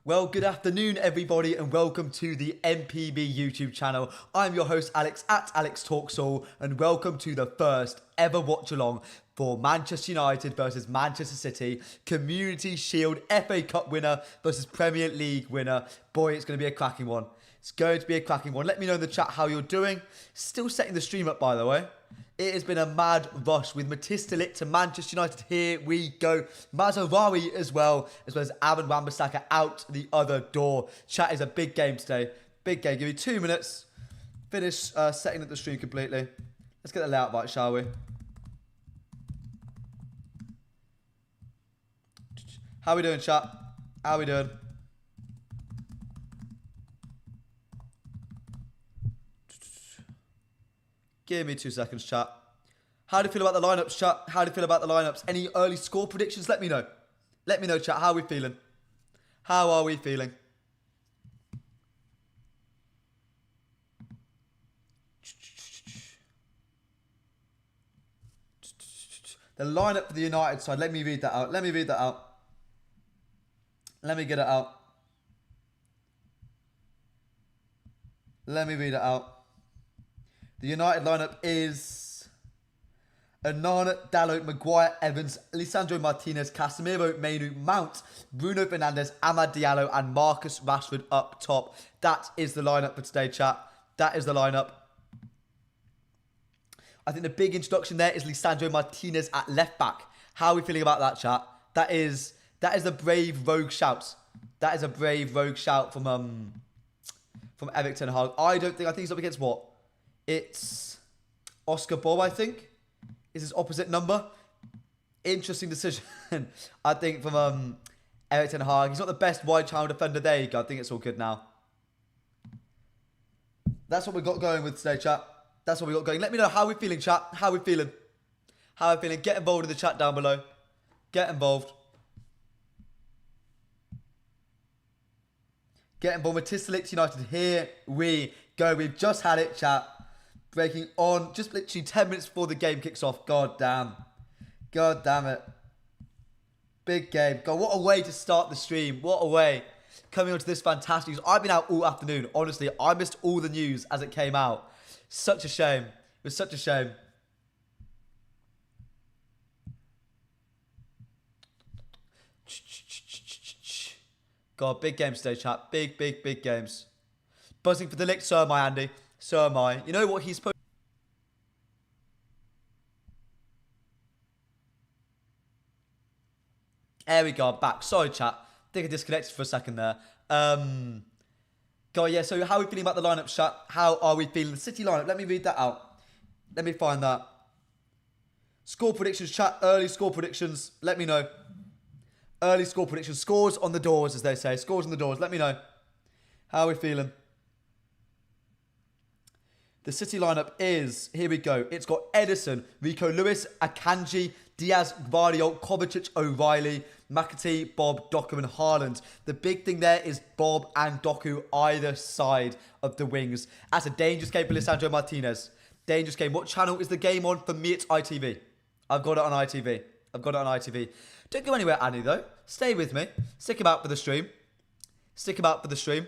Well, good afternoon, everybody, and welcome to the MPB YouTube channel. I'm your host, Alex, at Alex Talks All, and welcome to the first ever watch-along for Manchester United versus Manchester City, Community Shield FA Cup winner versus Premier League winner. Boy, it's going to be a cracking one. It's going to be a cracking one. Let me know in the chat how you're doing. Still setting the stream up, by the way. It has been a mad rush with Matisse de Ligt to Manchester United. Here we go. Mazraoui as well as Aaron Wan-Bissaka out the other door. Chat is a big game today. Big game. Give me 2 minutes. Finish setting up the stream completely. Let's get the layout right, shall we? How we doing, chat? How we doing? Give me 2 seconds, chat. How do you feel about the lineups, chat? How do you feel about the lineups? Any early score predictions? Let me know. Let me know, chat. How are we feeling? How are we feeling? The lineup for the United side. Let me read that out. Let me read that out. Let me get it out. Let me read it out. The United lineup is Onana, Dalot, Maguire, Evans, Lisandro Martinez, Casemiro, Mainu, Mount, Bruno Fernandes, Amad Diallo, and Marcus Rashford up top. That is the lineup for today, chat. That is the lineup. I think the big introduction there is Lisandro Martinez at left back. How are we feeling about that, chat? That is a brave rogue shout. That is a brave rogue shout from Erik ten Hag. I think he's up against what? It's Oscar Bob, I think, is his opposite number. Interesting decision, I think, from Erik ten Hag. He's not the best wide channel defender. There you go. I think it's all good now. That's what we got going with today, chat. That's what we got going. Let me know how we're feeling, chat. How we feeling? How we feeling? Get involved in the chat down below. Get involved. Get involved with Matisse de Ligt United. Here we go. We've just had it, chat. Breaking on just literally 10 minutes before the game kicks off. God damn. God damn it. Big game. God, what a way to start the stream. What a way. Coming on to this fantastic news. I've been out all afternoon. Honestly, I missed all the news as it came out. Such a shame. It was such a shame. God, big games today, chat. Big, big, big games. Buzzing for the Ligt. So am I, Andy. So am I. You know what he's supposed... There we go. Back. Sorry, chat. I think I disconnected for a second there. God, yeah. So how are we feeling about the lineup, chat? How are we feeling? The City lineup. Let me read that out. Let me find that. Score predictions, chat. Early score predictions. Let me know. Early score predictions. Scores on the doors, as they say. Scores on the doors. Let me know. How are we feeling? The City lineup is, here we go. It's got Edison, Rico Lewis, Akanji, Diaz, Gvardiol, Kovacic, O'Reilly, McAtee, Bob, Doku, and Haaland. The big thing there is Bob and Doku either side of the wings. That's a dangerous game for Lisandro Martinez. Dangerous game. What channel is the game on? For me, it's ITV. I've got it on ITV. I've got it on ITV. Don't go anywhere, Annie, though. Stay with me. Stick about for the stream. Stick about for the stream.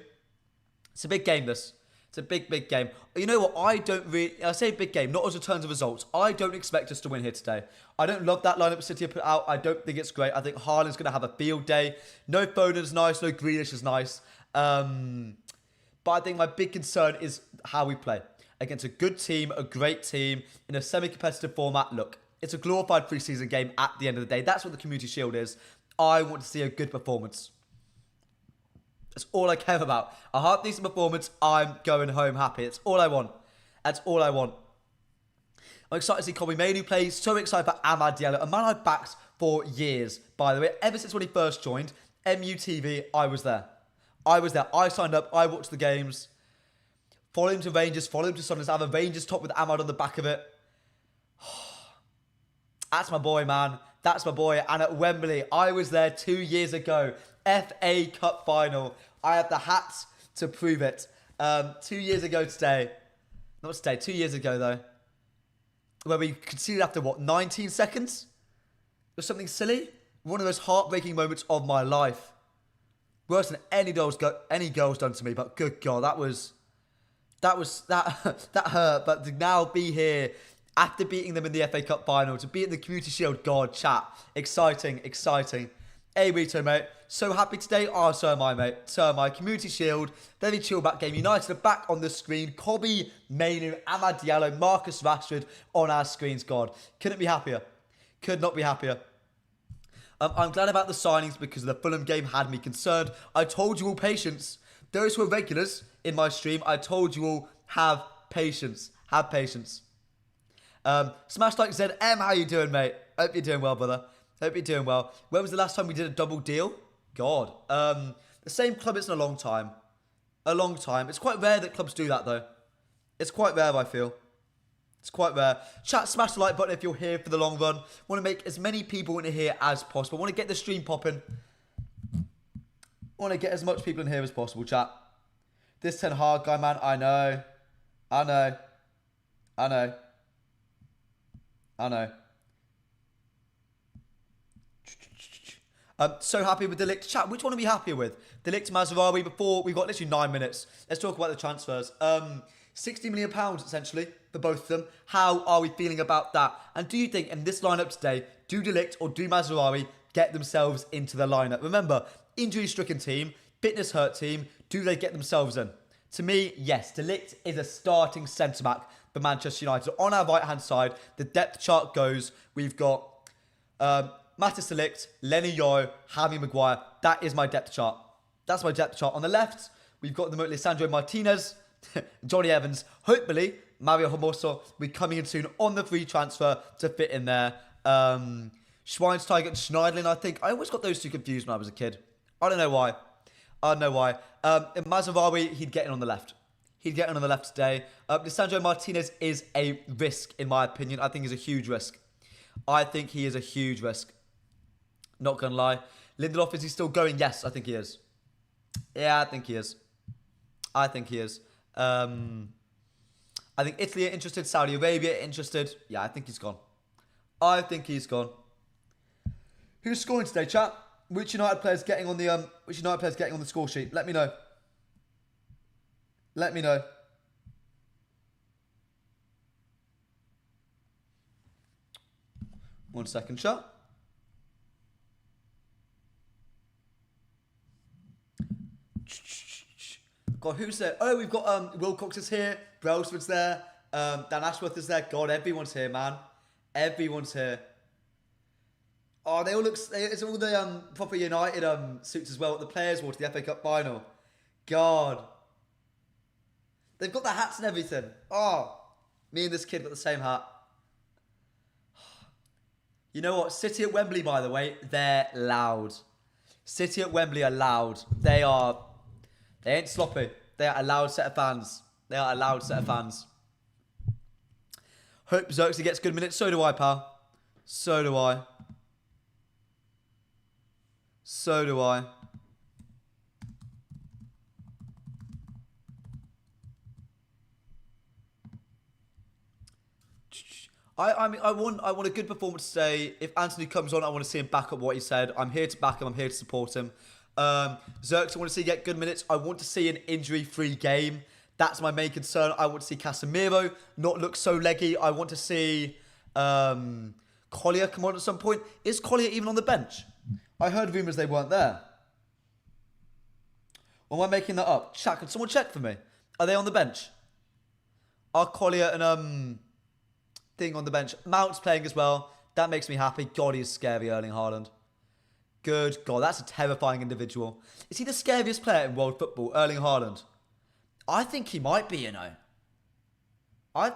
It's a big game, this. It's a big, big game. You know what? I say big game, not as a terms of results. I don't expect us to win here today. I don't love that lineup City have put out. I don't think it's great. I think Haaland's going to have a field day. No Foden's nice. No Grealish is nice. But I think my big concern is how we play. Against a good team, a great team, in a semi-competitive format. Look, it's a glorified pre-season game at the end of the day. That's what the Community Shield is. I want to see a good performance. That's all I care about. A half-decent performance, I'm going home happy. That's all I want. That's all I want. I'm excited to see Kobe Mainu play. So excited for Amad Diallo. A man I've backed for years, by the way. Ever since when he first joined, MUTV, I was there. I was there. I signed up. I watched the games. Follow him to Rangers. Follow him to Sunderland. Have a Rangers top with Amad on the back of it. That's my boy, man. That's my boy. And at Wembley, I was there 2 years ago. FA Cup final. I have the hats to prove it. 2 years ago today. Not today, 2 years ago though. Where we conceded after what, 19 seconds? It was something silly. One of those heartbreaking moments of my life. Worse than any girls done to me. But good God, that hurt. But to now be here after beating them in the FA Cup final, to beat in the Community Shield, God, chat, exciting. Hey, Rito, mate. So happy today. Oh, so am I, mate. So am I. Community Shield, very chill back game. United are back on the screen. Kobe, Mainu, Amad Diallo, Marcus Rashford on our screens. God, couldn't be happier. Could not be happier. I'm glad about the signings because the Fulham game had me concerned. I told you all patience. Those who are regulars in my stream, I told you all have patience. Have patience. Smash like ZM, how you doing, mate? Hope you're doing well, brother. Hope you're doing well. When was the last time we did a double deal? God. The same club, it's in a long time. A long time. It's quite rare that clubs do that, though. It's quite rare, I feel. It's quite rare. Chat, smash the like button if you're here for the long run. Want to make as many people in here as possible. Want to get the stream popping. Want to get as much people in here as possible, chat. This Ten Hag guy, man, I know. So happy with De Ligt. Chat, which one are we happier with? De Ligt, Mazraoui, before we've got literally 9 minutes. Let's talk about the transfers. £60 million, essentially, for both of them. How are we feeling about that? And do you think, in this lineup today, do De Ligt or do Mazraoui get themselves into the lineup? Remember, injury-stricken team, fitness-hurt team, do they get themselves in? To me, yes, De Ligt is a starting centre-back for Manchester United. On our right-hand side, the depth chart goes, we've got Matthijs de Ligt, Lenny Yeo, Harry Maguire. That is my depth chart. That's my depth chart. On the left, we've got the Lisandro Martinez, Johnny Evans, hopefully Mario Hermoso will be coming in soon on the free transfer to fit in there. Schweinsteiger and Schneidlin, I think. I always got those two confused when I was a kid. I don't know why. Mazraoui, he'd get in on the left. He'd get in on the left today. Lisandro Martinez is a risk, in my opinion. I think he's a huge risk. Not going to lie. Lindelof, is he still going? Yes, I think he is. Yeah, I think he is. I think Italy are interested. Saudi Arabia are interested. Yeah, I think he's gone. Who's scoring today, chat? Which United players getting on the score sheet? Let me know. One second, chat. God, who's there? Oh, we've got Wilcox is here. Brailsford's there. Dan Ashworth is there. God, everyone's here, man. Everyone's here. Oh, they all look... It's all the proper United suits as well. The players wore to the FA Cup final. God. They've got the hats and everything. Oh. Me and this kid got the same hat. You know what? City at Wembley, by the way, they're loud. City at Wembley are loud. They ain't sloppy. They are a loud set of fans. Hope Xerxes gets good minutes. So do I, pal. So do I. I want a good performance today. If Anthony comes on, I want to see him back up what he said. I'm here to back him. I'm here to support him. Xerxes, I want to see him get good minutes. I want to see an injury-free game. That's my main concern. I want to see Casemiro not look so leggy. I want to see Collier come on at some point. Is Collier even on the bench? I heard rumours they weren't there. Or am I making that up? Chat, can someone check for me? Are they on the bench? Are Collier and thing on the bench? Mount's playing as well. That makes me happy. God, he's scary, Erling Haaland. Good God, that's a terrifying individual. Is he the scariest player in world football, Erling Haaland? I think he might be, you know. When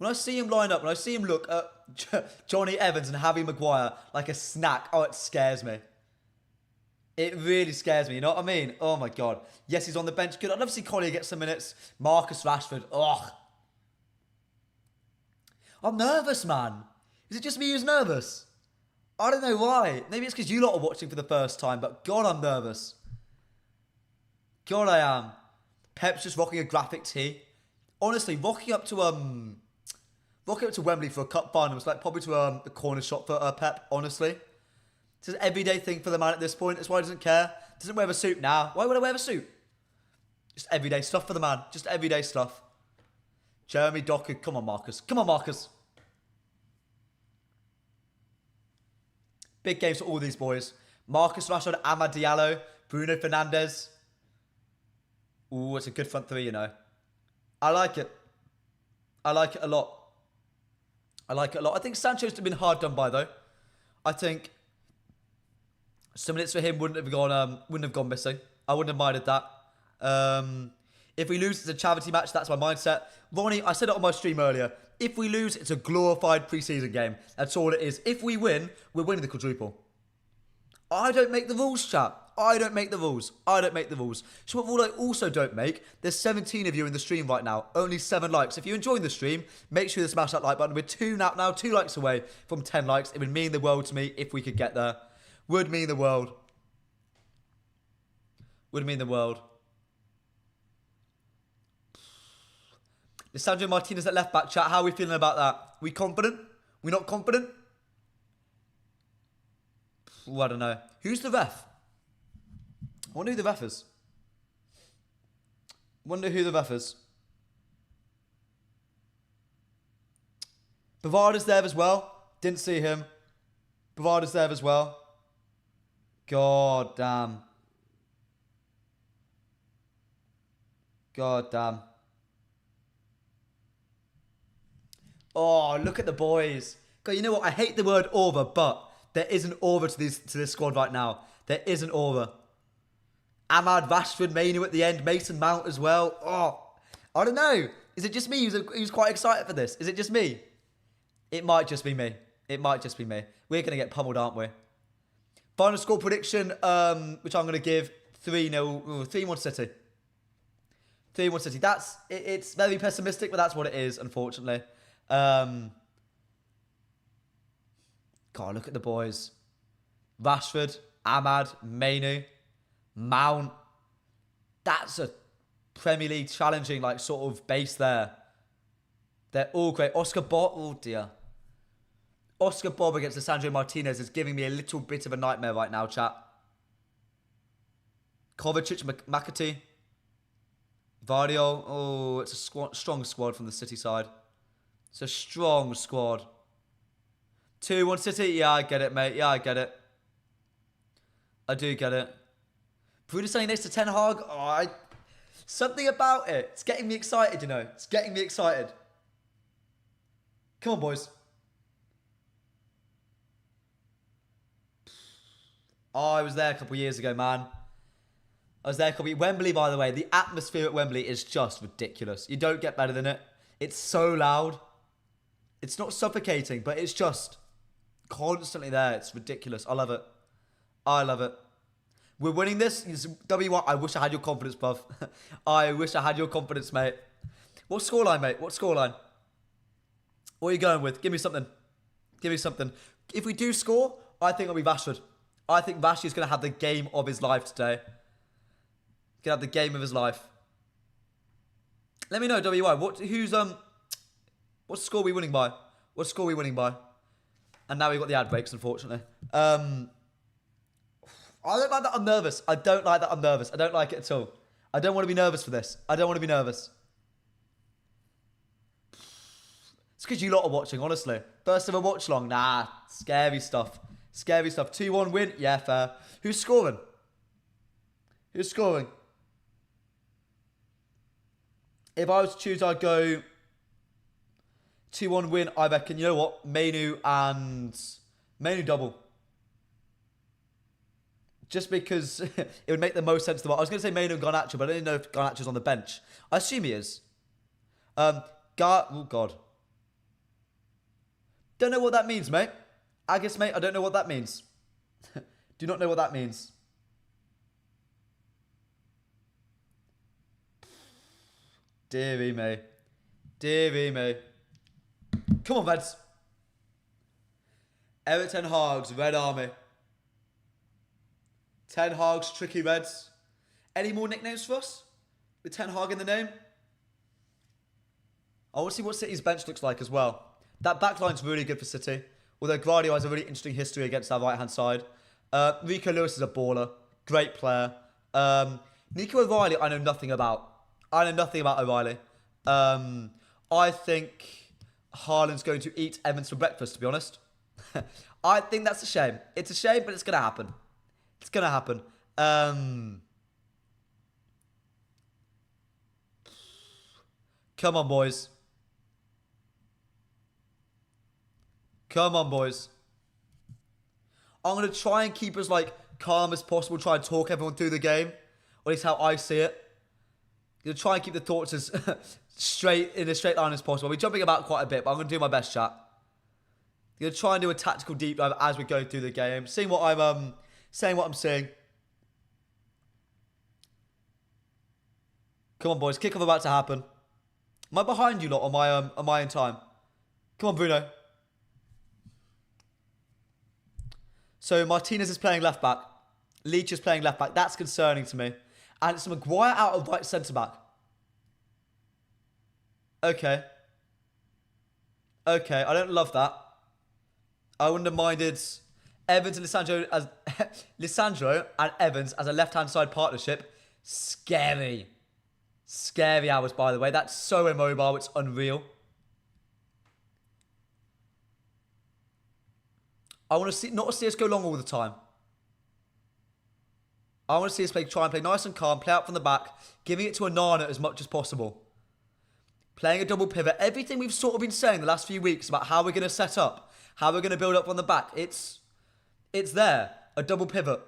I see him line up, when I see him look at Johnny Evans and Harry Maguire like a snack, oh, it scares me. It really scares me, you know what I mean? Oh my God. Yes, he's on the bench. Good. I'd love to see Collier get some minutes. Marcus Rashford. Ugh. I'm nervous, man. Is it just me who's nervous? I don't know why. Maybe it's because you lot are watching for the first time, but God, I'm nervous. God, I am. Pep's just rocking a graphic tee. Honestly, rocking up to Wembley for a cup final was like probably to a corner shot for Pep, honestly. It's an everyday thing for the man at this point. That's why he doesn't care. Doesn't wear a suit now. Why would I wear a suit? Just everyday stuff for the man. Just everyday stuff. Jeremy Docker. Come on, Marcus. Come on, Marcus. Big games for all these boys. Marcus Rashford, Amad Diallo, Bruno Fernandes. Ooh, it's a good front three, you know. I like it. I like it a lot. I like it a lot. I think Sancho's been hard done by, though. I think some minutes for him wouldn't have gone missing. I wouldn't have minded that. If we lose, it's a charity match. That's my mindset. Ronnie, I said it on my stream earlier. If we lose, it's a glorified pre-season game. That's all it is. If we win, we're winning the quadruple. I don't make the rules, chat. I don't make the rules. I don't make the rules. So what rule I also don't make, there's 17 of you in the stream right now. Only 7 likes. If you're enjoying the stream, make sure to smash that like button. We're 2 likes away from 10 likes. It would mean the world to me if we could get there. Would mean the world. Would mean the world. Lisandro Martinez at left back, chat. How are we feeling about that? We confident? We not confident? Ooh, I don't know. Who's the ref? I wonder who the ref is. Wonder who the ref is. Bavard's there as well. Didn't see him. Bavard's there as well. God damn. God damn. Oh, look at the boys. God, you know what? I hate the word aura, but there is an aura to this squad right now. There is an aura. Amad, Rashford, Mainu at the end, Mason Mount as well. Oh, I don't know. Is it just me who's quite excited for this? Is it just me? It might just be me. It might just be me. We're going to get pummeled, aren't we? Final score prediction, which I'm going to give 3-0, 3-1 City. 3-1 City. It's very pessimistic, but that's what it is, unfortunately. God, look at the boys. Rashford, Amad, Mainu, Mount. That's a Premier League challenging sort of base there. They're all great. Oscar Bob, oh dear. Oscar Bob against Lisandro Martinez is giving me a little bit of a nightmare right now, chat. Kovacic, McAtee, Vardio. Oh, it's a strong squad from the City side. It's a strong squad. 2-1 City. Yeah, I get it, mate. Yeah, I get it. I do get it. Bruno saying next to Ten Hag. Oh, something about it. It's getting me excited, you know. It's getting me excited. Come on, boys. Oh, I was there a couple of years ago, man. I was there a couple of... Wembley, by the way. The atmosphere at Wembley is just ridiculous. You don't get better than it. It's so loud. It's not suffocating, but it's just constantly there. It's ridiculous. I love it. I love it. We're winning this. W1, I wish I had your confidence, bruv. I wish I had your confidence, mate. What scoreline, mate? What scoreline? What are you going with? Give me something. Give me something. If we do score, I think it'll be Rashford. I think Rashford's going to have the game of his life today. Going to have the game of his life. Let me know, WI. What score are we winning by? What score are we winning by? And now we've got the ad breaks, unfortunately. I don't like that I'm nervous. I don't like that I'm nervous. I don't like it at all. I don't want to be nervous for this. I don't want to be nervous. It's because you lot are watching, honestly. First ever watch long. Nah, scary stuff. Scary stuff. 2-1 win. Yeah, fair. Who's scoring? Who's scoring? If I was to choose, I'd go 2-1 win. I reckon, you know what? Mainu double. Just because it would make the most sense to the... I was going to say Mainu and Garnacho, but I didn't know if Garnacho's on the bench. I assume he is. Oh, God. Don't know what that means, mate. I guess, mate, I don't know what that means. Do not know what that means. Deary me. Deary me. Come on, Reds. Eric Ten Hag's Red Army. Ten Hag's Tricky Reds. Any more nicknames for us? With Ten Hag in the name? I want to see what City's bench looks like as well. That backline's really good for City. Although Guardiola has a really interesting history against our right-hand side. Rico Lewis is a baller. Great player. Nico O'Reilly, I know nothing about. I know nothing about O'Reilly. I think Haaland's going to eat Evans for breakfast, to be honest. I think that's a shame. It's a shame, but it's going to happen. It's going to happen. Come on, boys. Come on, boys. I'm going to try and keep as, like, calm as possible. Try and talk everyone through the game. Or at least how I see it. I'm going to try and keep the thoughts as in a straight line as possible. We're jumping about quite a bit, but I'm going to do my best, chat. I'm going to try and do a tactical deep dive as we go through the game. Seeing what I'm saying what I'm seeing. Come on, boys. Kickoff about to happen. Am I behind you lot, or am I in time? Come on, Bruno. So Martinez is playing left back. Leach is playing left back. That's concerning to me. And it's Maguire out of right centre back. Okay. Okay, I don't love that. I wouldn't have minded Evans and Lisandro and Evans as a left-hand side partnership. Scary. Scary hours, by the way. That's so immobile. It's unreal. I want to see not see us go long all the time. I want to see us try and play nice and calm, play out from the back, giving it to Onana as much as possible. Playing a double pivot. Everything we've sort of been saying the last few weeks about how we're going to set up, how we're going to build up on the back. It's there. A double pivot.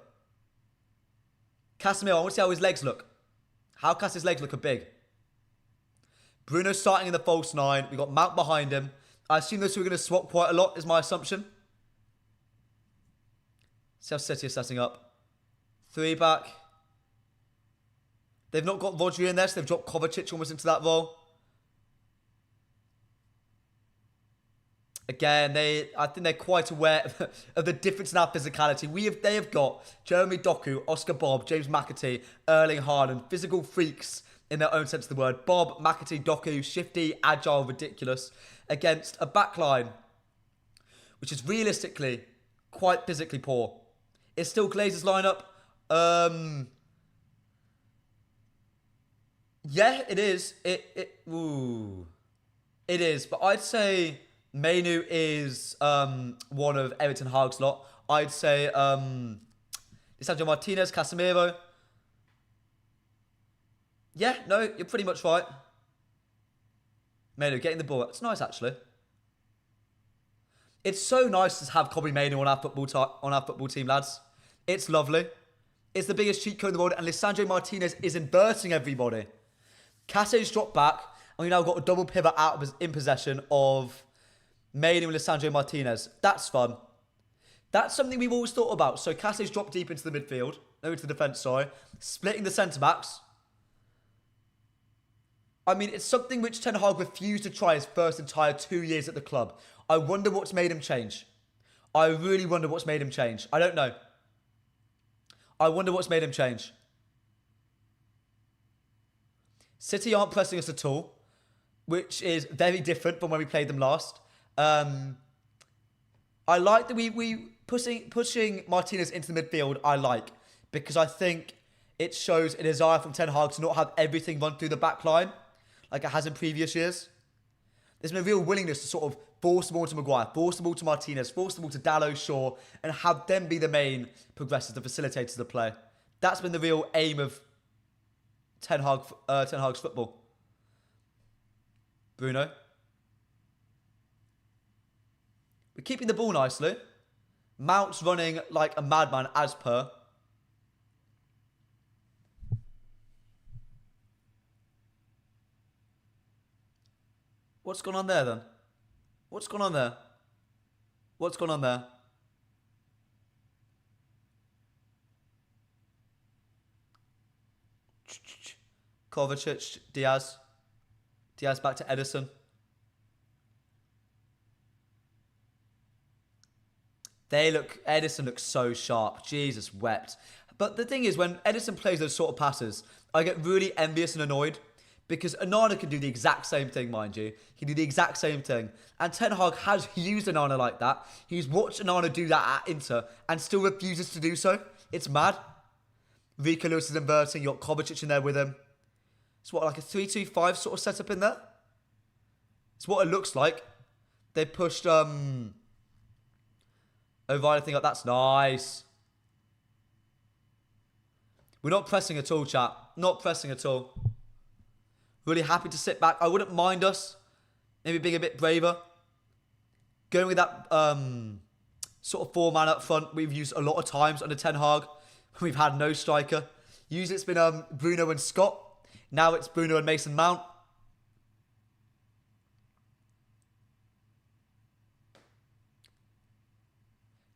Casemiro, I want to see how his legs look. How Casem's legs look are big. Bruno starting in the false nine. We've got Mount behind him. I assume those two are going to swap quite a lot, is my assumption. See how City are setting up. 3 back. They've not got Rodri in there, so they've dropped Kovacic almost into that role. Again, I think they're quite aware of the difference in our physicality. They have got Jeremy Doku, Oscar Bob, James McAtee, Erling Haaland, physical freaks in their own sense of the word. Bob, McAtee, Doku, shifty, agile, ridiculous, against a backline which is realistically quite physically poor. It's still Glazer's lineup. Yeah, it is. It is, but I'd say Mainu is one of Everton Hag's lot. I'd say Lisandro Martinez, Casemiro. Yeah, no, you're pretty much right. Mainu getting the ball. It's nice, actually. It's so nice to have Kobbie Mainu on our football team, lads. It's lovely. It's the biggest cheat code in the world, and Lisandro Martinez is inverting everybody. Case's dropped back, and we've now got a double pivot in possession of Mainu and Lisandro Martinez. That's fun. That's something we've always thought about. So Case's dropped deep into the midfield, no, into the defence, sorry. Splitting the centre-backs. I mean, it's something which Ten Hag refused to try his first entire 2 years at the club. I wonder what's made him change. I really wonder what's made him change. I don't know. I wonder what's made him change. City aren't pressing us at all, which is very different from when we played them last. I like that we pushing Martinez into the midfield. I like, because I think it shows a desire from Ten Hag to not have everything run through the back line like it has in previous years. There's been a real willingness to sort of force the ball to Maguire, force the ball to Martinez, force the ball to Dalot, Shaw, and have them be the main progressors, the facilitators of the play. That's been the real aim of Ten Hag's football. Bruno. We're keeping the ball nicely. Mount's running like a madman as per. What's going on there then? What's going on there? What's going on there? Kovacic, Diaz. Diaz back to Edison. Edison looks so sharp. Jesus wept. But the thing is, when Edison plays those sort of passes, I get really envious and annoyed, Because Onana can do the exact same thing, mind you. He can do the exact same thing. And Ten Hag has used Onana like that. He's watched Onana do that at Inter and still refuses to do so. It's mad. Rico Lewis is inverting. You got Kovacic in there with him. It's what, like a 3-2-5 sort of setup in there? It's what it looks like. They pushed O'Reilly, I think that's nice. We're not pressing at all, chat. Not pressing at all. Really happy to sit back. I wouldn't mind us maybe being a bit braver. Going with that sort of 4-man up front we've used a lot of times under Ten Hag. We've had no striker. Usually it's been Bruno and Scott. Now it's Bruno and Mason Mount.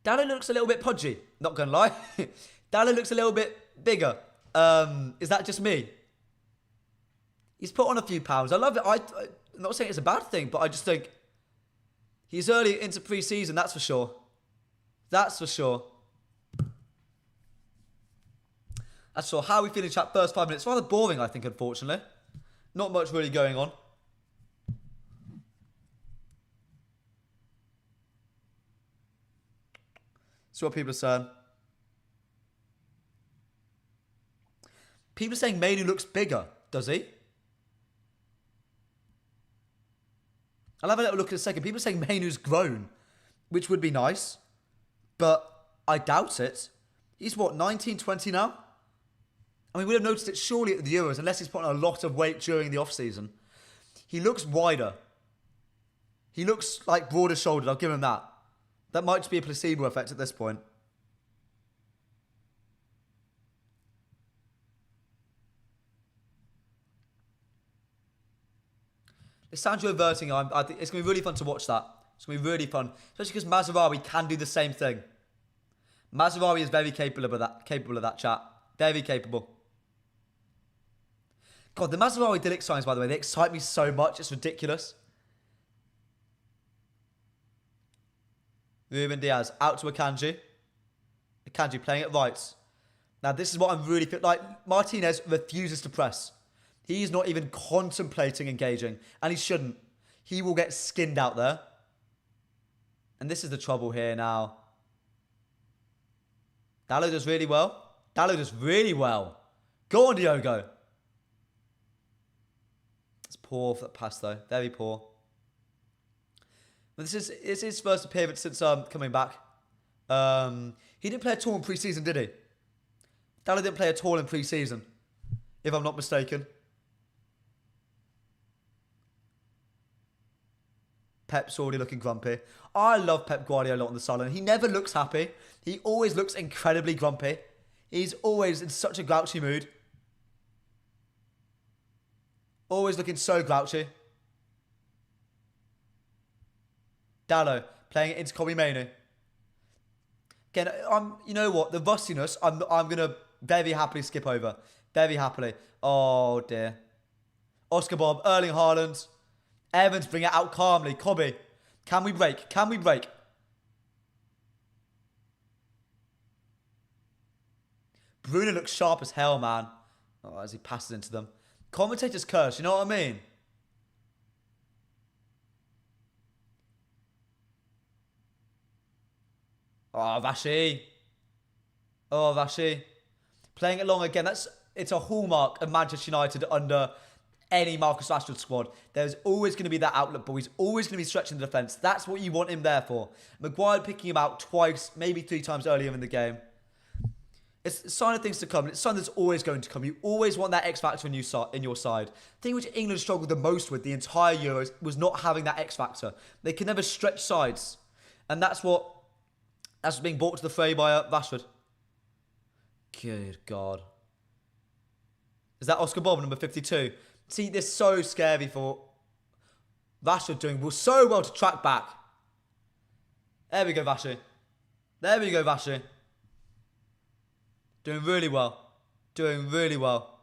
Dallo looks a little bit podgy, not going to lie. Dallo looks a little bit bigger. Is that just me? He's put on a few pounds. I love it. I'm not saying it's a bad thing, but I just think he's early into pre-season, that's for sure. That's for sure. That's for sure. How are we feeling, chat? First 5 minutes. Rather boring, I think, unfortunately. Not much really going on. See what people are saying. People are saying Mainu looks bigger. Does he? I'll have a little look in a second. People are saying Mainu's grown, which would be nice. But I doubt it. He's what, 19, 20 now? I mean, we'd have noticed it surely at the Euros, unless he's put on a lot of weight during the off-season. He looks wider. He looks like broader shouldered, I'll give him that. That might just be a placebo effect at this point. Lissandro inverting, I think it's going to be really fun to watch that. It's going to be really fun. Especially because Mazraoui can do the same thing. Mazraoui is very capable of that, chat. Very capable. God, the Mazraoui Dilic signs, by the way, they excite me so much. It's ridiculous. Ruben Diaz out to Akanji. Akanji playing it right. Now, this is what I'm really like. Martinez refuses to press. He's not even contemplating engaging. And he shouldn't. He will get skinned out there. And this is the trouble here now. Dallo does really well. Dallo does really well. Go on, Diogo. It's poor for that pass, though. Very poor. But it's his first appearance since coming back. He didn't play at all in pre-season, did he? Dallo didn't play at all in pre-season, if I'm not mistaken. Pep's already looking grumpy. I love Pep Guardiola on the sideline. He never looks happy. He always looks incredibly grumpy. He's always in such a grouchy mood. Always looking so grouchy. Dallo playing it into Kobe Mainoo. Again, you know what? The rustiness, I'm going to very happily skip over. Very happily. Oh, dear. Oscar Bob, Erling Haaland. Evans bring it out calmly. Kobe, can we break? Can we break? Bruno looks sharp as hell, man. Oh, as he passes into them. Commentator's curse, you know what I mean? Oh, Vashi. Oh, Vashi. Playing it long again. It's a hallmark of Manchester United under any Marcus Rashford squad. There's always going to be that outlet ball. He's always going to be stretching the defence. That's what you want him there for. Maguire picking him out twice, maybe 3 times earlier in the game. It's a sign of things to come. It's a sign that's always going to come. You always want that X factor in your side. The thing which England struggled the most with the entire Euros was not having that X factor. They can never stretch sides. And that's what's being brought to the fray by Rashford. Good God. Is that Oscar Bob, number 52? See, this is so scary for Rashford doing so well to track back. There we go, Vashi. There we go, Vashi. Doing really well. Doing really well.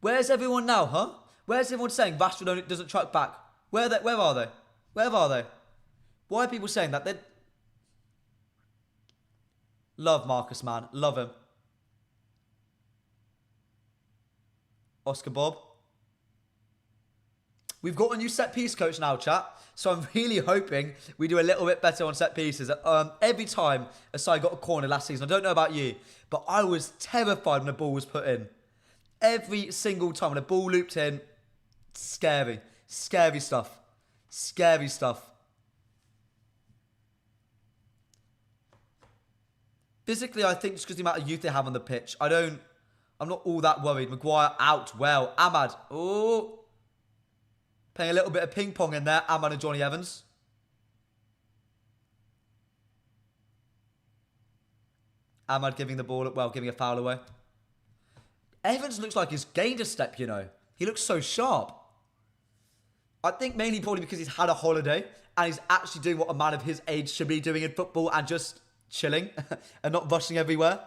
Where's everyone now, huh? Where's everyone saying Rashford doesn't track back? Where are they? Where are they? Where are they? Why are people saying that? They love Marcus, man. Love him. Oscar Bob. We've got a new set piece coach now, chat. So I'm really hoping we do a little bit better on set pieces. Every time a side got a corner last season, I don't know about you, but I was terrified when the ball was put in. Every single time when the ball looped in, scary. Scary stuff. Scary stuff. Physically, I think just because the amount of youth they have on the pitch, I'm not all that worried. Maguire out well. Ahmad. Oh. Playing a little bit of ping pong in there. Ahmad and Johnny Evans. Ahmad giving the ball, well, giving a foul away. Evans looks like he's gained a step, you know. He looks so sharp. I think mainly probably because he's had a holiday and he's actually doing what a man of his age should be doing in football and just chilling and not rushing everywhere.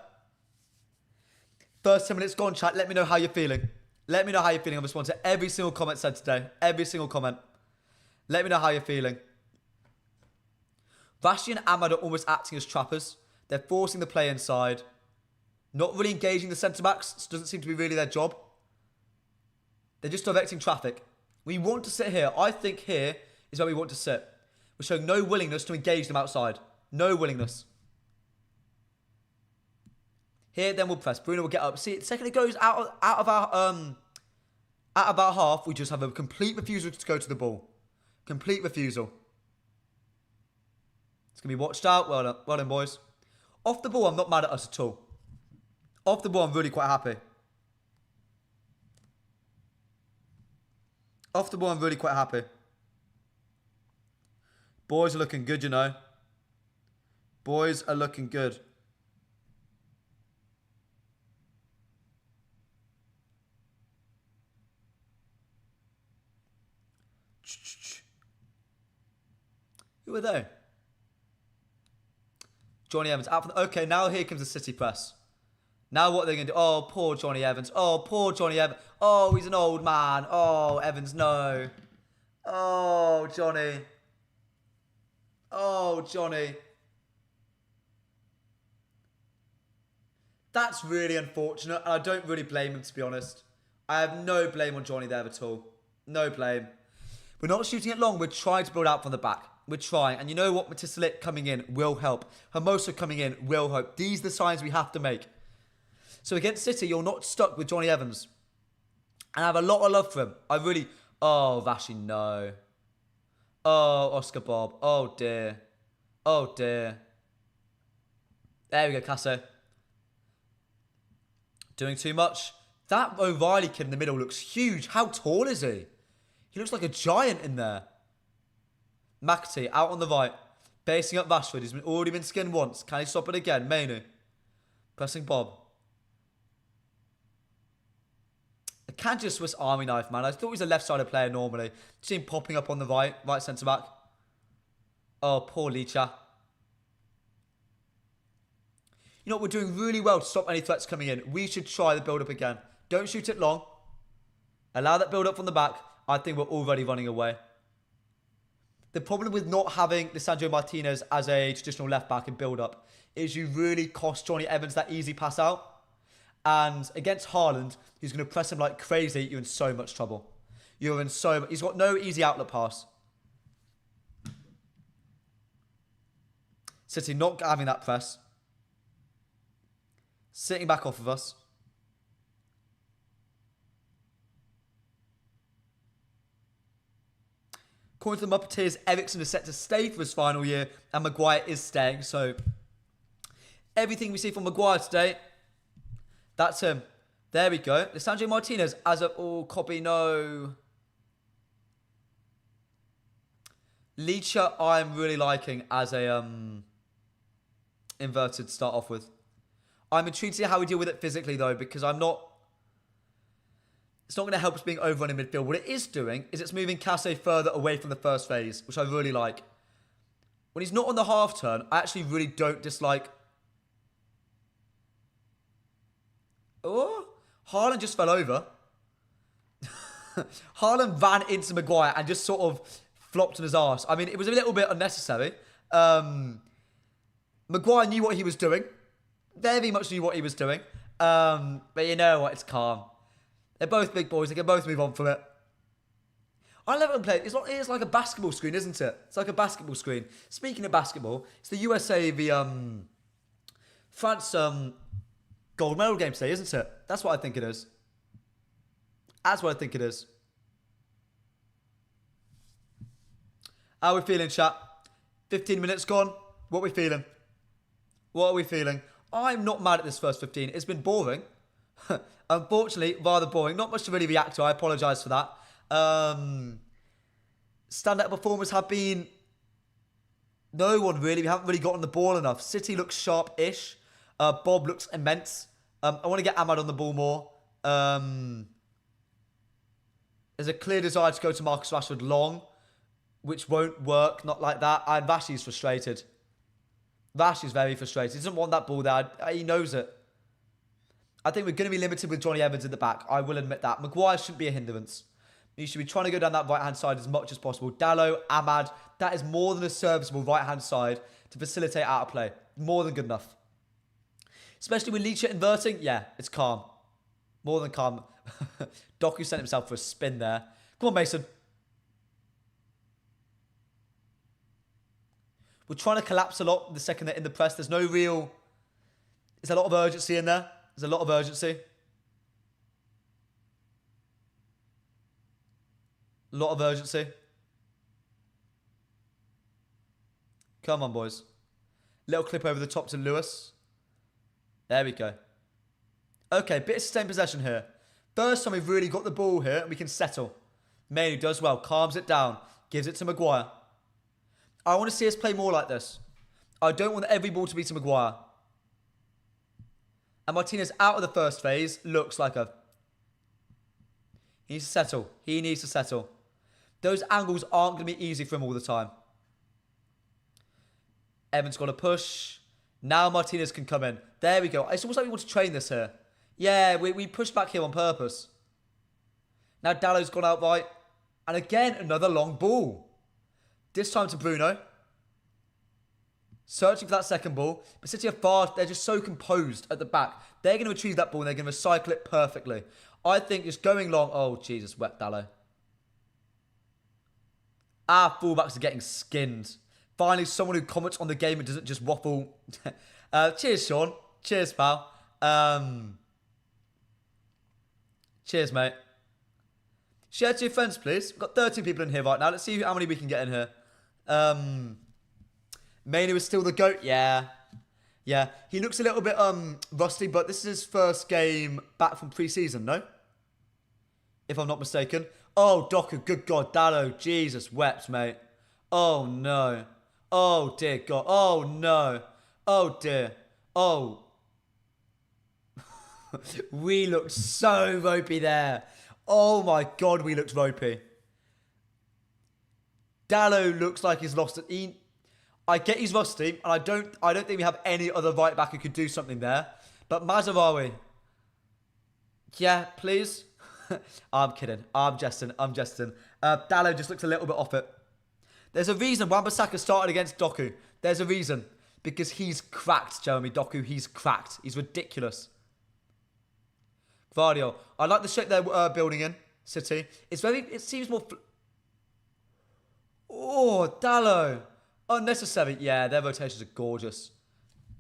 First 10 minutes gone, chat. Let me know how you're feeling. Let me know how you're feeling. I'll respond to every single comment said today. Every single comment. Let me know how you're feeling. Vashi and Ahmad are almost acting as trappers. They're forcing the play inside. Not really engaging the centre-backs. Doesn't seem to be really their job. They're just directing traffic. We want to sit here. I think here is where we want to sit. We're showing no willingness to engage them outside. No willingness. Here, then we'll press. Bruno will get up. See, the second it goes out of our half, we just have a complete refusal to go to the ball. Complete refusal. It's going to be watched out. Well done. Well done, boys. Off the ball, I'm not mad at us at all. Off the ball, I'm really quite happy. Off the ball, I'm really quite happy. Boys are looking good, you know. Boys are looking good. Who are they? Johnny Evans out for the... Okay, now here comes the City press. Now what are they going to do? Oh, poor Johnny Evans. Oh, poor Johnny Evans. Oh, he's an old man. Oh, Evans, no. Oh, Johnny. Oh, Johnny. That's really unfortunate, and I don't really blame him, to be honest. I have no blame on Johnny there at all. No blame. We're not shooting it long. We're trying to build out from the back. We're trying. And you know what? Matisselit coming in will help. Hermoso coming in will help. These are the signs we have to make. So against City, you're not stuck with Johnny Evans. And I have a lot of love for him. I really... Oh, Vashi, no. Oh, Oscar Bob. Oh, dear. Oh, dear. There we go, Casso. Doing too much. That O'Reilly kid in the middle looks huge. How tall is he? He looks like a giant in there. McAtee out on the right. Basing up Rashford. He's already been skinned once. Can he stop it again? Mainu. Pressing Bob. A Kanji Swiss Army knife, man. I thought he was a left-sided player normally. See him popping up on the right centre-back. Oh, poor Licha. You know what? We're doing really well to stop any threats coming in. We should try the build-up again. Don't shoot it long. Allow that build-up from the back. I think we're already running away. The problem with not having Lisandro Martinez as a traditional left-back in build-up is you really cost Johnny Evans that easy pass out. And against Haaland, who's going to press him like crazy, you're in so much trouble. You're in so much... He's got no easy outlet pass. City not having that press. Sitting back off of us. According to the Muppeteers, Eriksen is set to stay for his final year and Maguire is staying. So everything we see from Maguire today, that's him. There we go. Lisandro Martinez as a... Oh, copy, no. Licha, I'm really liking as a inverted start off with. I'm intrigued to see how we deal with it physically, though, because I'm not... It's not going to help us being overrun in midfield. What it is doing is it's moving Casse further away from the first phase, which I really like. When he's not on the half turn, I actually really don't dislike... Oh, Haaland just fell over. Haaland ran into Maguire and just sort of flopped on his arse. I mean, it was a little bit unnecessary. Maguire knew what he was doing. Very much knew what he was doing. But you know what? It's calm. They're both big boys. They can both move on from it. I love it play. It's like a basketball screen, isn't it? It's like a basketball screen. Speaking of basketball, it's the USA v France gold medal game today, isn't it? That's what I think it is. That's what I think it is. How are we feeling, chat? 15 minutes gone. What are we feeling? What are we feeling? I'm not mad at this first 15. It's been boring. Unfortunately, rather boring. Not much to really react to. I apologise for that. Standout performers have been no one really. We haven't really gotten the ball enough. City looks sharp-ish. Bob looks immense. I want to get Ahmad on the ball more. There's a clear desire to go to Marcus Rashford long, which won't work. Not like that. And Vashi's frustrated. Vashi's very frustrated. He doesn't want that ball there. He knows it. I think we're going to be limited with Johnny Evans in the back. I will admit that. Maguire shouldn't be a hindrance. You should be trying to go down that right-hand side as much as possible. Dalot, Ahmad, that is more than a serviceable right-hand side to facilitate out of play. More than good enough. Especially with Leach inverting. Yeah, it's calm. More than calm. Doku sent himself for a spin there. Come on, Mason. We're trying to collapse a lot the second they're in the press. There's no real... There's a lot of urgency in there. There's a lot of urgency. A lot of urgency. Come on, boys. Little clip over the top to Lewis. There we go. Okay, bit of sustained possession here. First time we've really got the ball here and we can settle. Mainly does well. Calms it down. Gives it to Maguire. I want to see us play more like this. I don't want every ball to be to Maguire. And Martinez out of the first phase looks like a... He needs to settle. He needs to settle. Those angles aren't going to be easy for him all the time. Evans got a push. Now Martinez can come in. There we go. It's almost like we want to train this here. Yeah, we pushed back here on purpose. Now Dallow's gone out right. And again, another long ball. This time to Bruno. Searching for that second ball. But City are fast. They're just so composed at the back. They're going to retrieve that ball and they're going to recycle it perfectly. I think just going long... Oh, Jesus, wet Dallow. Our fullbacks are getting skinned. Finally, someone who comments on the game and doesn't just waffle. Cheers, Sean. Cheers, pal. Cheers, mate. Share to your friends, please. We've got 13 people in here right now. Let's see how many we can get in here. Mainu is still the GOAT. Yeah. Yeah. He looks a little bit rusty, but this is his first game back from pre-season, no? If I'm not mistaken. Oh, Doku, good God. Dallo, Jesus wept, mate. Oh, no. Oh, dear God. Oh, no. Oh, dear. Oh. We looked so ropey there. Oh, my God, we looked ropey. Dallo looks like he's lost it. I get he's rusty, and I don't think we have any other right back who could do something there. But Mazarawi. Yeah, please. I'm kidding. I'm jesting. Dallo just looks a little bit off it. There's a reason Wan-Bissaka started against Doku. There's a reason. Because he's cracked, Jeremy Doku. He's cracked. He's ridiculous. Gvardiol. I like the shape they're building in. City. It seems more... Oh, Dallo. Unnecessary. Yeah, their rotations are gorgeous.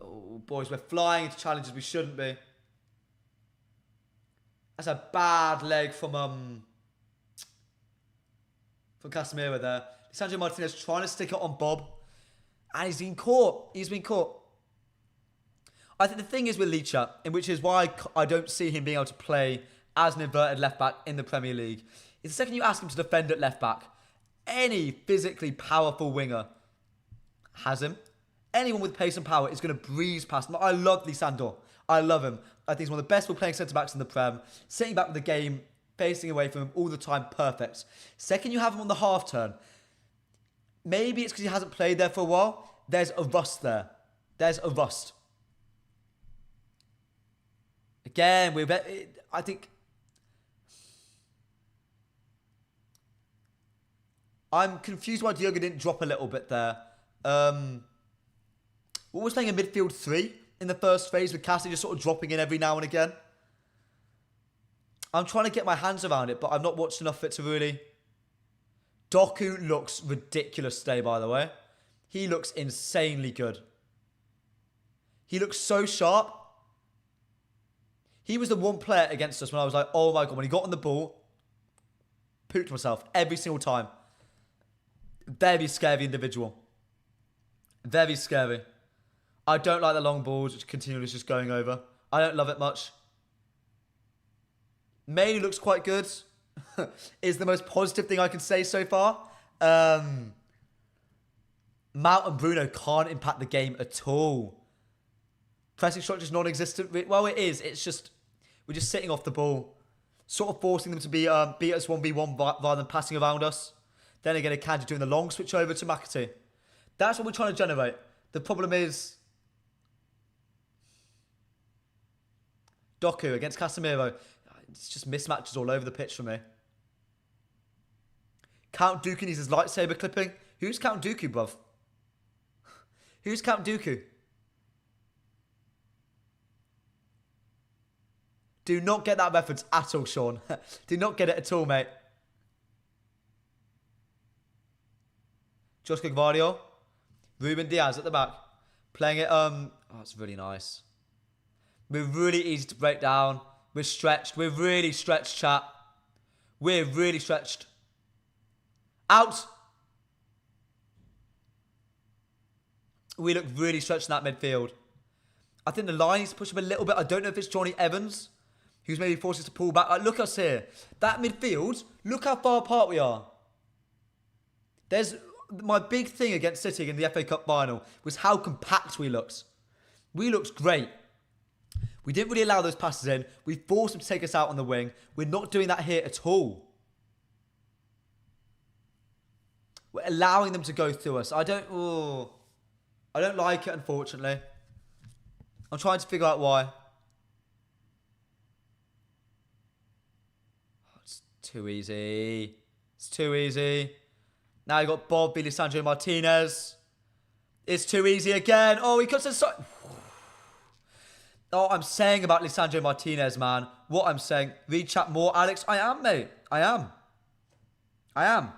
Oh, boys, we're flying into challenges we shouldn't be. That's a bad leg from Casemiro there. Lisandro Martinez trying to stick it on Bob. And he's been caught. He's been caught. I think the thing is with Licha, in which is why I don't see him being able to play as an inverted left-back in the Premier League, is the second you ask him to defend at left-back, any physically powerful winger has him. Anyone with pace and power is going to breeze past him. I love Lisandro. I love him. I think he's one of the best playing centre-backs in the Prem. Sitting back with the game, facing away from him all the time, perfect. Second, you have him on the half turn. Maybe it's because he hasn't played there for a while. There's a rust there. There's a rust. Again, I think... I'm confused why Diogo didn't drop a little bit there. What was playing a midfield 3 in the first phase with Cassie just sort of dropping in every now and again? I'm trying to get my hands around it, but I've not watched enough of it to really... Doku looks ridiculous today, by the way. He looks insanely good. He looks so sharp. He was the one player against us when I was like, oh my God, when he got on the ball, pooped myself every single time. Very scary individual. Very scary. I don't like the long balls, which continually just going over. I don't love it much. Mainly looks quite good. Is the most positive thing I can say so far. Mount and Bruno can't impact the game at all. Pressing structure is non-existent. Well, it is. It's just, we're just sitting off the ball. Sort of forcing them to be beat us 1v1 rather than passing around us. Then again, Akanji doing the long switch over to McAtee. That's what we're trying to generate. The problem is... Doku against Casemiro. It's just mismatches all over the pitch for me. Count Dooku needs his lightsaber clipping. Who's Count Dooku, bruv? Who's Count Dooku? Do not get that reference at all, Sean. Do not get it at all, mate. Joshua Gvardiol. Ruben Diaz at the back. Playing it, oh, it's really nice. We're really easy to break down. We're stretched. We're really stretched, chat. We're really stretched. Out. We look really stretched in that midfield. I think the line needs to push him a little bit. I don't know if it's Johnny Evans, who's maybe forced us to pull back. Look us here. That midfield, look how far apart we are. There's my big thing against City in the FA Cup final was how compact we looked. We looked great. We didn't really allow those passes in. We forced them to take us out on the wing. We're not doing that here at all. We're allowing them to go through us. I don't like it, unfortunately. I'm trying to figure out why. Oh, it's too easy. It's too easy. Now you got Bob, Lisandro Martinez. It's too easy again. Oh, he cuts us so... Oh, I'm saying about Lisandro Martinez, man. What I'm saying. Read chat more, Alex. I am, mate. I am.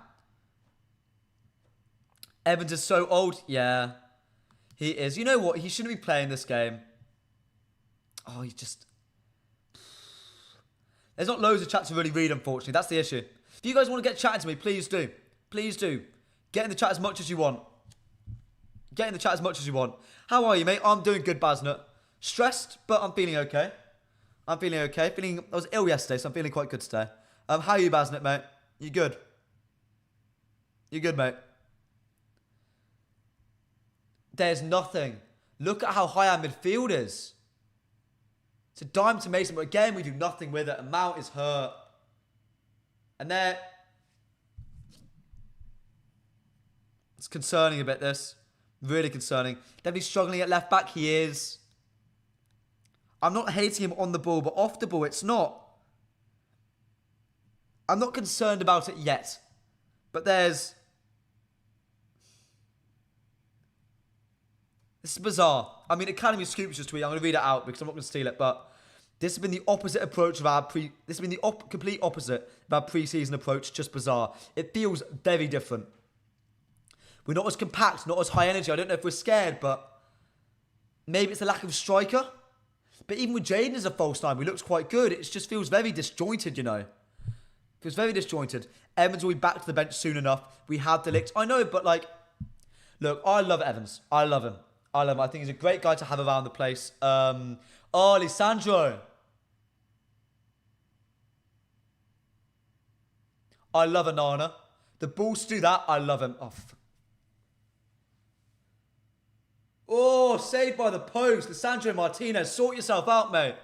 Evans is so old. Yeah. He is. You know what? He shouldn't be playing this game. Oh, he just... There's not loads of chat to really read, unfortunately. That's the issue. If you guys want to get chatting to me, please do. Please do. Get in the chat as much as you want. Get in the chat as much as you want. How are you, mate? I'm doing good, Basnut. Stressed, but I'm feeling okay. I was ill yesterday, so I'm feeling quite good today. How are you, Basnut, mate? You good? You good, mate? There's nothing. Look at how high our midfield is. It's a dime to Mason, but again, we do nothing with it. And Mount is hurt. And there... It's concerning a bit, this. Really concerning. Definitely struggling at left back, he is. I'm not hating him on the ball, but off the ball, it's not. I'm not concerned about it yet. But there's... This is bizarre. I mean, Academy Scoops just tweet. I'm going to read it out because I'm not going to steal it. But this has been the opposite approach of our This has been the complete opposite of our pre-season approach. Just bizarre. It feels very different. We're not as compact, not as high energy. I don't know if we're scared, but maybe it's the lack of a striker. But even with Jaden as a false nine, we looked quite good. It just feels very disjointed, you know. Feels very disjointed. Evans will be back to the bench soon enough. We have the licks. I know, but like, look, I love Evans. I love him. I think he's a great guy to have around the place. Oh, Lisandro. I love Anana. The balls to do that, I love him. Oh, saved by the post. Lisandro Martinez, sort yourself out, mate.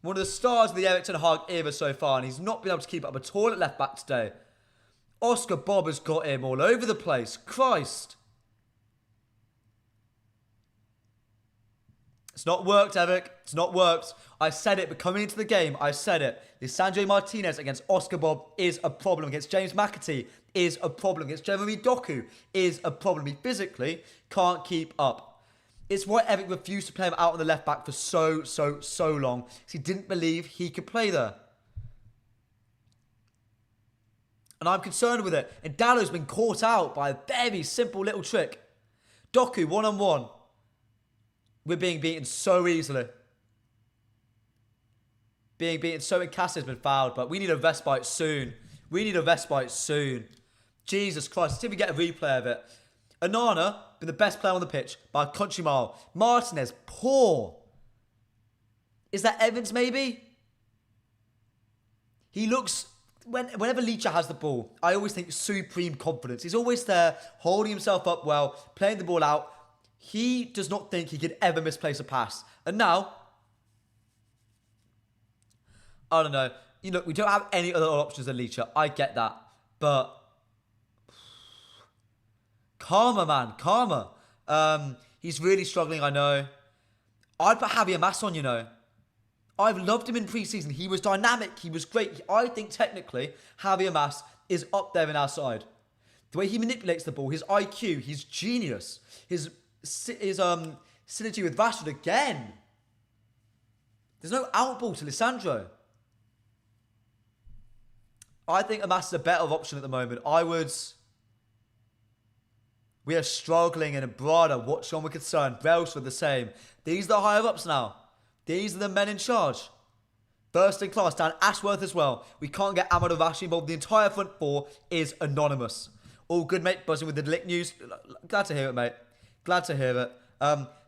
One of the stars of the Erik ten Hag era so far, and he's not been able to keep up at all at left back today. Oscar Bob has got him all over the place. Christ. It's not worked, Erik. It's not worked. I said it, but coming into the game, I said it. Lisandro Martinez against Oscar Bob is a problem. Against James McAtee is a problem. Against Jeremy Doku is a problem. He physically can't keep up. It's why Evic refused to play him out on the left back for so long. Because he didn't believe he could play there. And I'm concerned with it. And Dallow's been caught out by a very simple little trick. Doku, one-on-one. We're being beaten so easily. Being beaten so, and Cassie's been fouled, but we need a respite soon. We need a respite soon. Jesus Christ, let's see if we get a replay of it. Onana, been the best player on the pitch by a country mile. Martinez, poor. Is that Evans maybe? He looks, whenever Licha has the ball, I always think supreme confidence. He's always there, holding himself up well, playing the ball out. He does not think he could ever misplace a pass. And now, I don't know. You know, we don't have any other options than Licha. I get that. But karma, man. Karma. He's really struggling, I know. I'd put Javier Mas on, you know. I've loved him in pre-season. He was dynamic. He was great. I think technically Javier Mas is up there in our side. The way he manipulates the ball, his IQ, his genius, his synergy with Rashford again. There's no outball to Lisandro. I think Amas is a better option at the moment. We are struggling in Brada, Watchalong, we're concerned. Brailsford the same. These are the higher ups now. These are the men in charge. First in class, Dan Ashworth as well. We can't get Ahmad Avashi involved. The entire front four is anonymous. All good, mate. Buzzing with the Delict news. Glad to hear it, mate. Glad to hear it.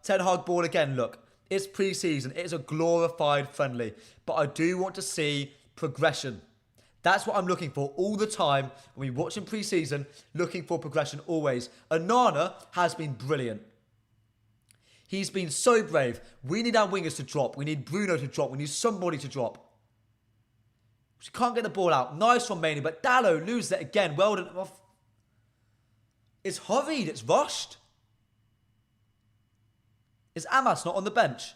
Ten Hag ball again. Look, it's pre-season. It is a glorified friendly. But I do want to see progression. That's what I'm looking for all the time when we watch in pre-season, looking for progression always. Onana has been brilliant. He's been so brave. We need our wingers to drop. We need Bruno to drop. We need somebody to drop. We can't get the ball out. Nice from Maney, but Dallow loses it again. Well done. It's hurried. It's rushed. Is Amas not on the bench?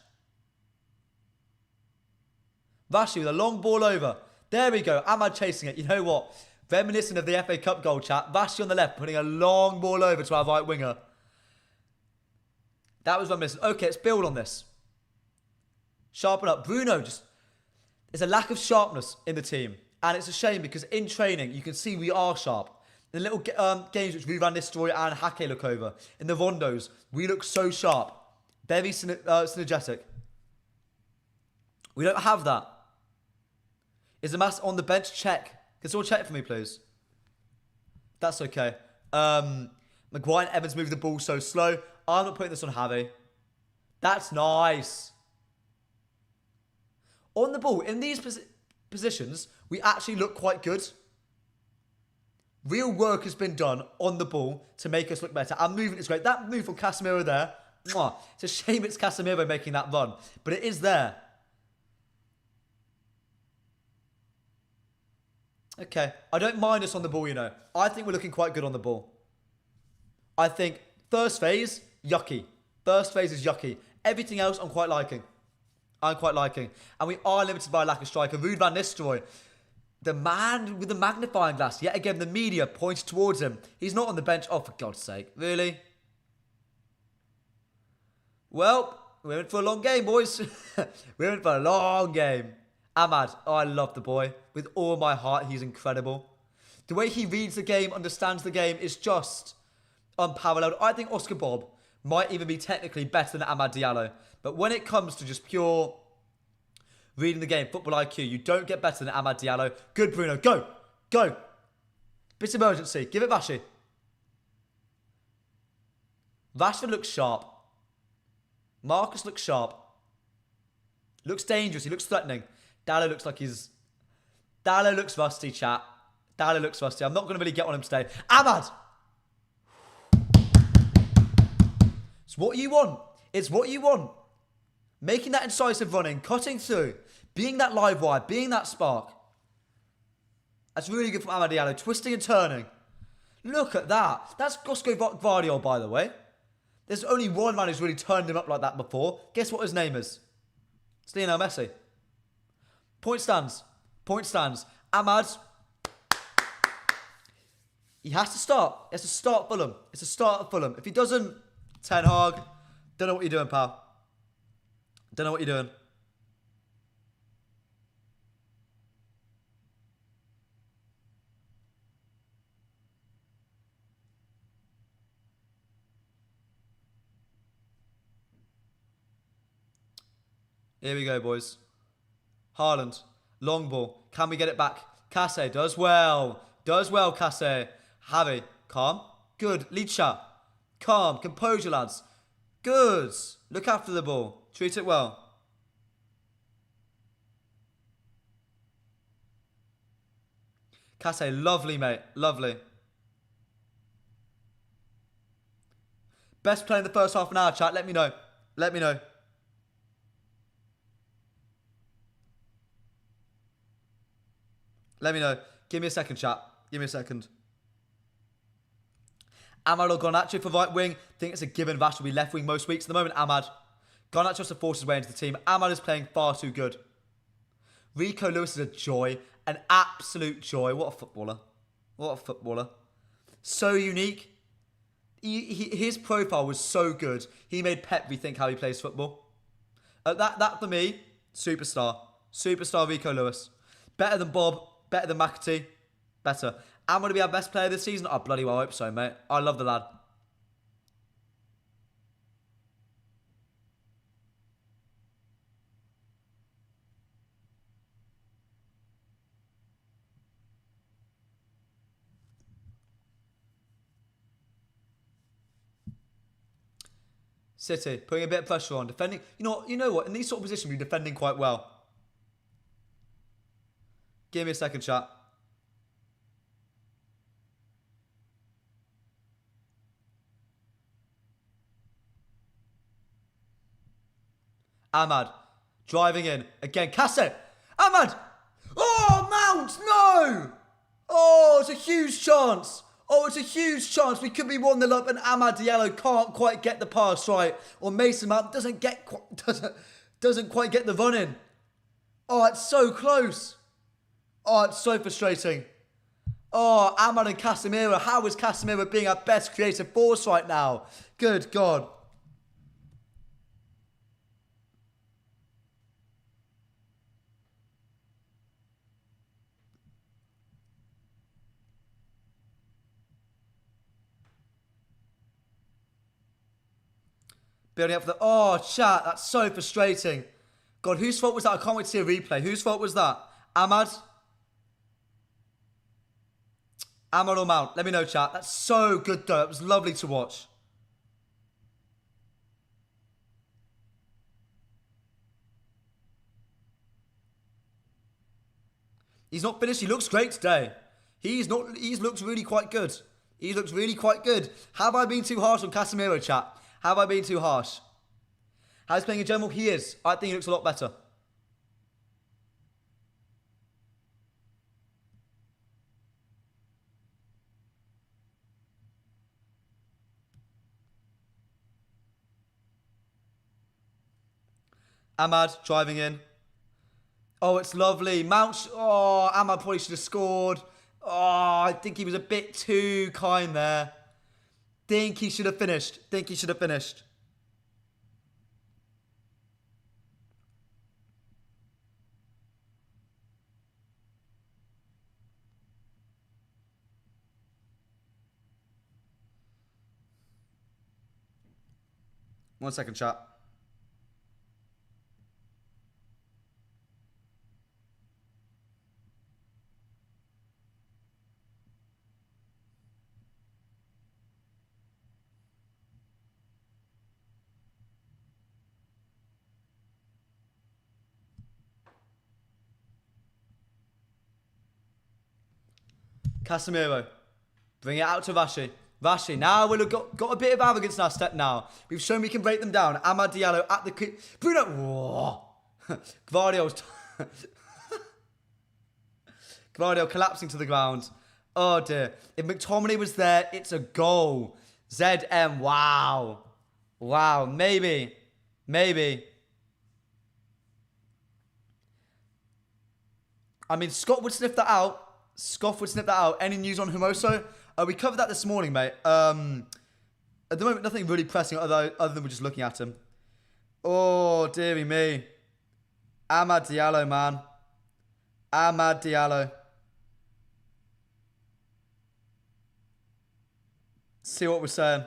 Vashi with a long ball over. There we go. Ahmad chasing it. You know what? Reminiscent of the FA Cup goal chat. Vashi on the left, putting a long ball over to our right winger. That was reminiscent. Okay, let's build on this. Sharpen up. Bruno just... There's a lack of sharpness in the team. And it's a shame because in training, you can see we are sharp. In the little games which we ran this story and Hake look over. In the rondos, we look so sharp. Very synergetic. We don't have that. Is the mass on the bench? Check. Can someone check for me, please? That's okay. Maguire and Evans move the ball so slow. I'm not putting this on Javi. That's nice. On the ball, in these positions, we actually look quite good. Real work has been done on the ball to make us look better. Our movement is great. That move from Casemiro there. Mwah. It's a shame it's Casemiro making that run. But it is there. Okay, I don't mind us on the ball, you know. I think we're looking quite good on the ball. I think first phase, yucky. First phase is yucky. Everything else, I'm quite liking. And we are limited by a lack of striker. Ruud van Nistelrooy, the man with the magnifying glass. Yet again, the media points towards him. He's not on the bench. Oh, for God's sake. Really? Well, we're in for a long game, boys. We're in for a long game. Ahmad, oh, I love the boy. With all my heart, he's incredible. The way he reads the game, understands the game, is just unparalleled. I think Oscar Bob might even be technically better than Amad Diallo. But when it comes to just pure reading the game, football IQ, you don't get better than Amad Diallo. Good, Bruno. Go. Go. Bit of emergency. Give it Vashi. Rashford looks sharp. Marcus looks sharp. Looks dangerous. He looks threatening. Dallo looks like he's... Dallo looks rusty, chat. Dallo looks rusty. I'm not going to really get on him today. Ahmad! It's what you want. It's what you want. Making that incisive running, cutting through, being that live wire, being that spark. That's really good from Amad Diallo. Twisting and turning. Look at that. That's Gosco Vardiol, by the way. There's only one man who's really turned him up like that before. Guess what his name is? It's Lionel Messi. Point stands. Point stands. Ahmad. He has to start. He has to start Fulham. It's a start at Fulham. If he doesn't, Ten Hag, Don't know what you're doing, pal. Don't know what you're doing. Here we go, boys. Haaland. Long ball. Can we get it back? Kassé does well. Does well, Kassé. Harry. Calm. Good. Licha. Calm. Composure, lads. Good. Look after the ball. Treat it well. Kassé. Lovely, mate. Lovely. Best player in the first half an hour, chat. Let me know. Let me know. Let me know. Give me a second, chat. Give me a second. Amad or Garnacho for right wing. Think it's a given Vash will be left wing most weeks. At the moment, Amad. Garnacho has to force his way into the team. Amad is playing far too good. Rico Lewis is a joy. An absolute joy. What a footballer. What a footballer. So unique. His profile was so good. He made Pep rethink how he plays football. That for me, superstar. Superstar Rico Lewis. Better than Bob. Better than McAtee. Better. Am going to be our best player this season? I bloody well hope so, mate. I love the lad. City, putting a bit of pressure on. Defending. You know what? In these sort of positions, we're defending quite well. Give me a second, chat. Ahmad. Driving in. Again, Kassé. Ahmad! Oh, Mount! No! Oh, it's a huge chance. Oh, it's a huge chance. We could be 1-0 up and Amad Diallo can't quite get the pass right. Or Mason Mount doesn't quite get the run in. Oh, it's so close. Oh, it's so frustrating. Oh, Amad and Casemiro. How is Casemiro being our best creative force right now? Good God. Building up for the... Oh, chat. That's so frustrating. God, whose fault was that? I can't wait to see a replay. Whose fault was that? Ahmad? Ahmad or Mount? Let me know, chat. That's so good, though. It was lovely to watch. He's not finished. He looks great today. He looks really quite good. He looks really quite good. Have I been too harsh on Casemiro, chat? Have I been too harsh? How he's playing in general? He is. I think he looks a lot better. Ahmad driving in. Oh, it's lovely. Mount. Oh, Ahmad probably should have scored. Oh, I think he was a bit too kind there. Think he should have finished. Think he should have finished. One second, chat. Casemiro. Bring it out to Vashi. Vashi. Now we've got a bit of arrogance in our step now. We've shown we can break them down. Amad Diallo at the... Bruno. Whoa. Gvardiol's... Gvardiol collapsing to the ground. Oh dear. If McTominay was there, it's a goal. ZM. Wow. Wow. Maybe. Maybe. I mean, Scott would sniff that out. Scoff would snip that out. Any news on Hermoso? We covered that this morning, mate. At the moment, nothing really pressing other than we're just looking at him. Oh, dearie me. Amad Diallo, man. Amad Diallo. See what we're saying.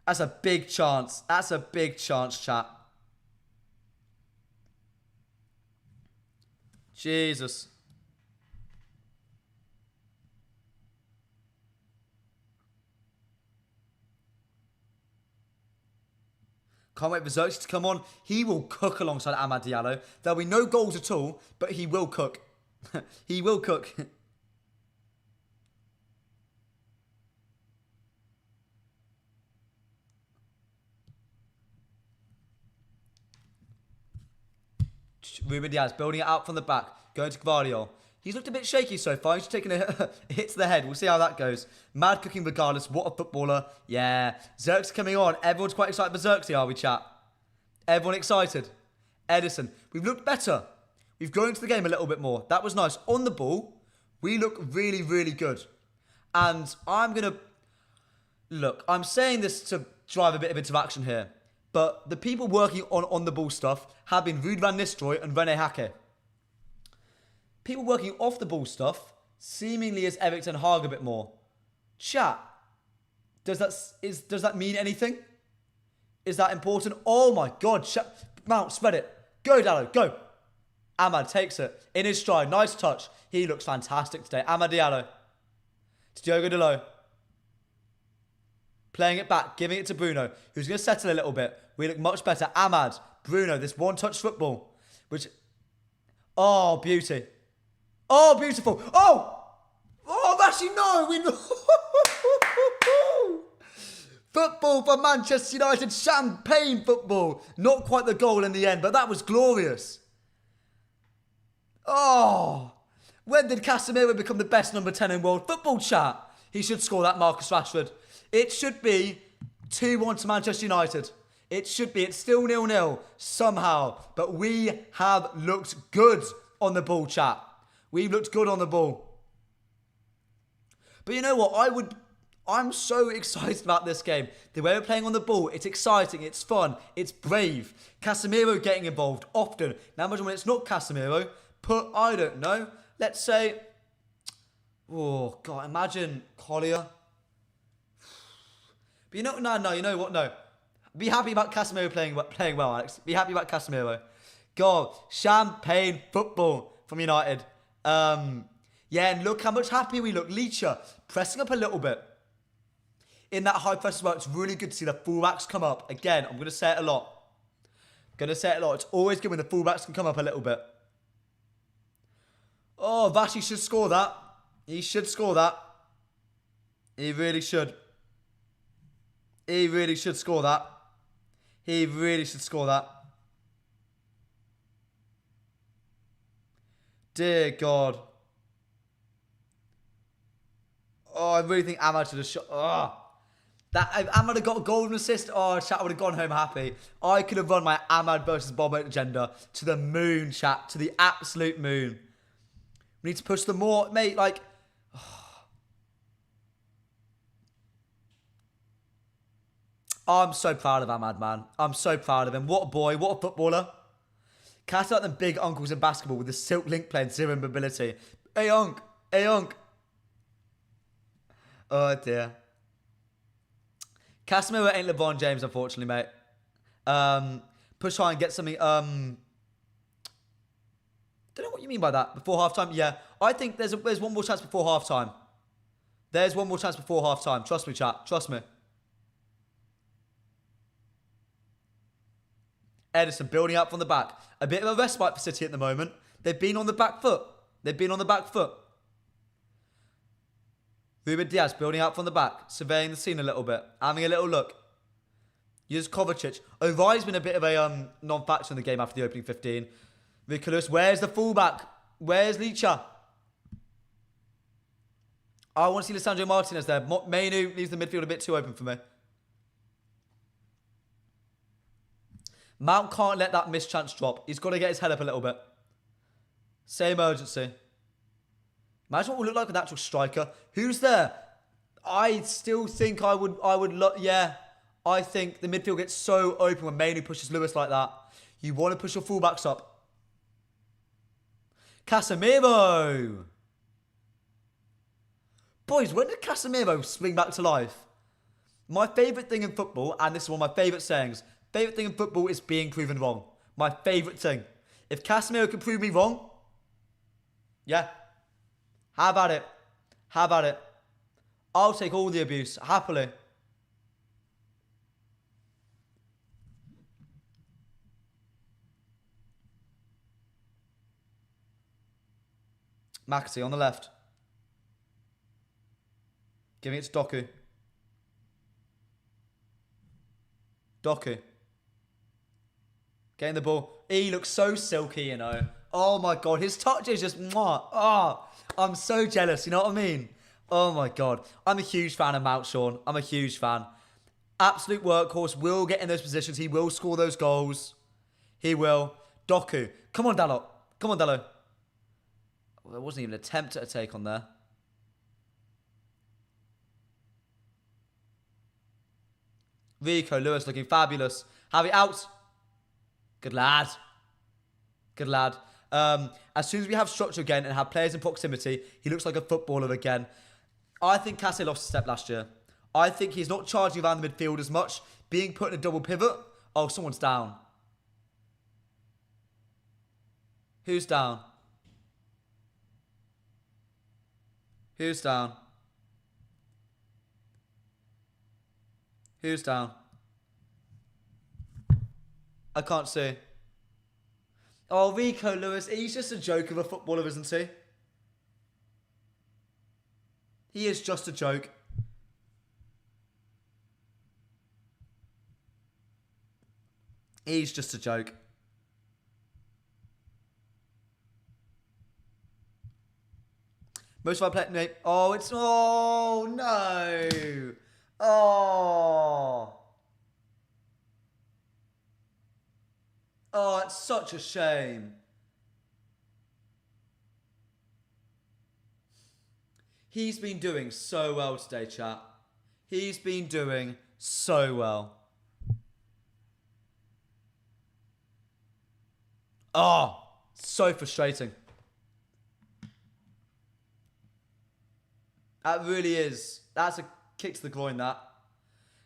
That's a big chance. That's a big chance, chat. Jesus. Can't wait for Xerxes to come on. He will cook alongside Amad Diallo. There'll be no goals at all, but he will cook. He will cook. Ruben Diaz building it out from the back. Going to Gvardiol. He's looked a bit shaky so far. He's taking a hit to the head. We'll see how that goes. Mad cooking regardless. What a footballer. Yeah. Xerxes coming on. Everyone's quite excited for Xerxes, are we, chat? Everyone excited. Edison. We've looked better. We've grown into the game a little bit more. That was nice. On the ball, we look really, really good. And I'm going to... Look, I'm saying this to drive a bit of interaction here. But the people working on the ball stuff have been Ruud van Nistelrooy and René Hake. People working off the ball stuff seemingly is Erik ten Hag a bit more. Chat, does that mean anything? Is that important? Oh my God, chat. Mount, spread it. Go, Diallo, go. Amad takes it in his stride. Nice touch. He looks fantastic today. Amad Diallo. To Diogo Dalot. Playing it back, giving it to Bruno, who's going to settle a little bit. We look much better. Amad, Bruno, this one-touch football. Which, oh, beauty. Oh, beautiful. Oh! Oh, actually, no. We know. Football for Manchester United. Champagne football. Not quite the goal in the end, but that was glorious. Oh. When did Casemiro become the best number 10 in world football, chat? He should score that, Marcus Rashford. It should be 2-1 to Manchester United. It should be. It's still 0-0 somehow. But we have looked good on the ball, chat. We've looked good on the ball. But you know what? I'm so excited about this game. The way we're playing on the ball, it's exciting, it's fun, it's brave. Casemiro getting involved often. Now imagine when it's not Casemiro, I don't know, let's say, oh God, imagine Collier. But you know, no, you know what, no. Be happy about Casemiro playing well, Alex. Be happy about Casemiro. God, champagne football from United. Yeah, and look how much happier we look. Leacher pressing up a little bit. In that high press as well, it's really good to see the fullbacks come up. Again, I'm going to say it a lot. It's always good when the fullbacks can come up a little bit. Oh, Vashi should score that. He should score that. He really should. He really should score that. He really should score that. Dear God. Oh, I really think Amad should have shot. Oh. That if Amad had got a golden assist, oh, chat, I would have gone home happy. I could have run my Amad versus Bob agenda to the moon, chat. To the absolute moon. We need to push them more, mate. Like, oh. I'm so proud of Amad, man. I'm so proud of him. What a boy. What a footballer. Cast out them big uncles in basketball with the silk link play and zero mobility. Hey, Unc. Hey, Unc. Oh, dear. Casemiro ain't LeBron James, unfortunately, mate. Push high and get something. Don't know what you mean by that. Before halftime, yeah. I think there's one more chance before halftime. There's one more chance before halftime. Trust me, chat. Trust me. Edison building up from the back. A bit of a respite for City at the moment. They've been on the back foot. Ruben Diaz building up from the back, surveying the scene a little bit, having a little look. Here's Kovacic. O'Reilly's been a bit of a non-factor in the game after the opening 15. Nicholas, where's the fullback? Where's Licha? I want to see Lisandro Martinez there. Mainu leaves the midfield a bit too open for me. Mount can't let that missed chance drop. He's got to get his head up a little bit. Same urgency. Imagine what we'll look like with an actual striker. Who's there? I still think yeah. I think the midfield gets so open when Mainoo pushes Lewis like that. You want to push your fullbacks up. Casemiro! Boys, when did Casemiro spring back to life? My favourite thing in football, and this is one of my favourite sayings, favourite thing in football is being proven wrong. My favourite thing. If Casemiro can prove me wrong, yeah, how about it? How about it? I'll take all the abuse, happily. McAtee on the left. Giving it to Doku. Doku. Getting the ball. He looks so silky, you know. Oh my God, his touch is just mwah. Oh, I'm so jealous, you know what I mean? Oh my God. I'm a huge fan of Mount Sean. I'm a huge fan. Absolute workhorse. Will get in those positions. He will score those goals. He will. Doku. Come on, Dalot. Come on, Dalot. Well, there wasn't even an attempt at a take on there. Rico Lewis looking fabulous. Harvey out. Good lad. Good lad. As soon as we have structure again and have players in proximity, he looks like a footballer again. I think Casse lost a step last year. I think he's not charging around the midfield as much. Being put in a double pivot. Oh, someone's down. Who's down? Who's down? Who's down? I can't see. Oh, Rico Lewis. He's just a joke of a footballer, isn't he? He is just a joke. He's just a joke. Most of our players... Oh, it's... Oh, no. Oh. Oh, it's such a shame. He's been doing so well today, chat. He's been doing so well. Oh, so frustrating. That really is. That's a kick to the groin, that.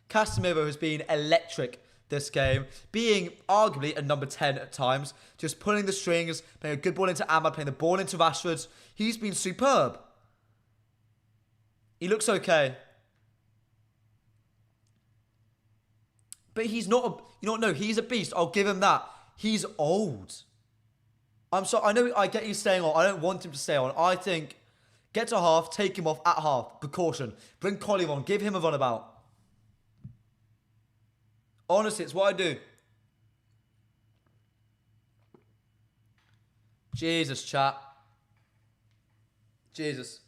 Casemiro has been electric this game, being arguably a number 10 at times, just pulling the strings, playing a good ball into Ahmad, playing the ball into Rashford. He's been superb. He looks okay. But he's not a... You know what? No, he's a beast. I'll give him that. He's old. I'm sorry. I know I get you staying on. I don't want him to stay on. I think get to half, take him off at half. Precaution. Bring Collier on. Give him a runabout. Honestly, it's what I do. Jesus, chat. Jesus.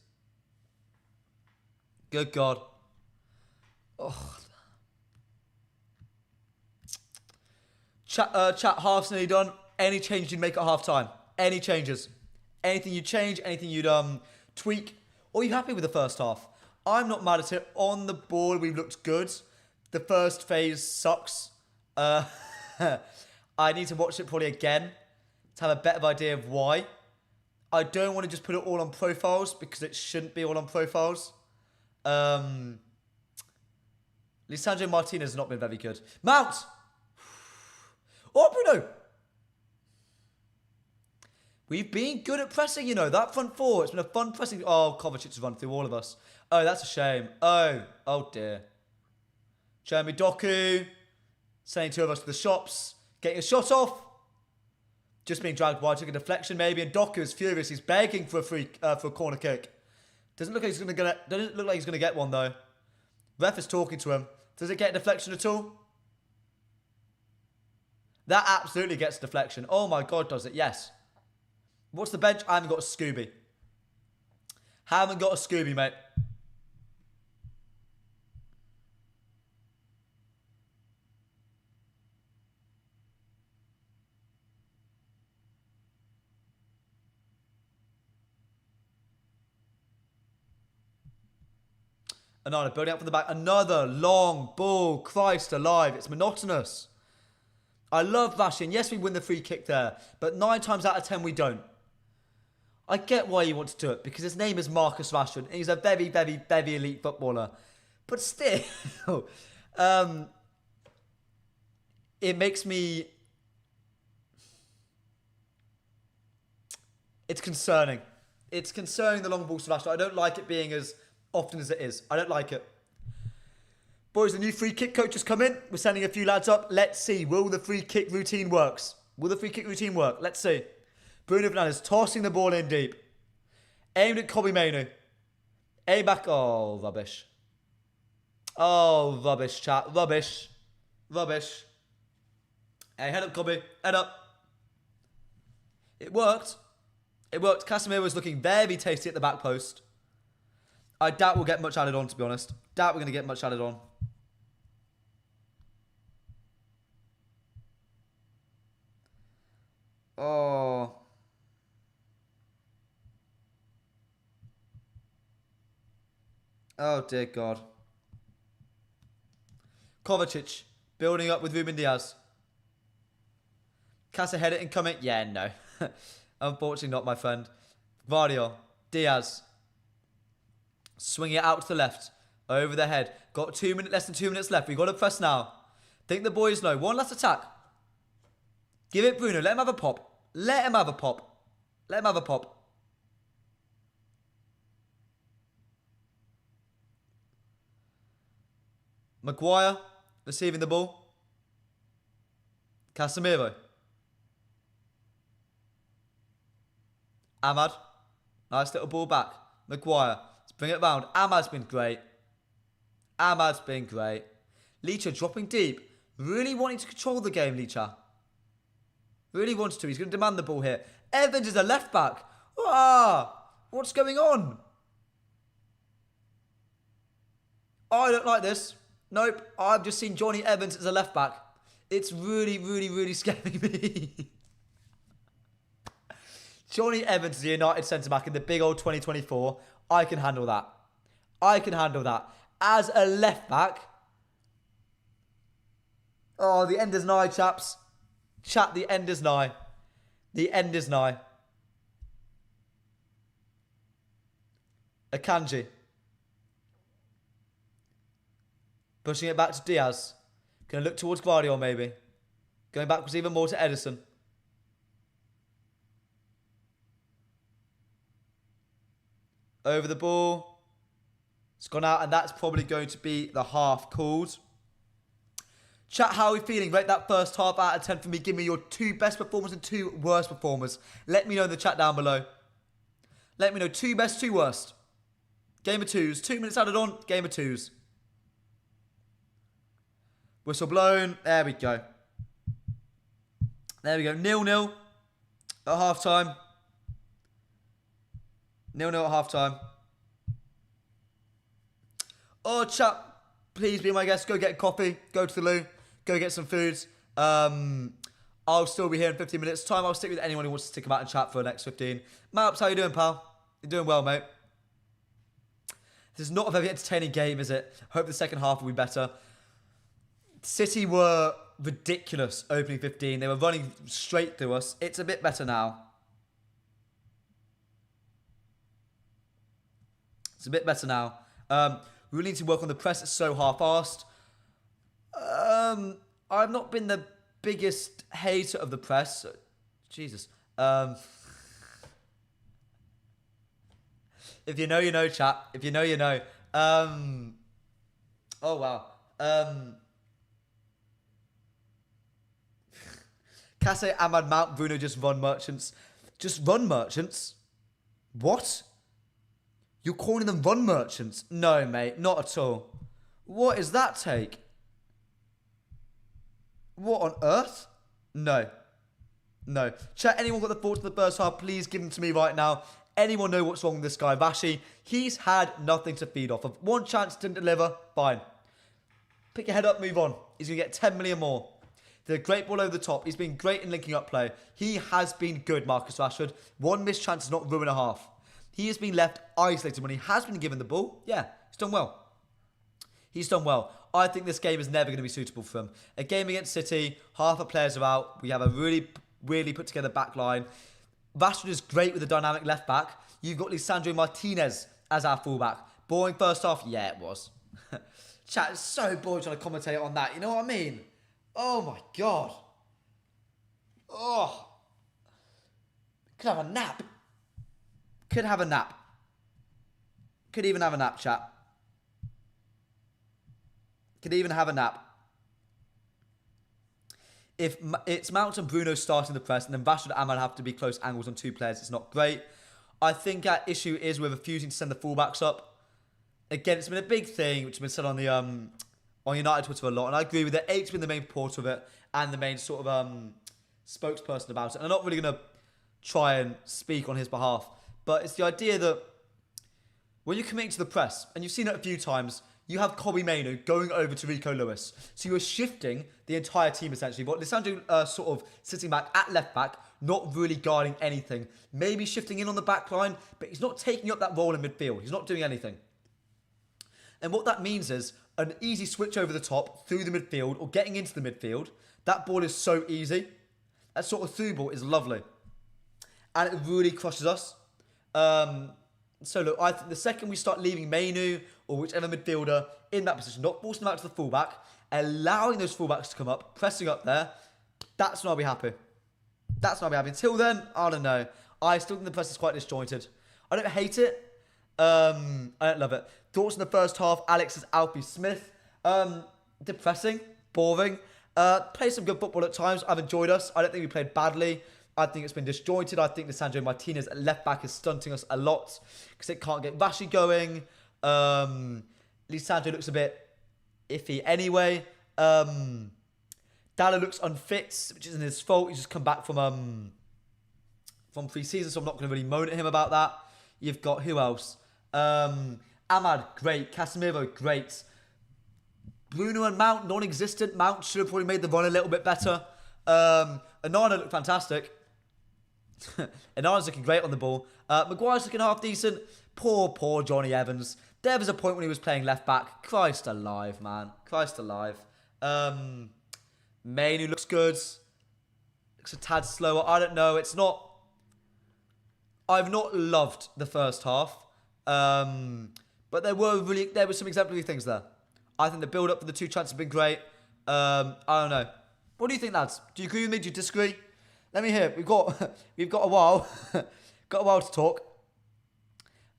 Good God. Oh. Chat, half's nearly done. Any changes you'd make at half time? Any changes? Anything you'd change? Anything you'd tweak? Or are you happy with the first half? I'm not mad at it. On the ball, we've looked good. The first phase sucks. I need to watch it probably again to have a better idea of why. I don't want to just put it all on profiles because it shouldn't be all on profiles. Lisandro Martinez has not been very good. Mount! Oh, Bruno! We've been good at pressing, you know. That front four, it's been a fun pressing... Oh, Kovacic has run through all of us. Oh, that's a shame. Oh dear. Jeremy Doku. Sending two of us to the shops. Getting a shot off. Just being dragged wide. Took a deflection maybe. And Doku is furious. He's begging for a corner kick. Doesn't look like he's gonna get one though. Ref is talking to him. Does it get a deflection at all? That absolutely gets a deflection. Oh my God, does it? Yes. What's the bench? I haven't got a Scooby. Haven't got a Scooby, mate. Another building up from the back. Another long ball. Christ alive. It's monotonous. I love Vashin. Yes, we win the free kick there. But 9 times out of 10, we don't. I get why he wants to do it. Because his name is Marcus Rashford. And he's a very, very, very elite footballer. But still. It makes me... It's concerning. It's concerning the long balls to Rashford. I don't like it being as often as it is. I don't like it. Boys, the new free kick coach has come in. We're sending a few lads up. Let's see. Will the free kick routine works? Will the free kick routine work? Let's see. Bruno Fernandes tossing the ball in deep. Aimed at Kobe Mainoo. Aim back. Oh, rubbish. Oh, rubbish, chat. Rubbish. Rubbish. Hey, head up, Kobe. Head up. It worked. It worked. Casemiro was looking very tasty at the back post. I doubt we'll get much added on, to be honest. Doubt we're going to get much added on. Oh. Oh, dear God. Kovacic. Building up with Ruben Diaz. Casa head it incoming. Yeah, no. Unfortunately not, my friend. Vardio. Diaz. Swing it out to the left. Over the head. Got less than 2 minutes left. We've got to press now. Think the boys know. One last attack. Give it Bruno. Let him have a pop. Let him have a pop. Let him have a pop. Maguire. Receiving the ball. Casemiro. Ahmad. Nice little ball back. Maguire. Let's bring it round. Ahmad's been great. Ahmad's been great. Licha dropping deep. Really wanting to control the game, Licha. Really wants to. He's going to demand the ball here. Evans is a left back. Ah, what's going on? I don't like this. Nope. I've just seen Johnny Evans as a left back. It's really, really, really scaring me. Johnny Evans is a United centre-back in the big old 2024. I can handle that. I can handle that. As a left-back. Oh, the end is nigh, chaps. Chat, the end is nigh. The end is nigh. Akanji. Pushing it back to Diaz. Going to look towards Guardiola, maybe. Going backwards even more to Edison. Over the ball. It's gone out, and that's probably going to be the half called. Chat, how are we feeling? Rate that first half out of 10 for me. Give me your 2 best performers and 2 worst performers. Let me know in the chat down below. Let me know 2 best, 2 worst. Game of 2s. 2 minutes added on. Game of 2s. Whistle blown. There we go. There we go. 0-0 at half time. 0-0 at half time. Oh, chat, please be my guest. Go get a coffee. Go to the loo. Go get some foods. I'll still be here in 15 minutes time. I'll stick with anyone who wants to stick about and chat for the next 15. Maps, how you doing, pal? You're doing well, mate. This is not a very entertaining game, is it? Hope the second half will be better. City were ridiculous opening 15. They were running straight through us. It's a bit better now. It's a bit better now. We really need to work on the press. It's so half-assed. I've not been the biggest hater of the press. Jesus. If you know, you know, chat. If you know, you know. Oh, wow. Casse, Ahmad, Mount, Bruno, just run merchants. Just run merchants? What? You're calling them run merchants? No, mate, not at all. What is that take? What on earth? No. No. Chat, anyone got the thoughts of the first half? Please give them to me right now. Anyone know what's wrong with this guy, Vashi? He's had nothing to feed off of. One chance, didn't deliver. Fine. Pick your head up, move on. He's going to get 10 million more. Did a great ball over the top. He's been great in linking up play. He has been good, Marcus Rashford. One missed chance is not ruin a half. He has been left isolated when he has been given the ball. Yeah, he's done well. He's done well. I think this game is never going to be suitable for him. A game against City, half the players are out. We have a really put together back line. Rashford is great with a dynamic left back. You've got Lisandro Martinez as our fullback. Boring first half? Yeah, it was. Chat, it's so boring trying to commentate on that. You know what I mean? Oh my God. Oh. Could have a nap. Could have a nap. Could even have a nap, chat. Could even have a nap. If it's Mount and Bruno starting the press, and then Rashford and Ahmad have to be close angles on two players, it's not great. I think our issue is we're refusing to send the fullbacks up. Again, it's been a big thing, which has been said on the on United Twitter a lot, and I agree with it. Eight's been the main port of it, and the main sort of spokesperson about it. And I'm not really going to try and speak on his behalf, but it's the idea that when you're committing to the press, and you've seen it a few times, you have Kobbie Mainoo going over to Rico Lewis. So you're shifting the entire team essentially. But Lisandro sort of sitting back at left back, not really guarding anything. Maybe shifting in on the back line, but he's not taking up that role in midfield. He's not doing anything. And what that means is an easy switch over the top through the midfield or getting into the midfield. That ball is so easy. That sort of through ball is lovely. And it really crushes us. So look, I think the second we start leaving Mainoo or whichever midfielder in that position, not forcing them out to the fullback, allowing those fullbacks to come up, pressing up there, that's when I'll be happy. That's when I'll be happy. Until then, I don't know. I still think the press is quite disjointed. I don't hate it. I don't love it. Thoughts in the first half, Alex's Alfie Smith. Depressing, boring. Played some good football at times. I've enjoyed us. I don't think we played badly. I think it's been disjointed. I think Lisandro Martinez at left back is stunting us a lot because it can't get Vashi going. Lisandro looks a bit iffy anyway. Dalla looks unfit, which isn't his fault. He's just come back from pre-season, so I'm not going to really moan at him about that. You've got who else? Ahmad, great. Casemiro, great. Bruno and Mount, non-existent. Mount should have probably made the run a little bit better. Onana looked fantastic. Onana's looking great on the ball. Maguire's looking half decent. Poor Johnny Evans. There was a point when he was playing left back. Christ alive, man. Christ alive. Mainoo looks good. Looks a tad slower. I don't know. It's not... I've not loved the first half. But there were some exemplary things there. I think the build-up for the two chances have been great. I don't know. What do you think, lads? Do you agree with me? Do you disagree? Let me hear. We've got a while. Got a while to talk.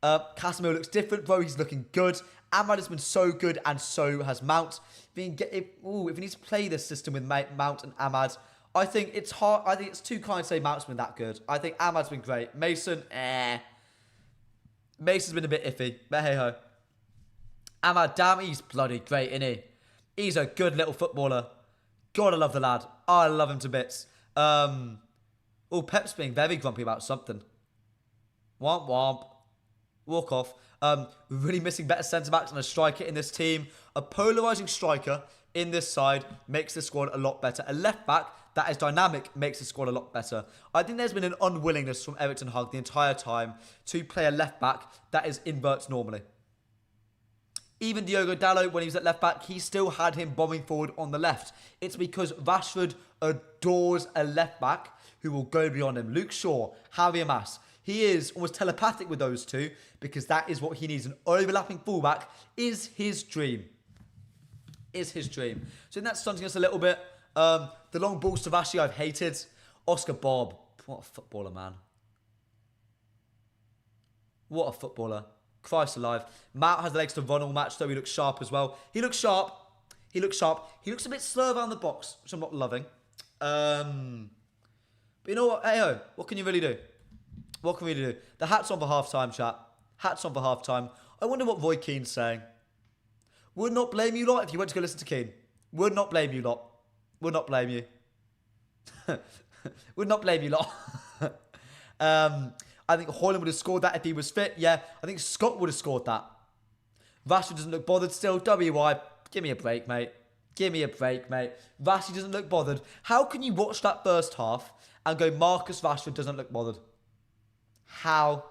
Casemiro looks different, bro. He's looking good. Ahmad has been so good, and so has Mount. If we need to play this system with Mount and Ahmad, I think it's hard. I think it's too kind to say Mount's been that good. I think Ahmad's been great. Mason, Mason's been a bit iffy, but hey ho. Ahmad, damn, he's bloody great, isn't he? He's a good little footballer. God, I love the lad. I love him to bits. Pep's being very grumpy about something. Womp womp. Walk off. Really missing better centre-backs and a striker in this team. A polarising striker in this side makes the squad a lot better. A left-back that is dynamic makes the squad a lot better. I think there's been an unwillingness from Eric Ten Hag the entire time to play a left-back that is inverts normally. Even Diogo Dalot, when he was at left-back, he still had him bombing forward on the left. It's because Rashford adores a left-back who will go beyond him. Luke Shaw, Harry Mas. He is almost telepathic with those two because that is what he needs. An overlapping fullback is his dream. Is his dream. So that's stunting us a little bit. The long balls to Vashi I've hated. Oscar Bob. What a footballer, man. What a footballer. Christ alive. Mount has the legs to run all match, though he looks sharp as well. He looks sharp. He looks sharp. He looks a bit slow around the box, which I'm not loving. But you know what? Hey-ho. What can you really do? What can we do? The hat's on for half-time, chat. Hat's on for half-time. I wonder what Roy Keane's saying. Would not blame you lot if you went to go listen to Keane. Would not blame you lot. Would not blame you. Would not blame you lot. I think Hoyland would have scored that if he was fit. Yeah, I think Scott would have scored that. Rashford doesn't look bothered still. WY, give me a break, mate. Give me a break, mate. Rashford doesn't look bothered. How can you watch that first half and go, Marcus Rashford doesn't look bothered? How?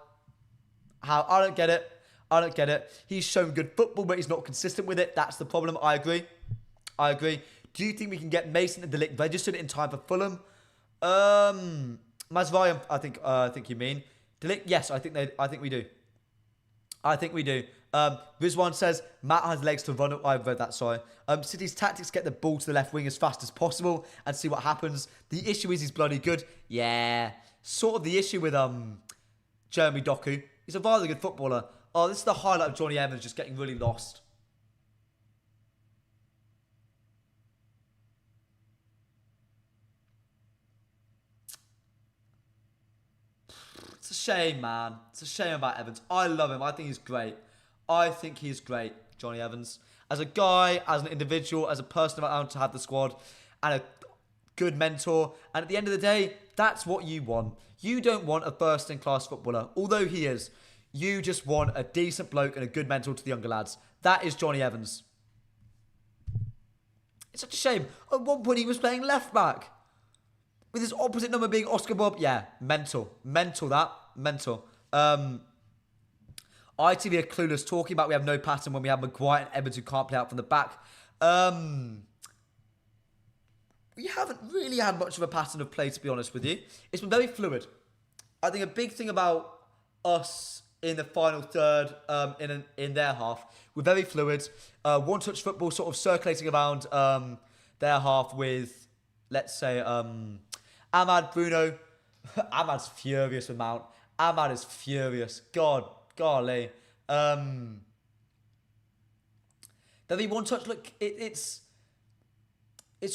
I don't get it. I don't get it. He's shown good football, but he's not consistent with it. That's the problem. I agree. Do you think we can get Mason and De Ligt registered in time for Fulham? Mazraoui, I think you mean. De Ligt, yes, I think we do. Rizwan says, Matt has legs to run. I've read that, sorry. City's tactics get the ball to the left wing as fast as possible and see what happens. The issue is he's bloody good. Yeah. Sort of the issue with Jeremy Doku. He's a rather good footballer. Oh, this is the highlight of Johnny Evans just getting really lost. It's a shame, man. It's a shame about Evans. I love him. I think he's great. Johnny Evans. As a guy, as an individual, as a person around to have the squad, and a good mentor. And at the end of the day, that's what you want. You don't want a first-in-class footballer, although he is. You just want a decent bloke and a good mentor to the younger lads. That is Johnny Evans. It's such a shame. At one point, he was playing left-back. With his opposite number being Oscar Bob. Yeah, mental. Mental. ITV are clueless, talking about we have no pattern when we have Maguire and Evans who can't play out from the back. We haven't really had much of a pattern of play, to be honest with you. It's been very fluid. I think a big thing about us in the final third, in their half, we're very fluid. One-touch football sort of circulating around their half with, let's say, Ahmad, Bruno. Ahmad's furious with Mount. Ahmad is furious. Golly. Very one-touch. Look, it's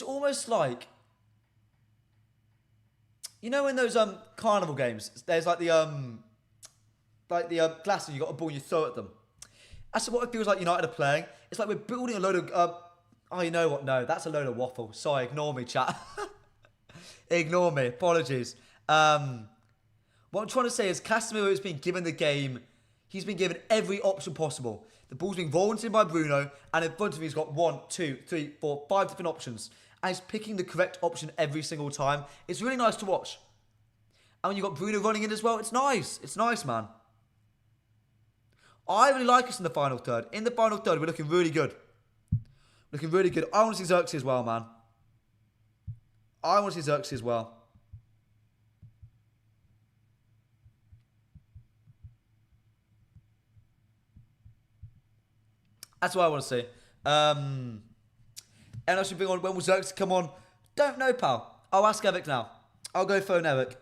almost like, you know, in those carnival games, there's like the glasses, you got a ball and you throw at them. That's what it feels like United are playing. It's like we're building a load of oh, you know what? No, that's a load of waffle. Sorry, ignore me, chat. Ignore me. Apologies. What I'm trying to say is Casemiro has been given the game. He's been given every option possible. The ball's being rolled in by Bruno, and in front of him he's got 1, 2, 3, 4, 5 different options. And he's picking the correct option every single time. It's really nice to watch. And when you've got Bruno running in as well, it's nice. It's nice, man. I really like us in the final third. In the final third, we're looking really good. Looking really good. I want to see Xerxes as well, man. I want to see Xerxes as well. That's what I want to see. And I should bring on, when will Xerxes come on? Don't know, pal. I'll ask Eric now. I'll go phone Eric.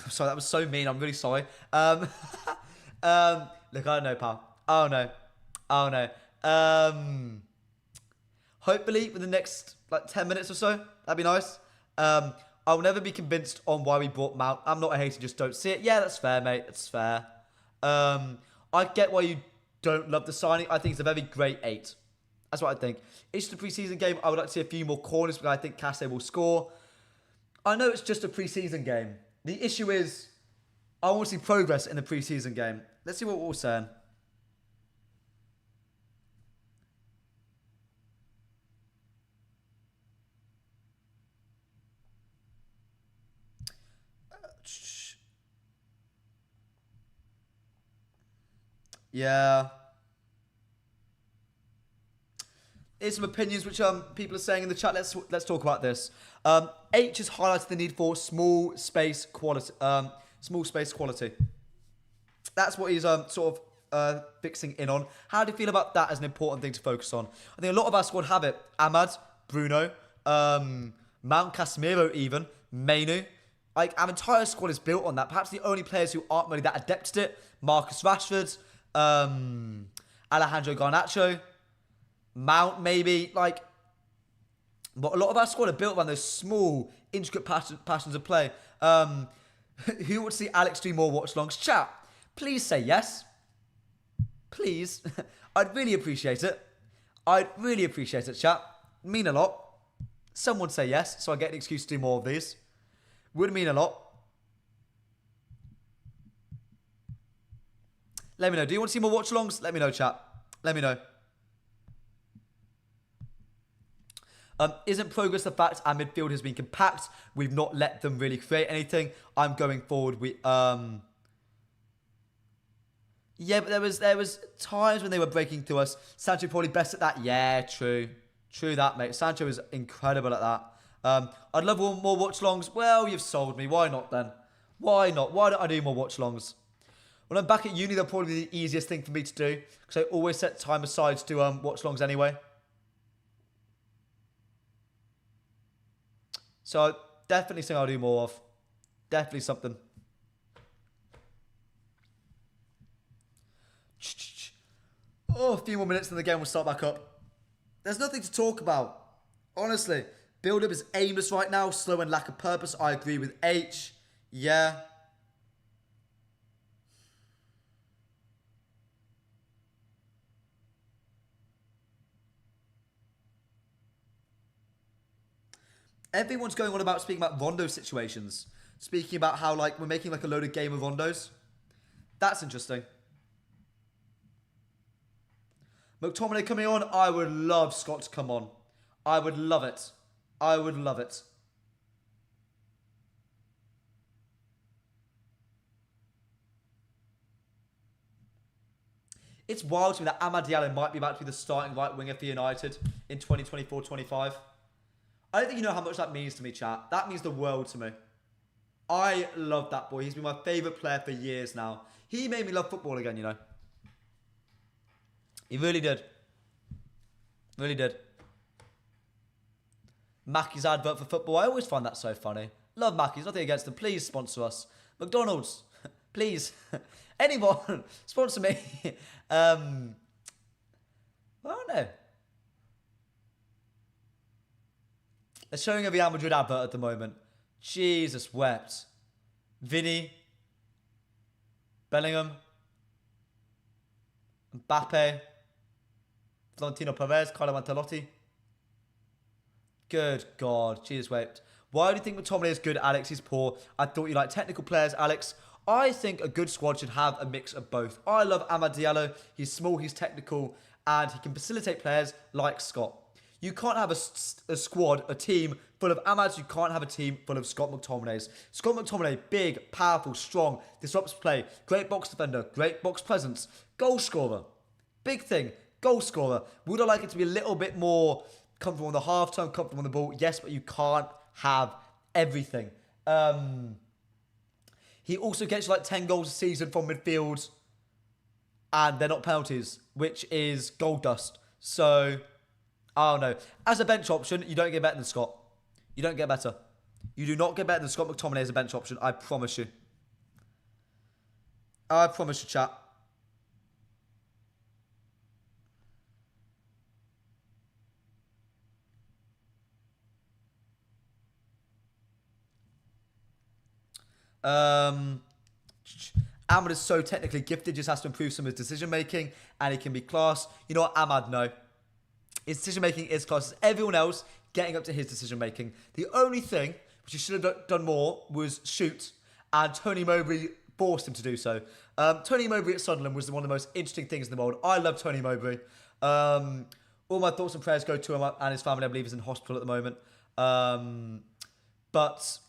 Sorry, that was so mean. I'm really sorry. Look, I don't know, pal. I don't know. Hopefully, within the next, 10 minutes or so. That'd be nice. I'll never be convinced on why we bought Mount. I'm not a hater, just don't see it. Yeah, that's fair, mate. That's fair. I get why you don't love the signing. I think it's a very great 8. That's what I think. It's just a pre-season game. I would like to see a few more corners, but I think Casse will score. I know it's just a pre-season game. The issue is, I want to see progress in the pre-season game. Let's see what we're saying. Yeah. Here's some opinions which people are saying in the chat. Let's talk about this. H has highlighted the need for small space quality. That's what he's sort of fixing in on. How do you feel about that as an important thing to focus on? I think a lot of our squad have it. Ahmad, Bruno, Mount, Casemiro even, Mainu. Like, our entire squad is built on that. Perhaps the only players who aren't really that adept at it, Marcus Rashford, Alejandro Garnacho, Mount maybe, but a lot of our squad are built around those small, intricate passions of play. Who would see Alex do more watch-alongs? Chat, please say yes. Please. I'd really appreciate it. Chat. Mean a lot. Someone say yes, so I get an excuse to do more of these. Would mean a lot. Let me know. Do you want to see more watch-alongs? Let me know, chat. Let me know. Isn't progress the fact our midfield has been compact? We've not let them really create anything. I'm going forward. Yeah, but there was times when they were breaking through us. Sancho probably best at that. Yeah, true. True that, mate. Sancho is incredible at that. I'd love more watch-alongs. Well, you've sold me. Why not then? Why not? Why don't I do more watch-alongs? When I'm back at uni, they'll probably be the easiest thing for me to do because I always set time aside to do watch-alongs anyway. So definitely something I'll do more of. Definitely something. Oh, a few more minutes and the game will start back up. There's nothing to talk about. Honestly, build-up is aimless right now. Slow and lack of purpose. I agree with H. Yeah. Everyone's going on about speaking about rondo situations. Speaking about how, like, we're making, like, a loaded game of rondos. That's interesting. McTominay coming on. I would love Scott to come on. I would love it. I would love it. It's wild to me that Amad Diallo might be about to be the starting right winger for United in 2024-25. I don't think you know how much that means to me, chat. That means the world to me. I love that boy. He's been my favourite player for years now. He made me love football again, you know. He really did. Really did. Mackey's advert for football. I always find that so funny. Love Mackey's. Nothing against them. Please sponsor us. McDonald's. Please. Anyone. Sponsor me. I don't know. They're showing a Real Madrid advert at the moment. Jesus wept. Vinny. Bellingham. Mbappe. Florentino Perez. Carlo Ancelotti. Good God. Jesus wept. Why do you think McTominay is good, Alex? He's poor. I thought you liked technical players, Alex. I think a good squad should have a mix of both. I love Amad Diallo. He's small, he's technical, and he can facilitate players like Scott. You can't have a squad, a team full of Amads. You can't have a team full of Scott McTominays. Scott McTominay, big, powerful, strong, disrupts play, great box defender, great box presence, goal scorer. Big thing, goal scorer. Would I like it to be a little bit more comfortable on the half turn, comfortable on the ball? Yes, but you can't have everything. He also gets like 10 goals a season from midfield, and they're not penalties, which is gold dust. So, I don't know. As a bench option, you don't get better than Scott. You don't get better. You do not get better than Scott McTominay as a bench option. I promise you. I promise you, chat. Ahmad is so technically gifted, just has to improve some of his decision making, and he can be class. You know what, Ahmad? No. His decision making is class. Everyone else getting up to his decision making. The only thing which he should have done more was shoot, and Tony Mowbray forced him to do so. Tony Mowbray at Sunderland was one of the most interesting things in the world. I love Tony Mowbray. All my thoughts and prayers go to him and his family. I believe is in hospital at the moment. But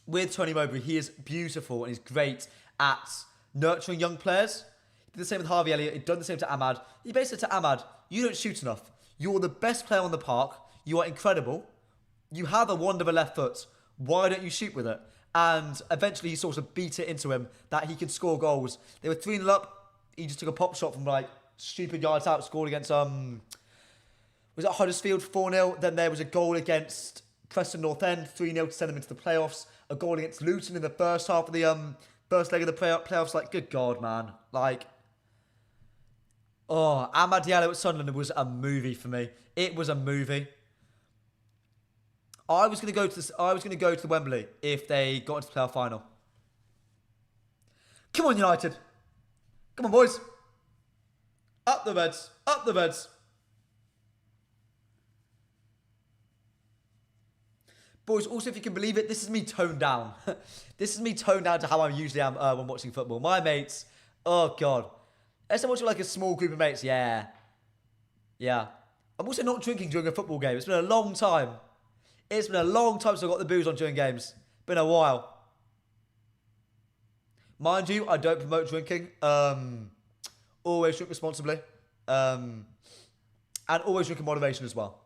with Tony Mowbray, he is beautiful and he's great at nurturing young players. He did the same with Harvey Elliott. He'd done the same to Ahmad. He basically said to Ahmad, you don't shoot enough. You're the best player on the park. You are incredible. You have a wand of a left foot. Why don't you shoot with it? And eventually he sort of beat it into him that he could score goals. They were 3-0 up. He just took a pop shot from like stupid yards out, scored against, was it Huddersfield 4-0? Then there was a goal against Preston North End, 3-0 to send them into the playoffs. A goal against Luton in the first half of the first leg of the playoffs. Like, good God, man. Like, oh, Amad Diallo at Sunderland was a movie for me. It was a movie. I was going to go to the Wembley if they got into the playoff final. Come on, United. Come on, boys. Up the Reds. Up the Reds. Boys, also, if you can believe it, this is me toned down. This is me toned down to how I usually am when watching football. My mates, oh, God. Unless I'm watching like a small group of mates, yeah. Yeah. I'm also not drinking during a football game. It's been a long time. It's been a long time since I got the booze on during games. Been a while. Mind you, I don't promote drinking. Always drink responsibly. And always drink in moderation as well.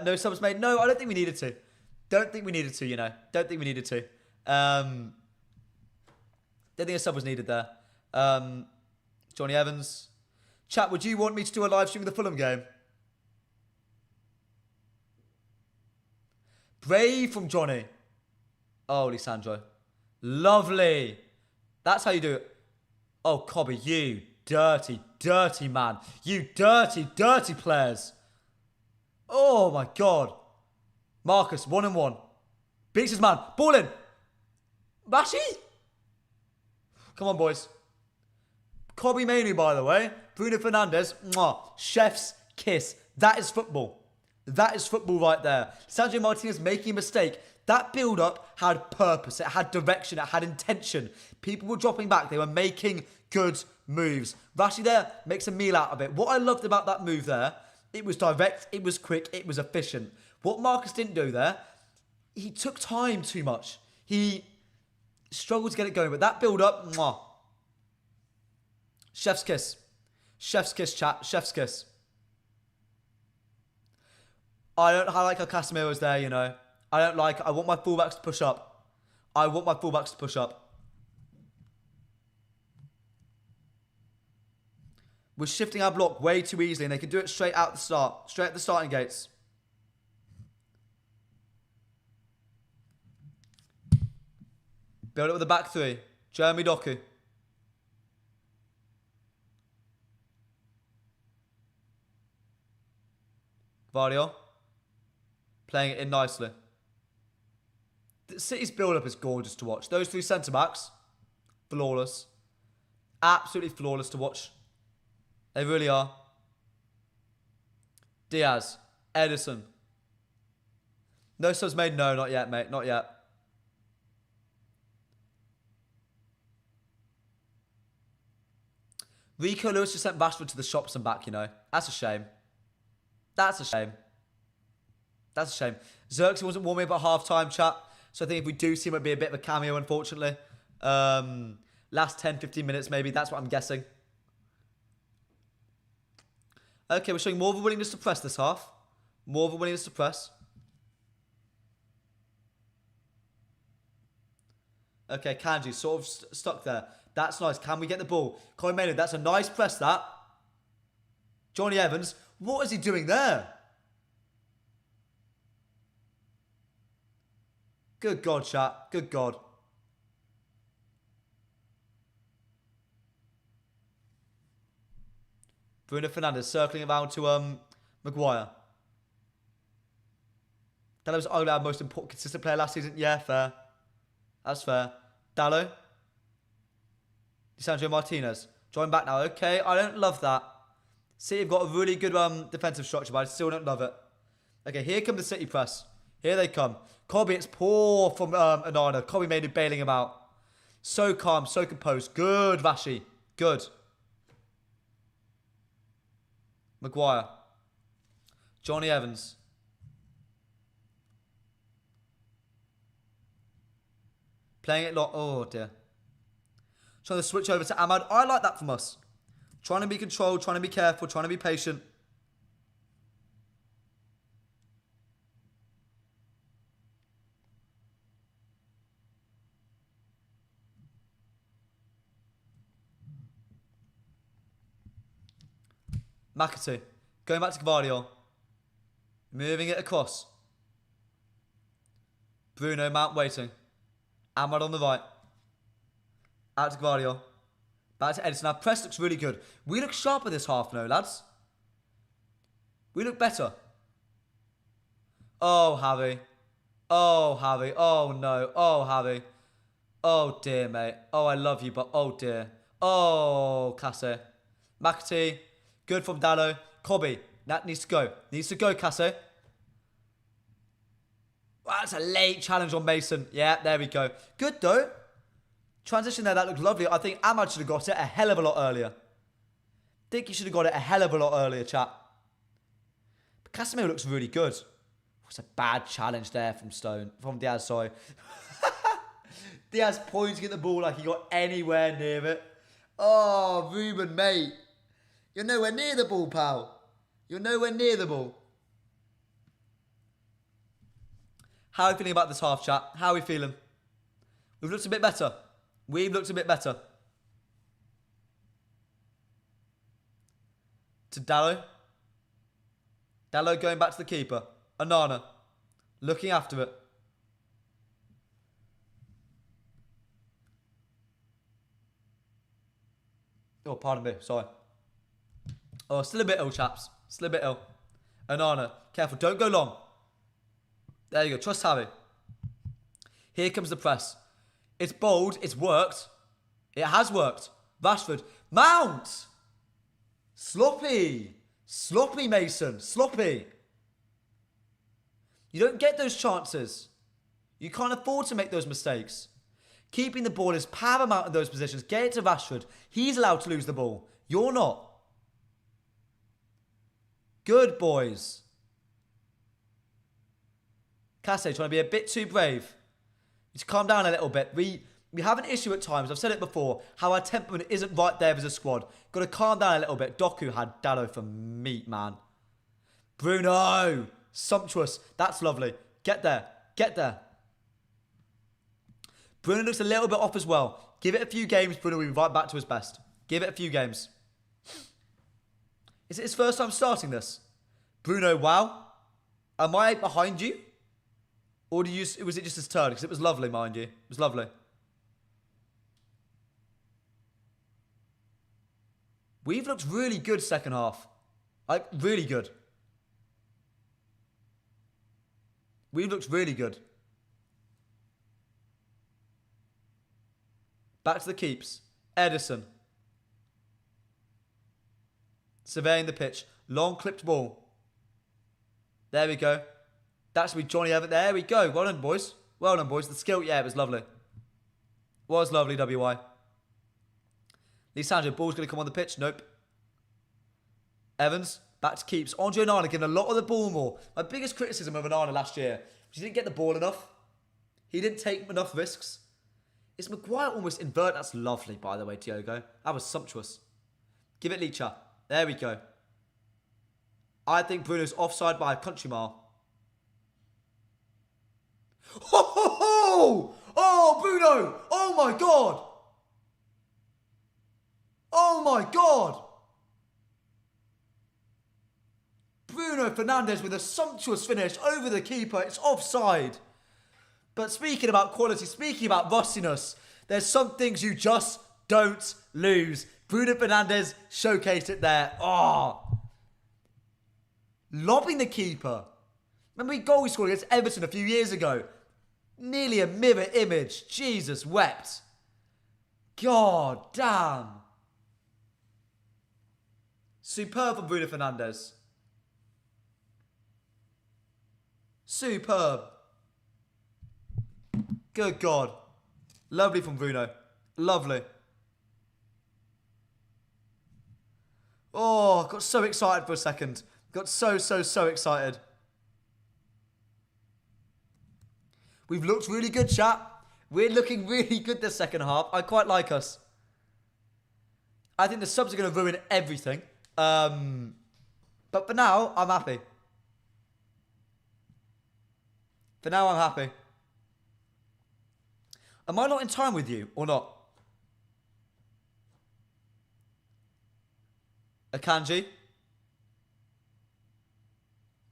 No subs made. No, I don't think we needed to. Don't think we needed to, you know. Don't think we needed to. Don't think a sub was needed there. Johnny Evans. Chat, would you want me to do a live stream of the Fulham game? Brave from Johnny. Oh, Lisandro. Lovely. That's how you do it. Oh, Cobby, you dirty, dirty man. You dirty, dirty players. Oh, my God. Marcus, 1-1. Beats his man. Ball in. Bashi. Come on, boys. Cobby Mainoo, by the way. Bruno Fernandes. Mwah. Chef's kiss. That is football. That is football right there. Sandro Martinez making a mistake. That build-up had purpose. It had direction. It had intention. People were dropping back. They were making good moves. Rashi there makes a meal out of it. What I loved about that move there, it was direct, it was quick, it was efficient. What Marcus didn't do there, he took time too much. He struggled to get it going. But that build-up, mwah. Chef's kiss. Chef's kiss, chat. Chef's kiss. I don't like how Casemiro's there, you know. I don't like it. I want my fullbacks to push up. I want my fullbacks to push up. We're shifting our block way too easily, and they can do it straight out the start. Straight at the starting gates. Build it with the back three. Jeremy Doku. Vardio. Playing it in nicely. The City's build-up is gorgeous to watch. Those three centre-backs, flawless. Absolutely flawless to watch. They really are. Diaz. Edison. No subs made? No, not yet, mate. Not yet. Rico Lewis just sent Rashford to the shops and back, you know. That's a shame. That's a shame. That's a shame. Xerxes wasn't warming up at half-time, chat. So I think if we do see him, it'd be a bit of a cameo, unfortunately. Last 10, 15 minutes, maybe. That's what I'm guessing. Okay, we're showing more of a willingness to press this half. More of a willingness to press. Okay, Kanji sort of stuck there. That's nice. Can we get the ball? Colin Maynard, that's a nice press, that. Johnny Evans, what is he doing there? Good God, chat. Good God. Bruno Fernandes circling around to Maguire. That was arguably our most important, consistent player last season. Yeah, fair. That's fair. Dallo. Lisandro Martinez. Join back now. Okay, I don't love that. City have got a really good defensive structure, but I still don't love it. Okay, here come the City press. Here they come. Cobby, it's poor from Anana. Cobby made it bailing him out. So calm, so composed. Good, Vashi. Good. Maguire. Johnny Evans. Playing it oh dear. Trying to switch over to Ahmad. I like that from us. Trying to be controlled, trying to be careful, trying to be patient. McAtee. Going back to Gvardiol. Moving it across. Bruno Mount waiting. Ahmad on the right. Out to Gvardiol. Back to Edison. Our press looks really good. We look sharper this half now, lads. We look better. Oh, Harry. Oh, Harry. Oh, no. Oh, Harry. Oh, dear, mate. Oh, I love you, but oh, dear. Oh, Casse. McAtee. Good from Dallo. Cobby. That needs to go. Needs to go, Casse. Wow, that's a late challenge on Mason. Yeah, there we go. Good, though. Transition there, that looked lovely. I think Ahmad should have got it a hell of a lot earlier. I think he should have got it a hell of a lot earlier, chat. But Casemiro looks really good. It's a bad challenge there from Diaz, sorry. Diaz pointing at the ball like he got anywhere near it. Oh, Ruben, mate. You're nowhere near the ball, pal. You're nowhere near the ball. How are we feeling about this half, chat? How are we feeling? We've looked a bit better. We've looked a bit better. To Dallo. Dallo going back to the keeper. Onana. Looking after it. Oh, pardon me. Sorry. Oh, still a bit ill, chaps. Still a bit ill. Onana. Careful. Don't go long. There you go. Trust Harry. Here comes the press. It's bold. It's worked. It has worked. Rashford. Mount! Sloppy. Sloppy, Mason. Sloppy. You don't get those chances. You can't afford to make those mistakes. Keeping the ball is paramount in those positions. Get it to Rashford. He's allowed to lose the ball. You're not. Good, boys. Casse trying to be a bit too brave. Just calm down a little bit. We have an issue at times. I've said it before. How our temperament isn't right there as a squad. Got to calm down a little bit. Doku had Dallo for meat, man. Bruno. Sumptuous. That's lovely. Get there. Get there. Bruno looks a little bit off as well. Give it a few games, Bruno will be right back to his best. Give it a few games. Is it his first time starting this? Bruno, wow. Am I behind you? Or was it just his turn? Because it was lovely, mind you. It was lovely. We've looked really good second half. Like, really good. We've looked really good. Back to the keeps. Edison. Surveying the pitch. Long clipped ball. There we go. That should be Johnny Everett. There we go. Well done, boys. Well done, boys. The skill, yeah, it was lovely. Was lovely, WY. Lisandro, ball's going to come on the pitch. Nope. Evans, back to keeps. Andre Onana getting a lot of the ball more. My biggest criticism of Onana last year was he didn't get the ball enough. He didn't take enough risks. Is Maguire almost invert? That's lovely, by the way, Diogo. That was sumptuous. Give it Licha. There we go. I think Bruno's offside by a country mile. Ho, ho, ho! Oh, Bruno! Oh, my God! Oh, my God! Bruno Fernandes with a sumptuous finish over the keeper. It's offside. But speaking about quality, speaking about rustiness, there's some things you just don't lose. Bruno Fernandes showcased it there. Oh. Lobbing the keeper. Remember the goal he scored against Everton a few years ago? Nearly a mirror image. Jesus wept. God damn. Superb from Bruno Fernandes. Superb. Good God. Lovely from Bruno. Lovely. Oh, got so excited for a second. Got so excited. We've looked really good, chat. We're looking really good this second half. I quite like us. I think the subs are going to ruin everything. But for now, I'm happy. For now, I'm happy. Am I not in time with you or not? Akanji.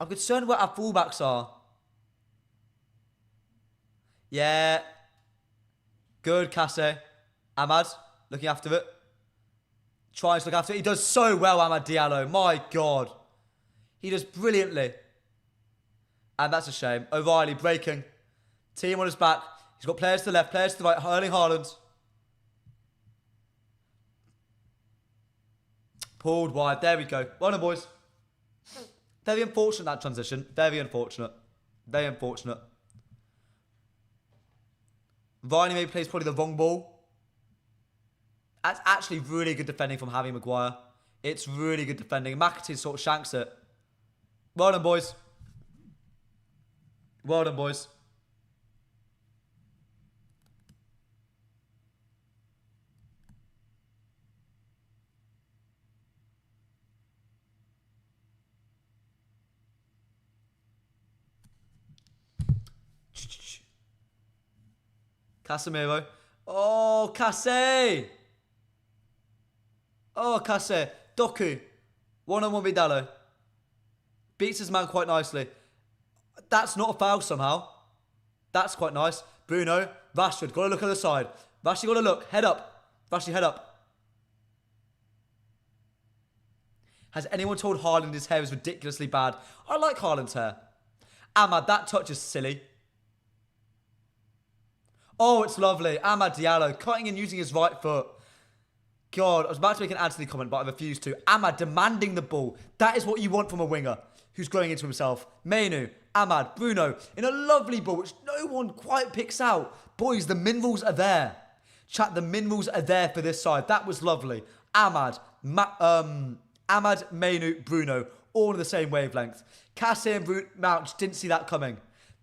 I'm concerned where our fullbacks are. Yeah. Good, Casse. Ahmad, looking after it. Trying to look after it. He does so well, Amad Diallo. My God. He does brilliantly. And that's a shame. O'Reilly breaking. Team on his back. He's got players to the left, players to the right. Erling Haaland. Pulled wide. There we go. Well done, boys. Very unfortunate, that transition. Very unfortunate. Very unfortunate. Varney maybe plays probably the wrong ball. That's actually really good defending from Harry Maguire. It's really good defending. McAtee sort of shanks it. Well done, boys. Well done, boys. Casemiro. Oh, Case. Oh, Case. Doku. One-on-one Vidalo. Beats his man quite nicely. That's not a foul somehow. That's quite nice. Bruno. Rashford. Got to look at the side. Rashford got to look. Head up. Rashford, head up. Has anyone told Haaland his hair is ridiculously bad? I like Haaland's hair. Ahmad, that touch is silly. Oh, it's lovely. Amad Diallo cutting and using his right foot. God, I was about to make an Anthony comment, but I refused to. Amad demanding the ball. That is what you want from a winger who's growing into himself. Mainu, Amad, Bruno in a lovely ball, which no one quite picks out. Boys, the minerals are there. Chat, the minerals are there for this side. That was lovely. Amad, Mainu, Bruno, all on the same wavelength. Cassie and Mount didn't see that coming.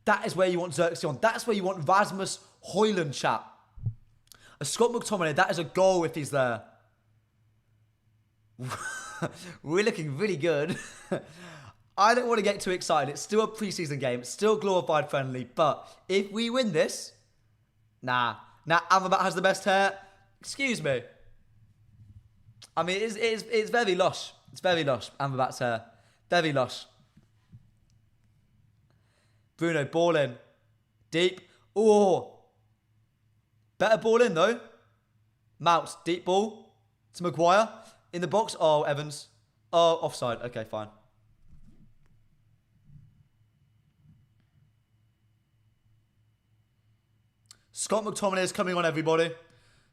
That is where you want Xerxes on. That's where you want Rasmus Højlund, chat. A Scott McTominay, that is a goal if he's there. We're looking really good. I don't want to get too excited. It's still a preseason game. It's still glorified friendly. But if we win this... Nah, Amrabat has the best hair. Excuse me. I mean, it's very lush. It's very lush, Amrabat's hair. Very lush. Bruno, ball in. Deep. Oh. Better ball in, though. Mount, deep ball. To Maguire. In the box. Oh, Evans. Oh, offside. Okay, fine. Scott McTominay is coming on, everybody.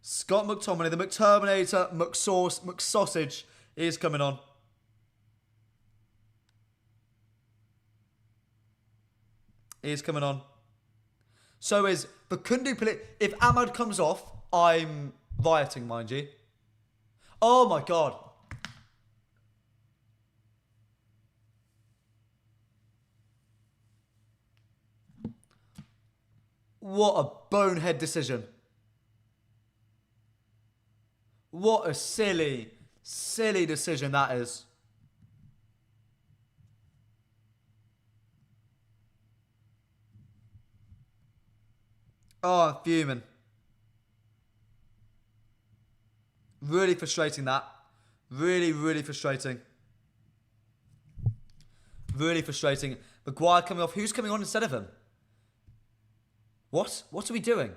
Scott McTominay, the McTerminator, McSauce, McSausage is coming on. He is coming on. So is Fakundu. If Ahmad comes off, I'm rioting, mind you. Oh my God. What a bonehead decision. What a silly, silly decision that is. Oh, I'm fuming. Really frustrating that. Really, really frustrating. Really frustrating. Maguire coming off. Who's coming on instead of him? What? What are we doing?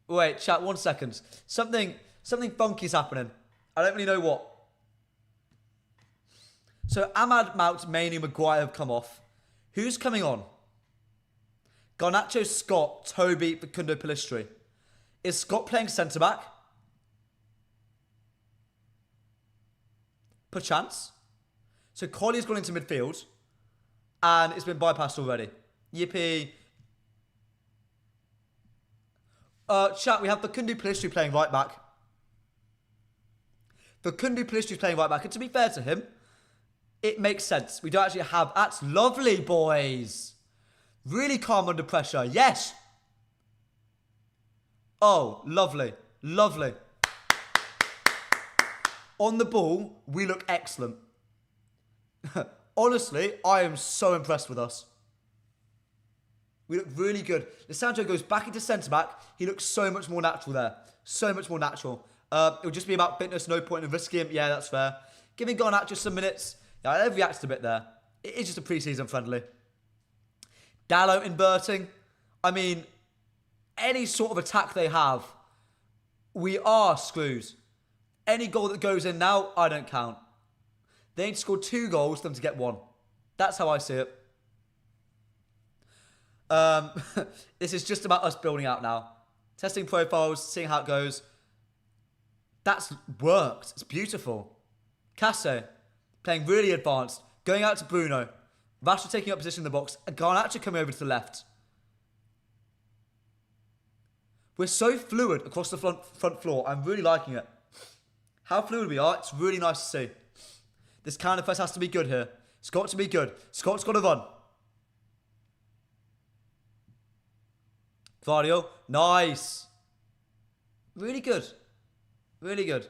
Wait, chat, 1 second. Something funky's happening. I don't really know what. So Ahmad, Mount, Mainu, Maguire have come off. Who's coming on? Garnacho, Scott, Toby, Facundo, Pellistri. Is Scott playing centre-back? Perchance. So Collier's gone into midfield. And it's been bypassed already. Yippee. Chat, we have Facundo Pellistri playing right back. Facundo Pellistri's playing right back. And to be fair to him, it makes sense. We don't actually have... That's lovely, boys. Really calm under pressure. Yes. Oh, lovely. Lovely. On the ball, we look excellent. Honestly, I am so impressed with us. We look really good. Lissandro goes back into centre-back. He looks so much more natural there. So much more natural. It'll just be about fitness. No point in risking him. Yeah, that's fair. Giving Garnacho some minutes. Yeah, I've reacted a bit there. It is just a pre-season friendly. Dallo inverting. I mean, any sort of attack they have, we are screwed. Any goal that goes in now, I don't count. They need to score 2 goals for them to get 1. That's how I see it. This is just about us building out now. Testing profiles, seeing how it goes. That's worked. It's beautiful. Casse, playing really advanced. Going out to Bruno. Rashford taking up position in the box. And Garnacho coming over to the left. We're so fluid across the front floor. I'm really liking it. How fluid we are, it's really nice to see. This counter press has to be good here. It's got to be good. Scott's got to run. Vardio. Nice. Really good. Really good.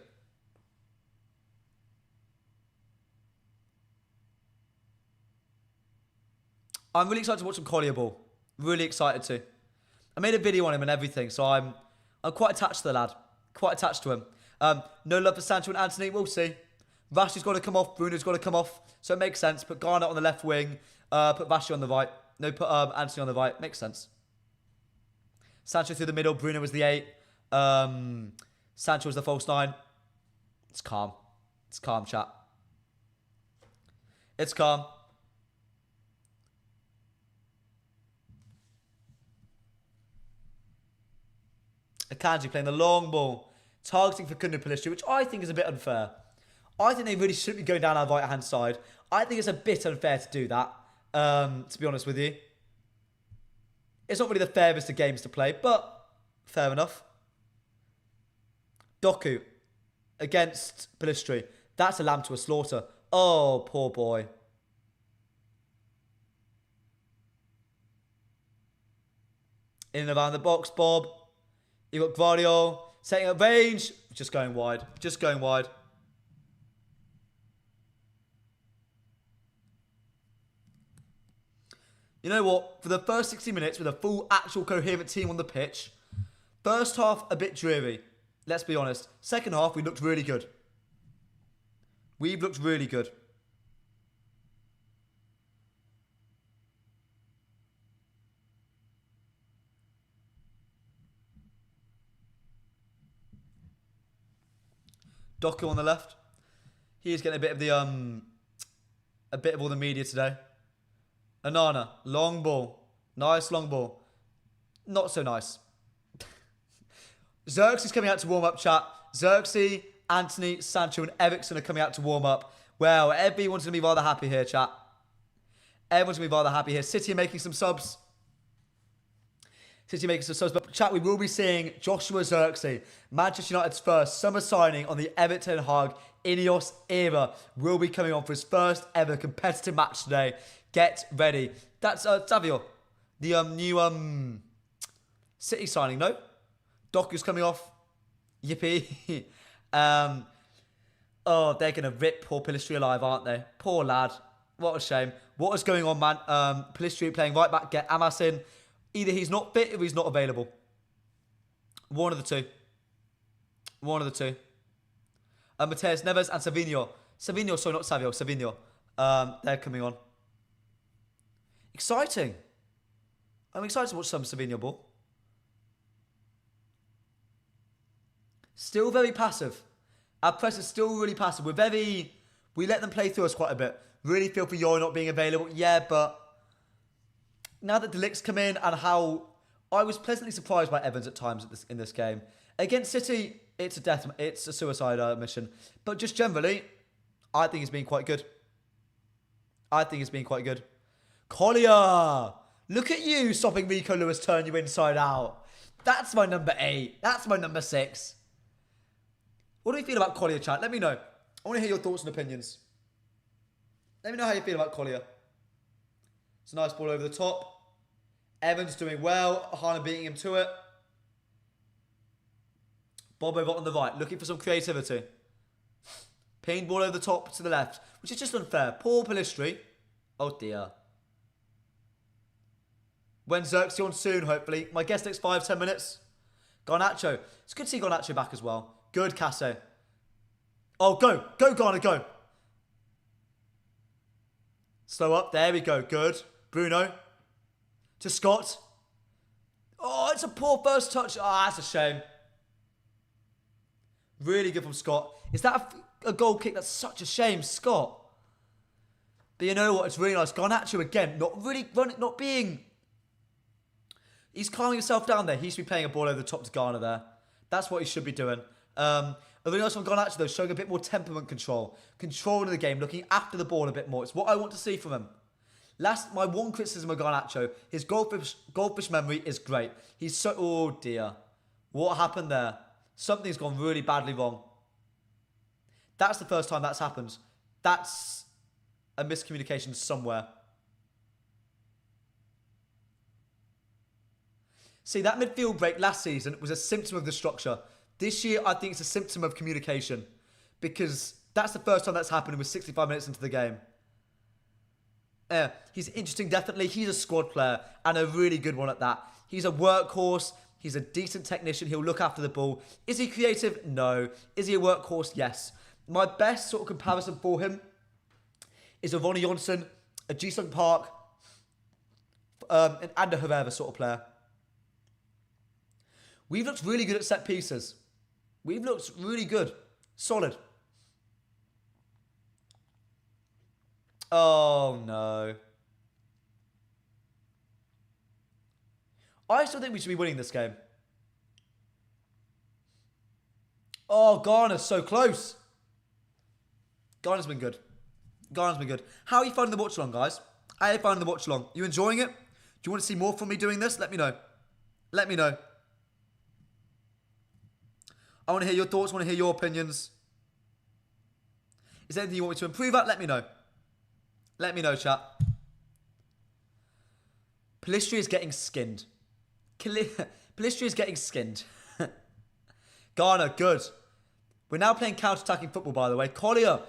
I'm really excited to watch some Collier ball. Really excited to. I made a video on him and everything, so I'm quite attached to the lad. Quite attached to him. No love for Sancho and Anthony. We'll see. Vashi's got to come off. Bruno's got to come off. So it makes sense. Put Garnett on the left wing. Put Vashi on the right. No, put Anthony on the right. Makes sense. Sancho through the middle. Bruno was the 8. Sancho was the false 9. It's calm. It's calm, chat. It's calm. Akanji playing the long ball. Targeting for Kundu Pelistri, which I think is a bit unfair. I think they really shouldn't be going down our right-hand side. I think it's a bit unfair to do that, to be honest with you. It's not really the fairest of games to play, but fair enough. Doku against Pelistri. That's a lamb to a slaughter. Oh, poor boy. In and around the box, Bob. You've got Gvardiol setting up range. Just going wide. Just going wide. You know what? For the first 60 minutes with a full, actual, coherent team on the pitch, first half a bit dreary. Let's be honest. Second half, we looked really good. We've looked really good. Doku on the left. He's getting a bit of all the media today. Anana, long ball. Nice long ball. Not so nice. Xerxes coming out to warm up, chat. Xerxes, Anthony, Sancho and Ericsson are coming out to warm up. Well, everyone's going to be rather happy here, chat. Everyone's going to be rather happy here. City are making some subs. City making some subs. But chat, we will be seeing Joshua Xerxes, Manchester United's first summer signing on the Everton Hague Ineos era, will be coming on for his first ever competitive match today. Get ready. That's Savio, the new City signing, no? Doku's coming off. Yippee. Oh, they're going to rip poor Pelistri alive, aren't they? Poor lad. What a shame. What is going on, man? Pelistri playing right back. Get Amas in. Either he's not fit or he's not available. One of the two. One of the two. Mateus Neves and Savinho. Savinho, sorry, not Savio. Savinho. They're coming on. Exciting. I'm excited to watch some Savinho ball. Still very passive. Our press is still really passive. We let them play through us quite a bit. Really feel for Yoro not being available. Yeah, but now that Delict's come in and how I was pleasantly surprised by Evans at times in this game. Against City, it's a suicide mission. But just generally, I think he's been quite good. I think he's been quite good. Collier! Look at you stopping Rico Lewis turn you inside out. That's my number 8. That's my number 6. What do you feel about Collier, chat? Let me know. I want to hear your thoughts and opinions. Let me know how you feel about Collier. It's a nice ball over the top. Evans doing well. Hana beating him to it. Bob over on the right, looking for some creativity. Ping ball over the top to the left, which is just unfair. Poor Pelistri. Oh dear. When Xerxes on soon, hopefully. My guess next 5-10 minutes. Garnacho. It's good to see Garnacho back as well. Good, Casse. Oh, go. Go, Garner, go. Slow up. There we go. Good. Bruno. To Scott. Oh, it's a poor first touch. Ah, that's a shame. Really good from Scott. Is that a goal kick? That's such a shame, Scott. But you know what? It's really nice. Garnacho again. Not really running, not being... He's calming himself down there. He should be playing a ball over the top to Garner there. That's what he should be doing. A really nice one Garnacho though, showing a bit more temperament control. Control of the game, looking after the ball a bit more. It's what I want to see from him. My one criticism of Garnacho, his goldfish memory is great. He's so... Oh dear. What happened there? Something's gone really badly wrong. That's the first time that's happened. That's a miscommunication somewhere. See, that midfield break last season was a symptom of the structure. This year, I think it's a symptom of communication. Because that's the first time that's happened with 65 minutes into the game. He's interesting, definitely. He's a squad player, and a really good one at that. He's a workhorse. He's a decent technician. He'll look after the ball. Is he creative? No. Is he a workhorse? Yes. My best sort of comparison for him is a Ronnie Johnson, a Ji-Sung Park, an Ander Herrera sort of player. We've looked really good at set pieces. We've looked really good. Solid. Oh, no. I still think we should be winning this game. Oh, Ghana's so close. Ghana's been good. Ghana's been good. How are you finding the Watchalong, guys? How are you finding the Watchalong? You enjoying it? Do you want to see more from me doing this? Let me know. Let me know. I want to hear your thoughts. I want to hear your opinions. Is there anything you want me to improve at? Let me know. Let me know, chat. Pelistri is getting skinned. Pelistri is getting skinned. Ghana, good. We're now playing counter-attacking football, by the way. Collier,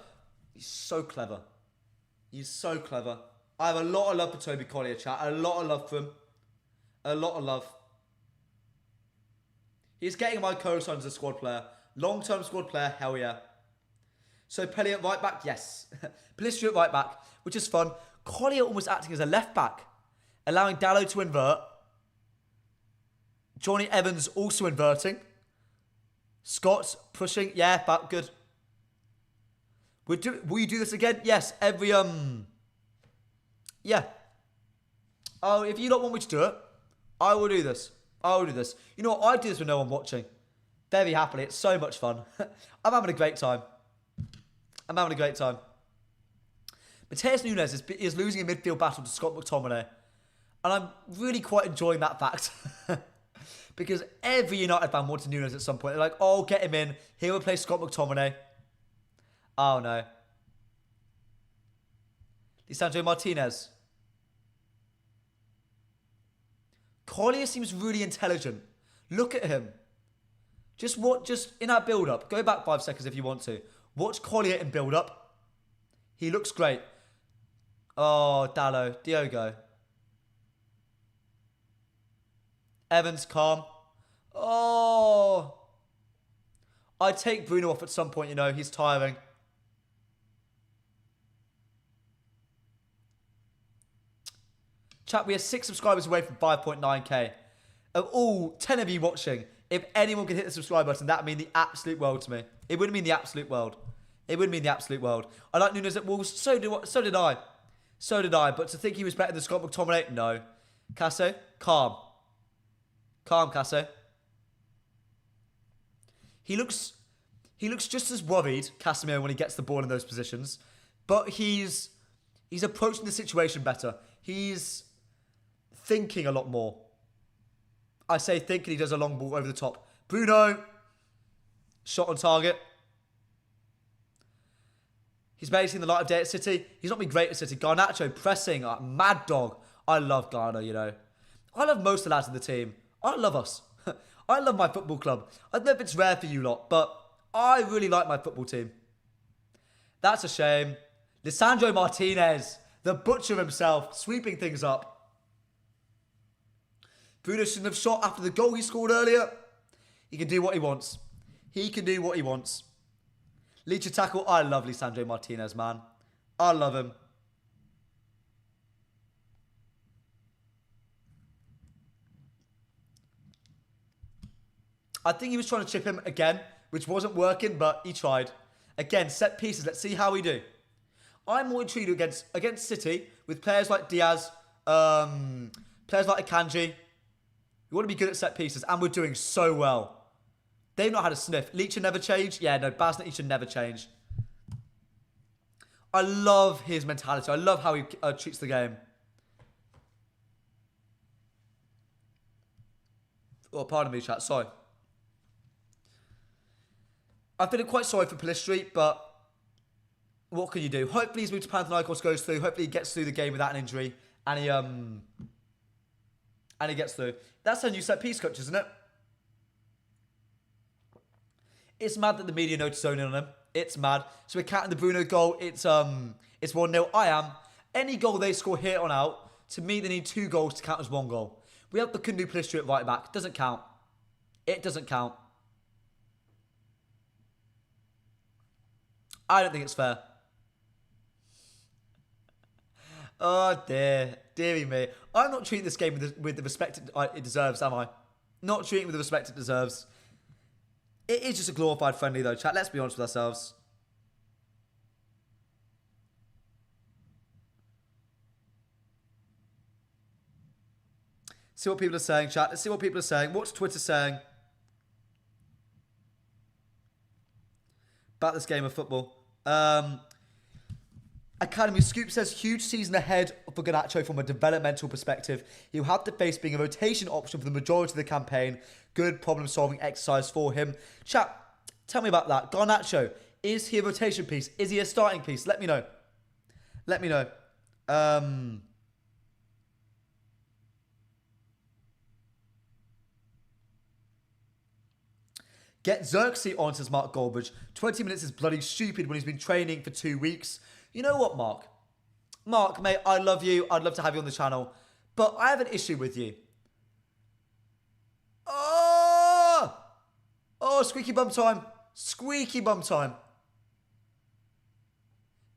he's so clever. He's so clever. I have a lot of love for Toby Collier, chat. A lot of love for him. A lot of love. He's getting my co-sign as a squad player. Long-term squad player, hell yeah. So Pelly at right back, yes. Pelistri at right back, which is fun. Collier almost acting as a left back, allowing Dallo to invert. Johnny Evans also inverting. Scott pushing, yeah, but good. Will you do this again? Yes, every yeah. Oh, if you don't want me to do it, I will do this. I will do this. You know what? I do this with no one watching. Very happily. It's so much fun. I'm having a great time. I'm having a great time. Mateus Nunes is losing a midfield battle to Scott McTominay. And I'm really quite enjoying that fact. Because every United fan wanted Nunes at some point. They're like, oh, get him in. He'll replace Scott McTominay. Oh, no. Lisandro Martinez. Collier seems really intelligent. Look at him. Just in that build-up. Go back 5 seconds if you want to. Watch Collier in build-up. He looks great. Oh, Dallo. Diogo. Evans, calm. Oh. I'd take Bruno off at some point, you know. He's tiring. Chat, we are 6 subscribers away from 5.9k. Of all 10 of you watching, if anyone could hit the subscribe button, that would mean the absolute world to me. It would mean the absolute world. It would mean the absolute world. I like Nunes at Wolves. So did I. So did I. But to think he was better than Scott McTominay, no. Casso, calm. Calm, Casso. He looks just as worried, Casemiro, when he gets the ball in those positions. But he's approaching the situation better. He's thinking a lot more. I say thinking, he does a long ball over the top. Bruno. Shot on target. He's barely seen the light of day at City. He's not been great at City. Garnacho pressing. Mad dog. I love Ghana, you know. I love most of the lads in the team. I love us. I love my football club. I don't know if it's rare for you lot, but I really like my football team. That's a shame. Lisandro Martinez, the butcher himself, sweeping things up. Bruno shouldn't have shot after the goal he scored earlier. He can do what he wants. He can do what he wants. Leach tackle. I love Lisandro Martinez, man. I love him. I think he was trying to chip him again, which wasn't working, but he tried. Again, set pieces. Let's see how we do. I'm more intrigued against City with players like Diaz, players like Akanji. We want to be good at set pieces, and we're doing so well. They've not had a sniff. Leach never changed. Yeah, no, Basnet should never change. I love his mentality. I love how he treats the game. Oh, pardon me, chat. Sorry. I'm feeling quite sorry for Pelistri, but What can you do? Hopefully his move to Panathinaikos goes through. Hopefully he gets through the game without an injury. And he gets through. That's a new set piece, coach, isn't it? It's mad that the media notice zoning on him. It's mad. So we're counting the Bruno goal. It's 1-0. I am. Any goal they score here on out, to me they need 2 goals to count as 1 goal. We have the Kundu Plistri at right back. Doesn't count. It doesn't count. I don't think it's fair. Oh dear. Deary me. I'm not treating this game with the respect it deserves, am I? Not treating it with the respect it deserves. It is just a glorified friendly though, chat. Let's be honest with ourselves. See what people are saying, chat. Let's see what people are saying. What's Twitter saying about this game of football? Academy Scoop says, huge season ahead for Garnacho from a developmental perspective. He'll have to face being a rotation option for the majority of the campaign. Good problem-solving exercise for him. Chat, tell me about that. Garnacho, is he a rotation piece? Is he a starting piece? Let me know. Let me know. Get Xerxes on, says Mark Goldbridge. 20 minutes is bloody stupid when he's been training for 2 weeks. You know what, Mark? Mark, mate, I love you. I'd love to have you on the channel. But I have an issue with you. Oh! Oh, squeaky bum time. Squeaky bum time.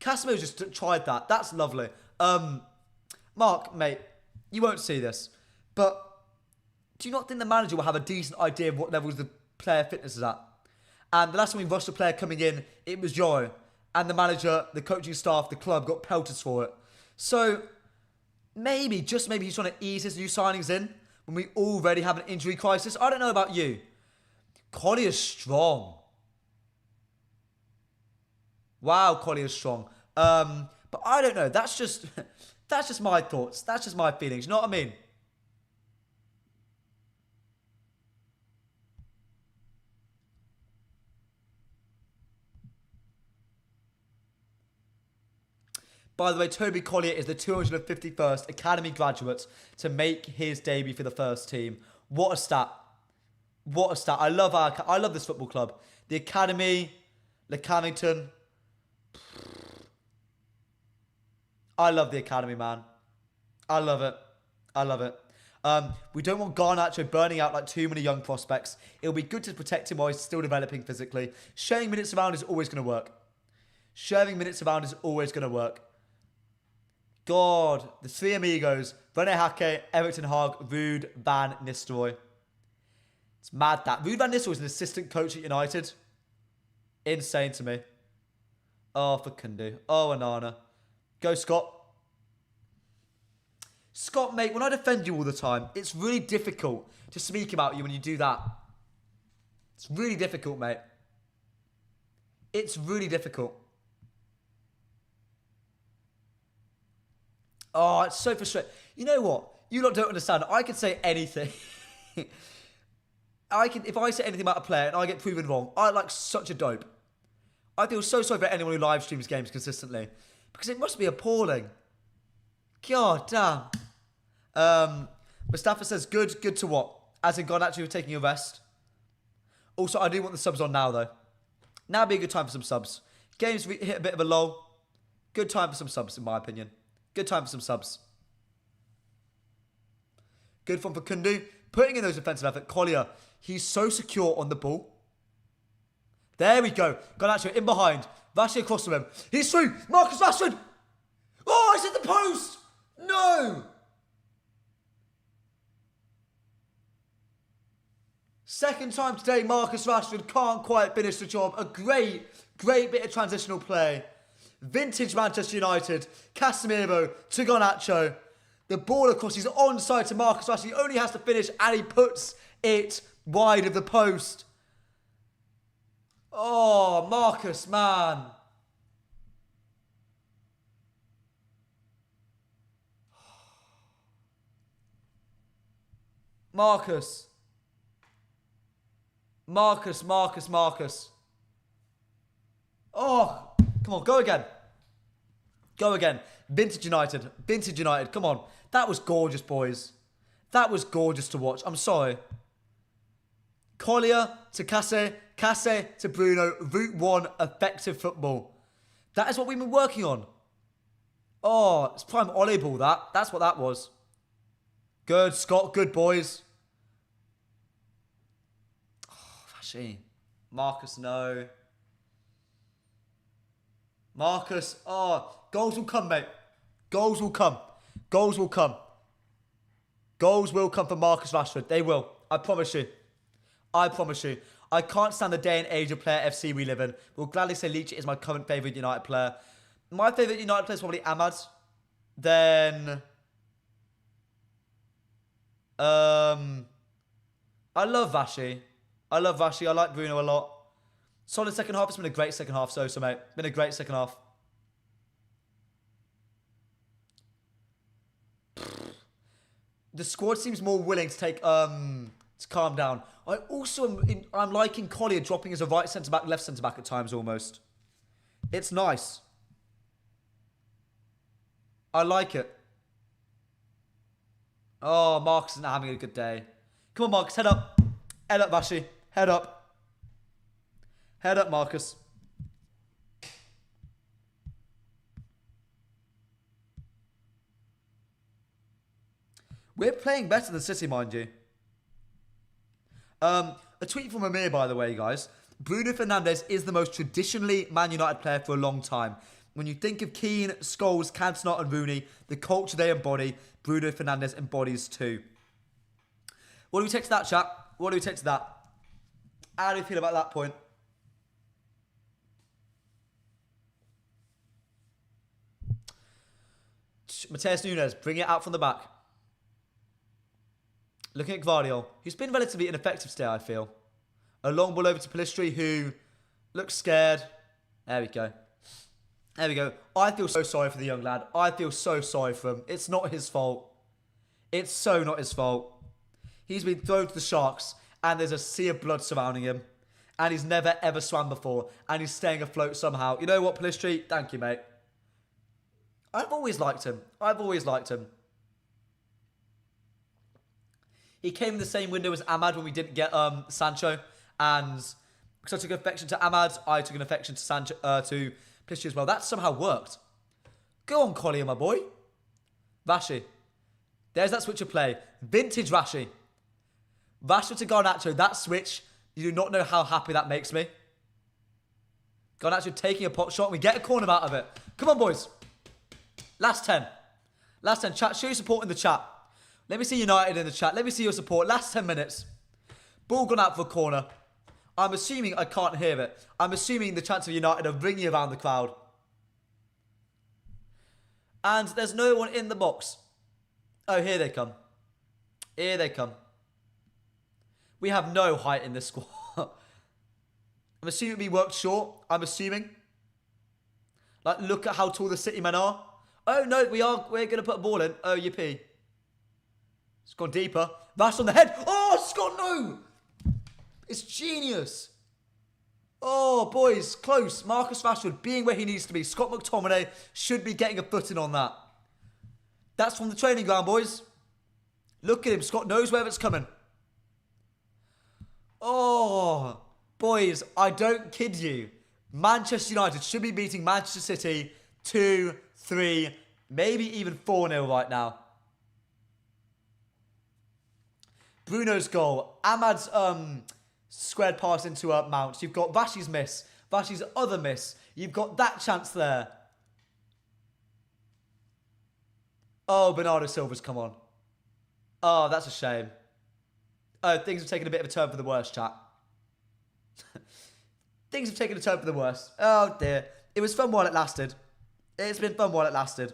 Casimiro just tried that. That's lovely. Mark, mate, you won't see this. But do you not think the manager will have a decent idea of what levels the player fitness is at? And the last time we rushed a player coming in, it was Joe. And the manager, the coaching staff, the club got pelted for it. So maybe, just maybe, he's trying to ease his new signings in when we already have an injury crisis. I don't know about you. Collier's strong. Wow, Collier's strong. But I don't know. That's just my thoughts. That's just my feelings. You know what I mean? By the way, Toby Collier is the 251st Academy graduate to make his debut for the first team. What a stat. What a stat. I love this football club. The Academy, Lecanington. I love the Academy, man. I love it. I love it. We don't want Garnacho burning out like too many young prospects. It'll be good to protect him while he's still developing physically. Sharing minutes around is always going to work. Sharing minutes around is always going to work. God, the three amigos, Rene Hake, Erik ten Hag, Ruud van Nistelrooy. It's mad that. Ruud van Nistelrooy is an assistant coach at United. Insane to me. Oh, for Kundu. Oh, Anana. Go, Scott. Scott, mate, when I defend you all the time, it's really difficult to speak about you when you do that. It's really difficult, mate. It's really difficult. Oh, it's so frustrating. You know what? You lot don't understand. I can say anything. If I say anything about a player and I get proven wrong, I like such a dope. I feel so sorry for anyone who live streams games consistently. Because it must be appalling. God damn. Mustafa says, good to what? As in Garnacho taking a rest. Also, I do want the subs on now, though. Now would be a good time for some subs. Games hit a bit of a lull. Good time for some subs, in my opinion. Good time for some subs. Good fun for Kundu. Putting in those defensive effort. Collier, he's so secure on the ball. There we go. Garnacho in behind. Rashford across to him. He's through. Marcus Rashford. Oh, it's at the post. No. Second time today, Marcus Rashford can't quite finish the job. A great bit of transitional play. Vintage Manchester United. Casemiro to Garnacho. The ball across. He's onside to Marcus Rashford. He only has to finish and he puts it wide of the post. Oh, Marcus, man. Marcus. Oh, come on, go again. Go again. Vintage United. Vintage United. Come on. That was gorgeous, boys. That was gorgeous to watch. I'm sorry. Collier to Casse. Casse to Bruno. Route 1. Effective football. That is what we've been working on. Oh, it's prime Ollie ball, that. That's what that was. Good, Scott. Good, boys. Oh, Vashi. Marcus, no. Marcus. Oh, goals will come, mate. Goals will come. Goals will come. Goals will come for Marcus Rashford. They will. I promise you. I promise you. I can't stand the day and age of player FC we live in. We'll gladly say Leach is my current favourite United player. My favourite United player is probably Ahmad. Then... I love Vashi. I love Vashi. I like Bruno a lot. Solid second half. It's been a great second half, so mate. Been a great second half. The squad seems more willing to take to calm down. I'm liking Collier dropping as a right centre back, left centre back at times almost. It's nice. I like it. Oh, Marcus isn't having a good day. Come on, Marcus, head up. Head up, Vashi. Head up. Head up, Marcus. We're playing better than City, mind you. A tweet from Amir, by the way, guys. Bruno Fernandes is the most traditionally Man United player for a long time. When you think of Keane, Scholes, Cantona and Rooney, the culture they embody, Bruno Fernandes embodies too. What do we take to that, chat? What do we take to that? How do you feel about that point? Mateus Nunes, bring it out from the back. Looking at Gvardiol, who's been relatively ineffective today, I feel. A long ball over to Pellistri, who looks scared. There we go. There we go. I feel so sorry for the young lad. I feel so sorry for him. It's not his fault. It's so not his fault. He's been thrown to the sharks, and there's a sea of blood surrounding him. And he's never, ever swam before. And he's staying afloat somehow. You know what, Pellistri? Thank you, mate. I've always liked him. I've always liked him. He came in the same window as Ahmad when we didn't get Sancho. And because I took an affection to Ahmad, I took an affection to Sancho, to Pellistri as well. That somehow worked. Go on, Collier, my boy. Vashi. There's that switch of play. Vintage Vashi. Rashford to Garnacho. That switch, you do not know how happy that makes me. Garnacho taking a pot shot. And we get a corner out of it. Come on, boys. Last 10. Last 10. Chat, show your support in the chat. Let me see United in the chat. Let me see your support. Last 10 minutes. Ball gone out for a corner. I'm assuming I can't hear it. I'm assuming the chance of United are ringing around the crowd. And there's no one in the box. Oh, here they come. Here they come. We have no height in this squad. I'm assuming we worked short. I'm assuming. Like, look at how tall the City men are. Oh, no, we're going to put a ball in. Oh, yippee. It's gone deeper. Rash on the head. Oh, Scott, no. It's genius. Oh, boys, close. Marcus Rashford being where he needs to be. Scott McTominay should be getting a footing on that. That's from the training ground, boys. Look at him. Scott knows where it's coming. Oh, boys, I don't kid you. Manchester United should be beating Manchester City 2-3, maybe even 4-0 right now. Bruno's goal. Ahmad's squared pass into Mount. You've got Vashi's miss. Vashi's other miss. You've got that chance there. Oh, Bernardo Silva's come on. Oh, that's a shame. Oh, things have taken a bit of a turn for the worse, chat. Things have taken a turn for the worse. Oh, dear. It was fun while it lasted. It's been fun while it lasted.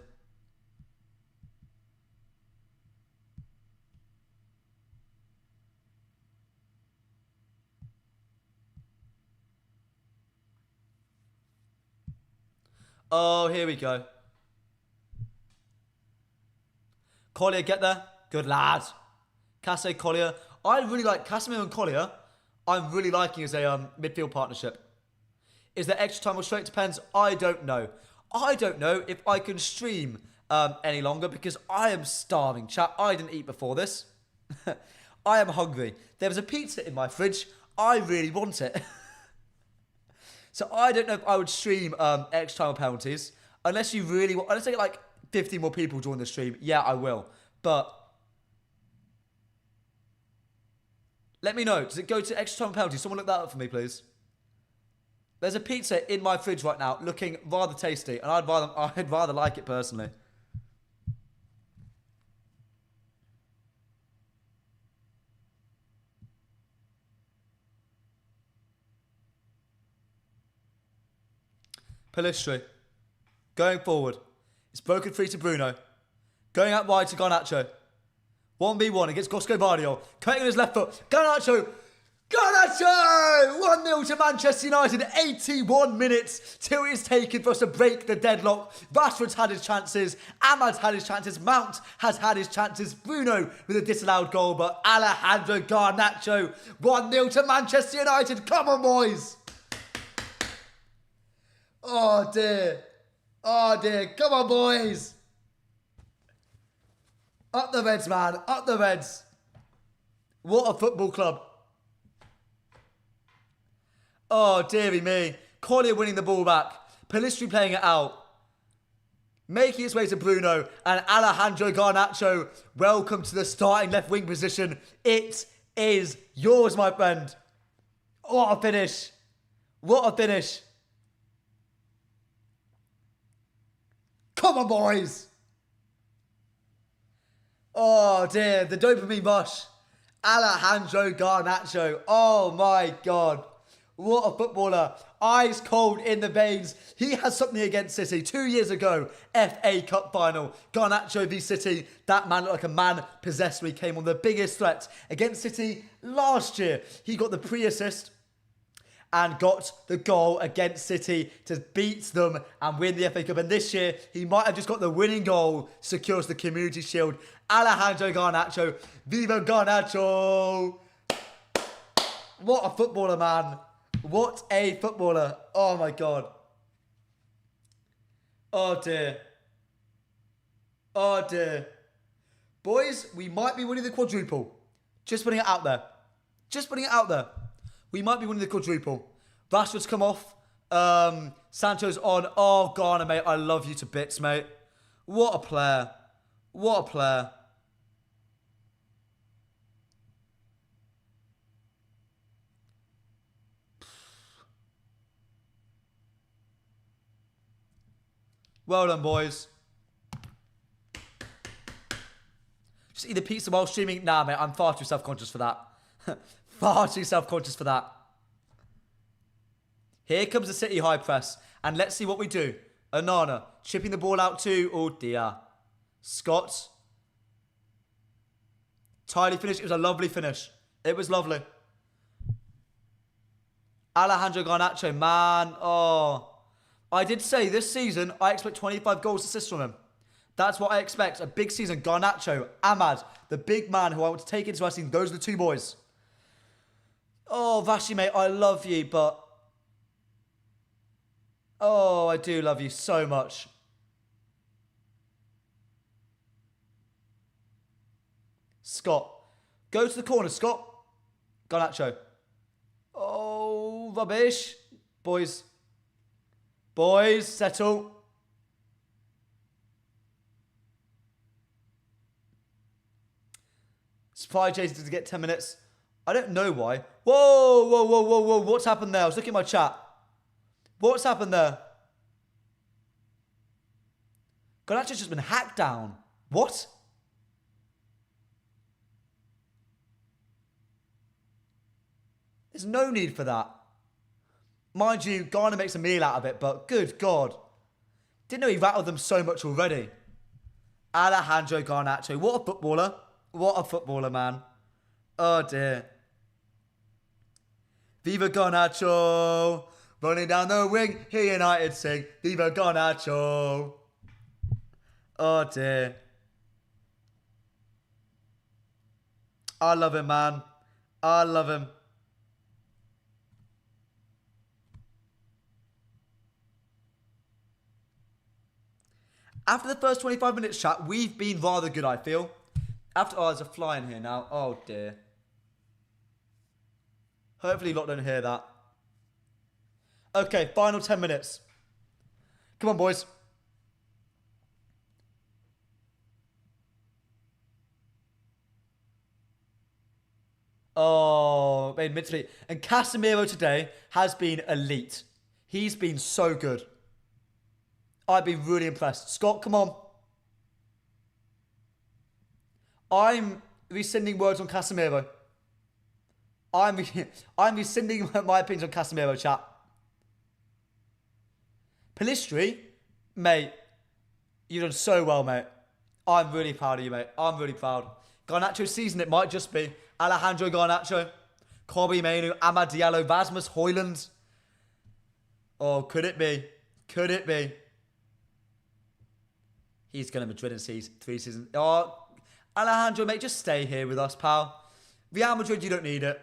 Oh, here we go. Collier, get there. Good lad. Casse, Collier. I really like Casemiro and Collier. I'm really liking as a midfield partnership. Is there extra time or straight? Depends. I don't know. I don't know if I can stream any longer because I am starving, chat. I didn't eat before this. I am hungry. There was a pizza in my fridge. I really want it. So I don't know if I would stream extra time or penalties. Unless you really want... Unless I get like 50 more people join the stream. Yeah, I will. But... let me know. Does it go to extra time or penalties? Someone look that up for me, please. There's a pizza in my fridge right now looking rather tasty. And I'd rather like it personally. Pelistri. Going forward. It's broken free to Bruno. Going out wide to Garnacho. 1v1 against Gvardiol. Cutting on his left foot. Garnacho! Garnacho! 1-0 to Manchester United. 81 minutes till it is taken for us to break the deadlock. Rashford's had his chances. Ahmad's had his chances. Mount has had his chances. Bruno with a disallowed goal. But Alejandro Garnacho. 1-0 to Manchester United. Come on, boys! Oh, dear. Oh, dear. Come on, boys. Up the Reds, man. Up the Reds. What a football club. Oh, dearie me. Collier winning the ball back. Pelistri playing it out. Making its way to Bruno. And Alejandro Garnacho. Welcome to the starting left wing position. It is yours, my friend. What a finish. What a finish. Come on, boys. Oh, dear. The dopamine rush. Alejandro Garnacho. Oh, my God. What a footballer. Ice cold in the veins. He has something against City. 2 years ago, FA Cup final. Garnacho v City. That man looked like a man possessed when he came on. The biggest threat against City last year. He got the pre-assist and got the goal against City to beat them and win the FA Cup. And this year, he might have just got the winning goal, secures the Community Shield. Alejandro Garnacho. Viva Garnacho! What a footballer, man. What a footballer. Oh, my God. Oh, dear. Oh, dear. Boys, we might be winning the quadruple. Just putting it out there. Just putting it out there. We might be winning the quadruple. Rashford's come off. Sancho's on. Oh, Garner, mate. I love you to bits, mate. What a player. What a player. Well done, boys. Just eat the pizza while streaming. Nah, mate. I'm far too self-conscious for that. Far too self-conscious for that. Here comes the City high press. And let's see what we do. Onana chipping the ball out to... oh, dear. Scott. Tidy finish. It was a lovely finish. It was lovely. Alejandro Garnacho, man. Oh. I did say this season, I expect 25 goals assists from him. That's what I expect. A big season. Garnacho, Ahmad, the big man who I want to take into our team. Those are the two boys. Oh, Vashi, mate, I love you, but... oh, I do love you so much. Scott. Go to the corner, Scott. Garnacho. Oh, rubbish. Boys. Boys, settle. Supply Jason to get 10 minutes. I don't know why. Whoa, whoa, whoa, whoa, whoa. What's happened there? I was looking at my chat. What's happened there? Garnacho's just been hacked down. What? There's no need for that. Mind you, Garner makes a meal out of it, but good God. Didn't know he rattled them so much already. Alejandro Garnacho. What a footballer. What a footballer, man. Oh, dear. Viva Garnacho. Running down the wing. Here United sing. Viva Garnacho. Oh, dear. I love him, man. I love him. After the first 25 minutes, chat, we've been rather good, I feel. After, oh, there's a fly in here now. Oh, dear. Hopefully Lot don't hear that. Okay, final 10 minutes. Come on, boys. Oh, made mid-speed. And Casemiro today has been elite. He's been so good. I've been really impressed. Scott, come on. I'm rescinding words on Casemiro. I'm rescinding my opinions on Casemiro, chat. Pelistri, mate, you've done so well, mate. I'm really proud of you, mate. I'm really proud. Garnacho season, it might just be. Alejandro Garnacho, Kobe Mainu, Amad Diallo, Vasmus Højlund. Oh, could it be? Could it be? He's going to Madrid in 3 seasons. Oh, Alejandro, mate, just stay here with us, pal. Real Madrid, you don't need it.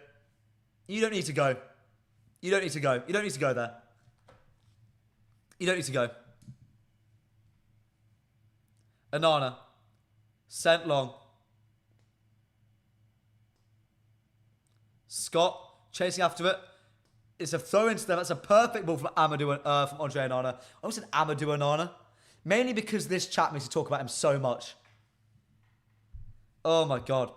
You don't need to go. You don't need to go. You don't need to go there. You don't need to go. Anana. Sent long. Scott chasing after it. It's a throw into them. That's a perfect ball from Amadou, from Andre Onana. I almost said Amadou Onana. Mainly because this chat makes you talk about him so much. Oh my God.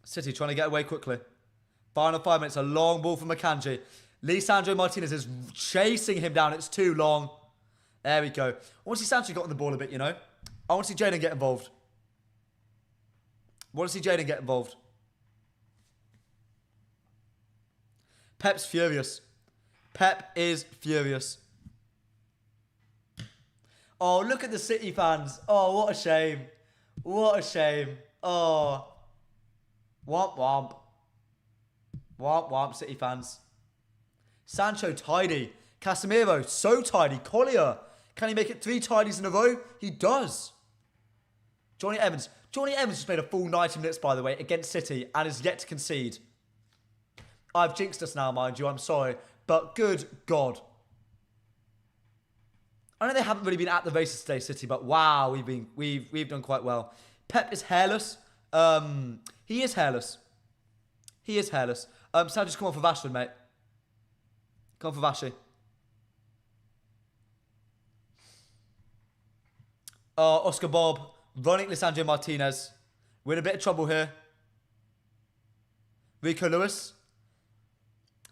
City trying to get away quickly. Final 5 minutes. A long ball from Akanji. Lisandro Martinez is chasing him down. It's too long. There we go. I want to see Sancho got on the ball a bit, you know. I want to see Jadon get involved. I want to see Jadon get involved. Pep's furious. Pep is furious. Oh, look at the City fans. Oh, what a shame. What a shame. Oh. Womp womp. Womp womp, City fans. Sancho tidy. Casemiro so tidy. Collier. Can he make it 3 tidies in a row? He does. Johnny Evans. Johnny Evans just made a full 90 minutes, by the way, against City and is yet to concede. I've jinxed us now, mind you. I'm sorry. But good God. I know they haven't really been at the races today, City, but wow, we've done quite well. Pep is hairless. He is hairless. He is hairless. Sanchez, come on for Rashford, mate. Come on for Vashi. Oscar Bob running Lisandro Martinez. We're in a bit of trouble here. Rico Lewis.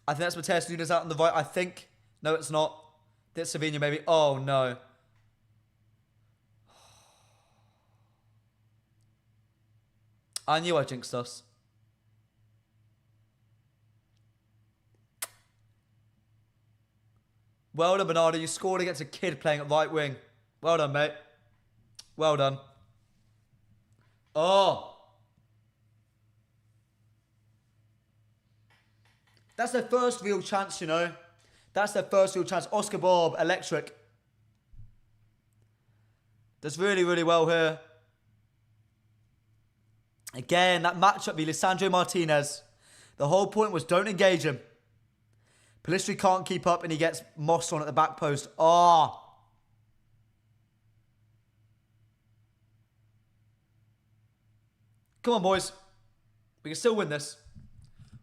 I think that's Mateus Nunes out on the right, I think. No, it's not. That's Savinho, maybe. Oh, no. I knew I jinxed us. Well done, Bernardo. You scored against a kid playing at right wing. Well done, mate. Well done. Oh. That's their first real chance, you know. That's their first real chance. Oscar Bob, electric. Does really, really well here. Again, that matchup be Lisandro Martinez. The whole point was don't engage him. Pelistri can't keep up and he gets mossed on at the back post. Oh. Come on, boys. We can still win this.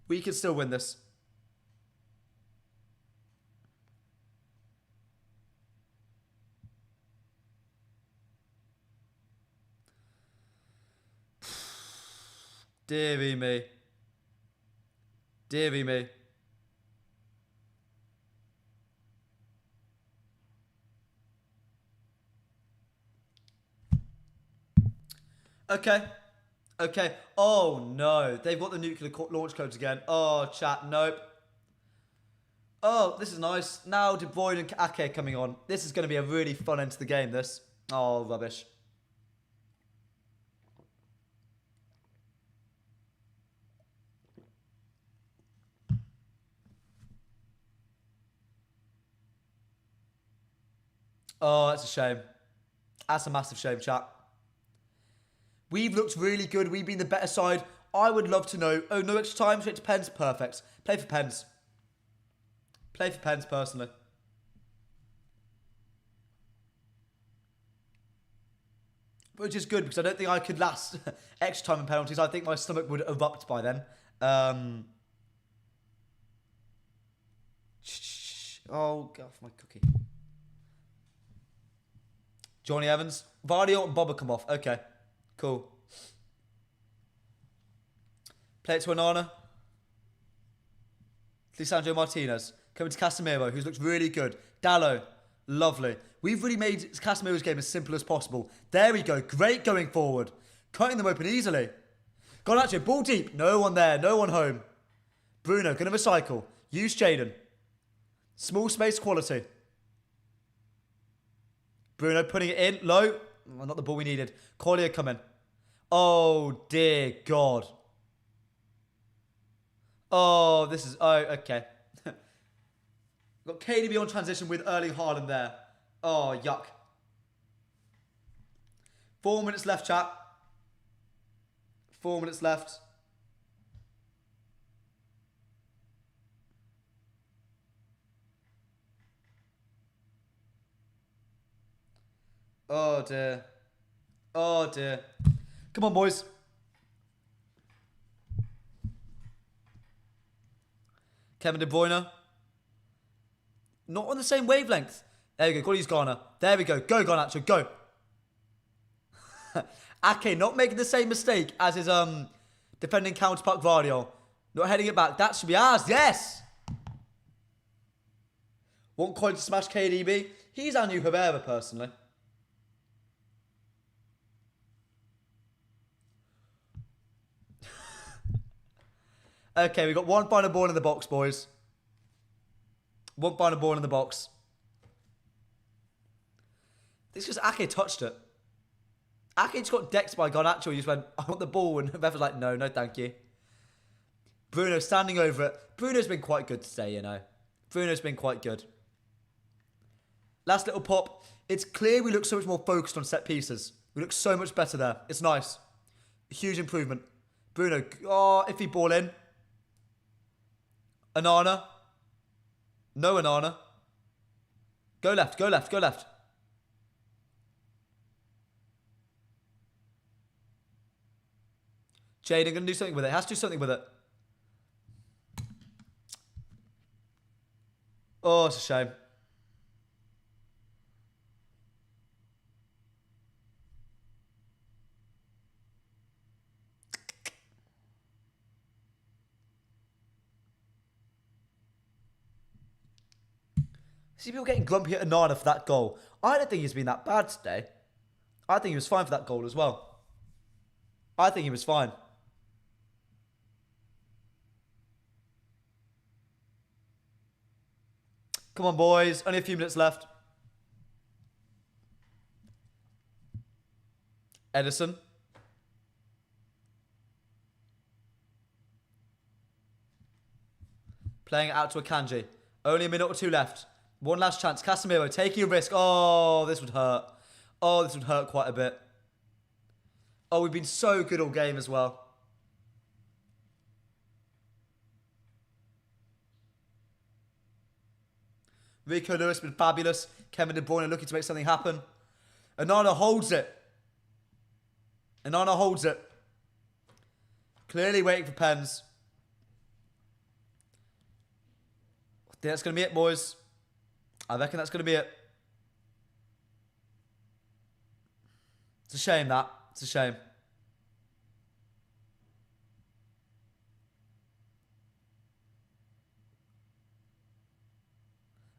We can still win this. Deary me. Deary me. Okay. Okay. Oh, no. They've got the nuclear launch codes again. Oh, chat. Nope. Oh, this is nice. Now De Bruyne and Ake coming on. This is going to be a really fun end to the game, this. Oh, rubbish. Oh, that's a shame. That's a massive shame, chat. We've looked really good. We've been the better side. I would love to know. Oh, no extra time, so it depends. Perfect. Play for pens. Play for pens, personally. Which is good, because I don't think I could last extra time in penalties. I think my stomach would erupt by then. Oh, get off my cookie. Johnny Evans. Vardy and Bob come off. Okay, cool. Play it to Onana. Lisandro Martinez. Coming to Casemiro, who's looked really good. Dallo. Lovely. We've really made Casemiro's game as simple as possible. There we go. Great going forward. Cutting them open easily. Garnacho, ball deep. No one there. No one home. Bruno, going to recycle. Use Jaden. Small space quality. Bruno putting it in. Low. Well, not the ball we needed. Collier coming. Oh, dear God. Oh, this is... Oh, okay. Got KDB on transition with Erling Haaland there. Oh, yuck. 4 minutes left, chat. 4 minutes left. Oh, dear. Oh, dear. Come on, boys. Kevin De Bruyne. Not on the same wavelength. There we go. Got to use Ghana. There we go. Go, Garnacho. Go. Ake not making the same mistake as his defending counterpart Vardy. Not heading it back. That should be ours. Yes. Want Coin to smash KDB? He's our new Herrera, personally. Okay, we've got one final ball in the box, boys. One final ball in the box. It's just Ake touched it. Ake just got decked by Garnacho. He just went, I want the ball. And the ref was like, no, thank you. Bruno standing over it. Bruno's been quite good today, you know. Bruno's been quite good. Last little pop. It's clear we look so much more focused on set pieces. We look so much better there. It's nice. A huge improvement. Bruno, oh, iffy ball in. Onana. No Onana. Go left, go left, go left. Jaden going to do something with it. Has to do something with it. Oh, it's a shame. See people getting grumpy at Onana for that goal. I don't think he's been that bad today. I think he was fine for that goal as well. I think he was fine. Come on, boys. Only a few minutes left. Edison. Playing it out to Akanji. Only a minute or two left. One last chance. Casemiro taking a risk. Oh, this would hurt. Oh, this would hurt quite a bit. Oh, we've been so good all game as well. Rico Lewis been fabulous. Kevin De Bruyne looking to make something happen. Onana holds it. Onana holds it. Clearly waiting for pens. I think that's going to be it, boys. I reckon that's going to be it. It's a shame, that. It's a shame.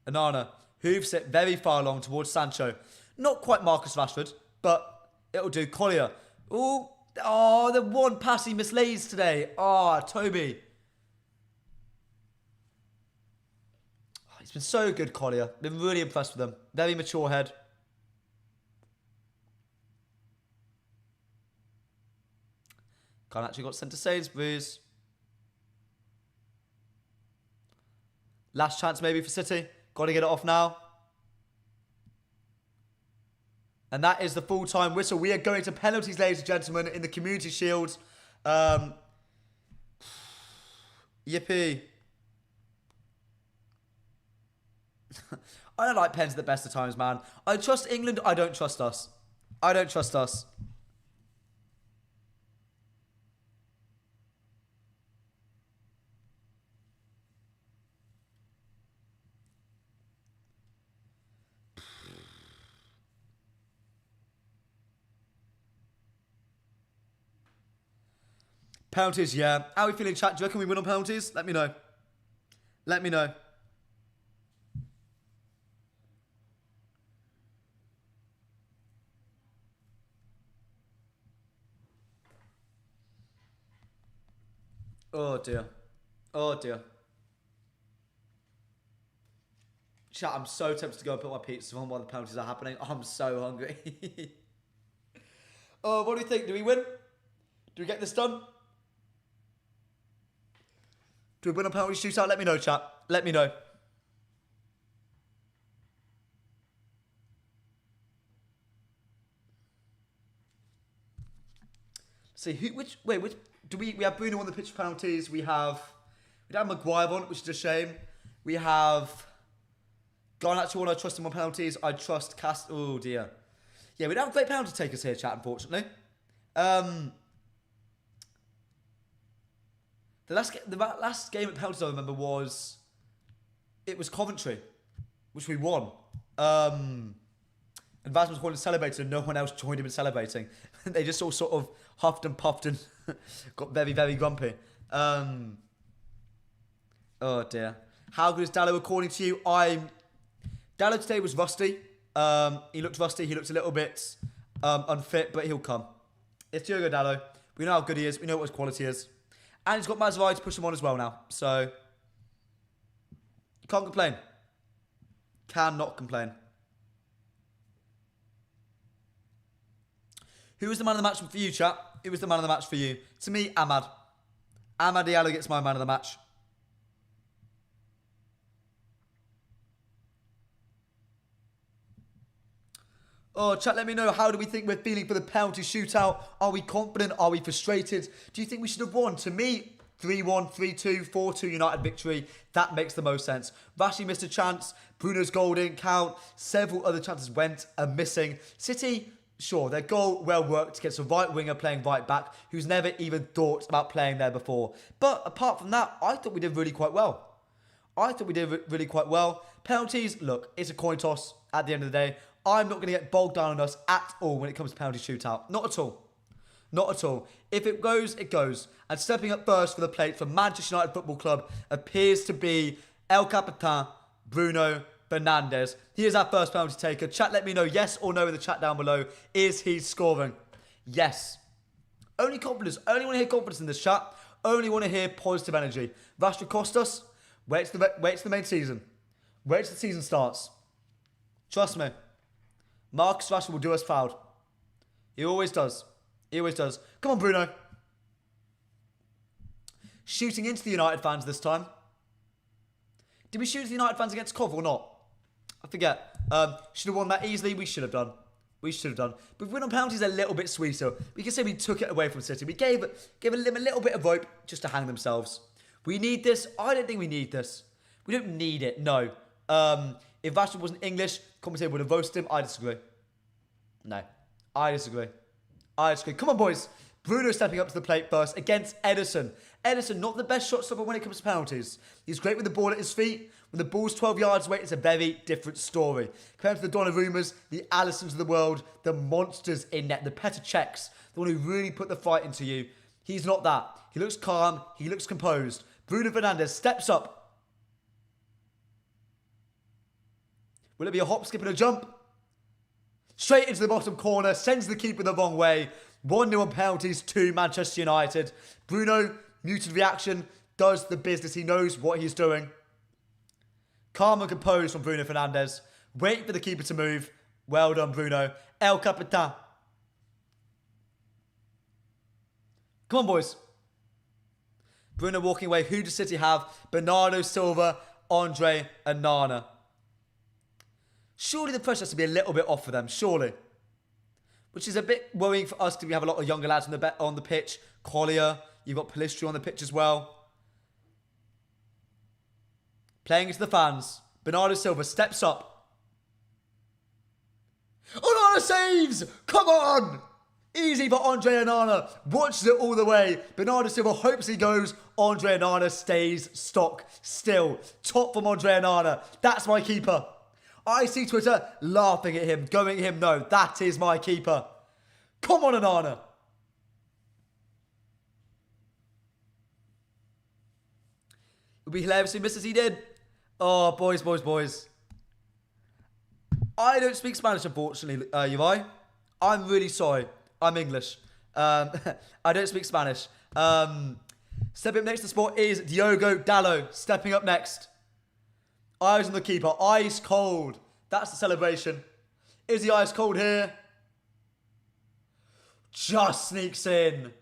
Onana hooves it very far along towards Sancho. Not quite Marcus Rashford, but it'll do. Collier. Ooh. Oh, the one pass he mislays today. Oh, Toby. He's been so good, Collier. Been really impressed with him. Very mature head. Can't actually got sent to Sainsbury's. Last chance maybe for City. Got to get it off now. And that is the full-time whistle. We are going to penalties, ladies and gentlemen, in the Community Shield. Yippee. I don't like pens at the best of times, man. I trust England. I don't trust us. I don't trust us. Penalties, yeah. How are we feeling, chat? Do you reckon we win on penalties? Let me know. Let me know. Oh, dear. Oh, dear. Chat, I'm so tempted to go and put my pizza on while the penalties are happening. I'm so hungry. Oh, what do you think? Do we win? Do we get this done? Do we win on penalty shootout? Let me know, chat. Let me know. See which do we have Bruno on the pitch for penalties? We don't have Maguire on, which is a shame. We have Garnacho on. I trust him on penalties. I trust Oh dear. Yeah, we don't have great penalty takers here, chat. Unfortunately. The last game at penalties I remember was Coventry, which we won. And Vaz was calling celebrating, and no one else joined him in celebrating. They just all sort of huffed and puffed and got very, very grumpy. Oh dear. How good is Dallo according to you? Dallo today was rusty. He looked rusty. He looked a little bit unfit, but he'll come. It's Diogo Dallo. We know how good he is. We know what his quality is. And he's got Maserati to push him on as well now. So, can't complain. Cannot complain. Who was the man of the match for you, chat? Who was the man of the match for you? To me, Ahmad. Ahmad Diallo gets my man of the match. Oh, chat, let me know. How do we think we're feeling for the penalty shootout? Are we confident? Are we frustrated? Do you think we should have won? To me, 3-1, 3-2, 4-2 United victory. That makes the most sense. Rashi missed a chance. Bruno's goal didn't count. Several other chances went missing. City, sure, their goal well worked against a right winger playing right back who's never even thought about playing there before. But apart from that, I thought we did really quite well. Penalties, look, it's a coin toss at the end of the day. I'm not going to get bogged down on us at all when it comes to penalty shootout. Not at all. Not at all. If it goes, it goes. And stepping up first for the plate for Manchester United Football Club appears to be El Capitan, Bruno Fernandes. He is our first penalty taker. Chat, let me know yes or no in the chat down below. Is he scoring? Yes. Only confidence. Only want to hear confidence in this chat. Only want to hear positive energy. Rashford cost us. Wait till the main season. Wait till the season starts. Trust me. Marcus Rashford will do us proud. He always does. He always does. Come on, Bruno. Shooting into the United fans this time. Did we shoot the United fans against Cov or not? I forget. Should have won that easily. We should have done. We should have done. But if we win on penalties a little bit sweeter, we can say we took it away from City. We gave them a little bit of rope just to hang themselves. We need this. I don't think we need this. We don't need it. No. If Rashford wasn't English, commentator would have roasted him. I disagree. No. I disagree. Come on, boys. Bruno stepping up to the plate first against Ederson. Ederson, not the best shot stopper when it comes to penalties. He's great with the ball at his feet. When the ball's 12 yards away, it's a very different story. Compared to the Donnarummas, the Alissons of the world, the monsters in net, the Petr Cechs, the one who really put the fight into you. He's not that. He looks calm. He looks composed. Bruno Fernandes steps up. Will it be a hop, skip and a jump? Straight into the bottom corner, sends the keeper the wrong way. 1-0 on penalties to Manchester United. Bruno, muted reaction, does the business. He knows what he's doing. Calm and composed from Bruno Fernandes. Wait for the keeper to move. Well done, Bruno. El Capitan. Come on, boys. Bruno walking away. Who does City have? Bernardo Silva, Andre and Nana. Surely the pressure has to be a little bit off for them, surely. Which is a bit worrying for us because we have a lot of younger lads on the pitch. Collier, you've got Pellistri on the pitch as well. Playing into the fans. Bernardo Silva steps up. Onana saves! Come on! Easy for Andre Onana. Watches it all the way. Bernardo Silva hopes he goes. Andre Onana stays stock still. Top from Andre Onana. That's my keeper. I see Twitter laughing at him, going at him. No, that is my keeper. Come on, Onana. It would be hilarious if he missed as he did. Oh, boys. I don't speak Spanish, unfortunately, Uri. I'm really sorry. I'm English. I don't speak Spanish. Stepping up next to the spot is Diogo Dalot. Stepping up next. Eyes on the keeper. Ice cold. That's the celebration. Is he ice cold here? Just sneaks in.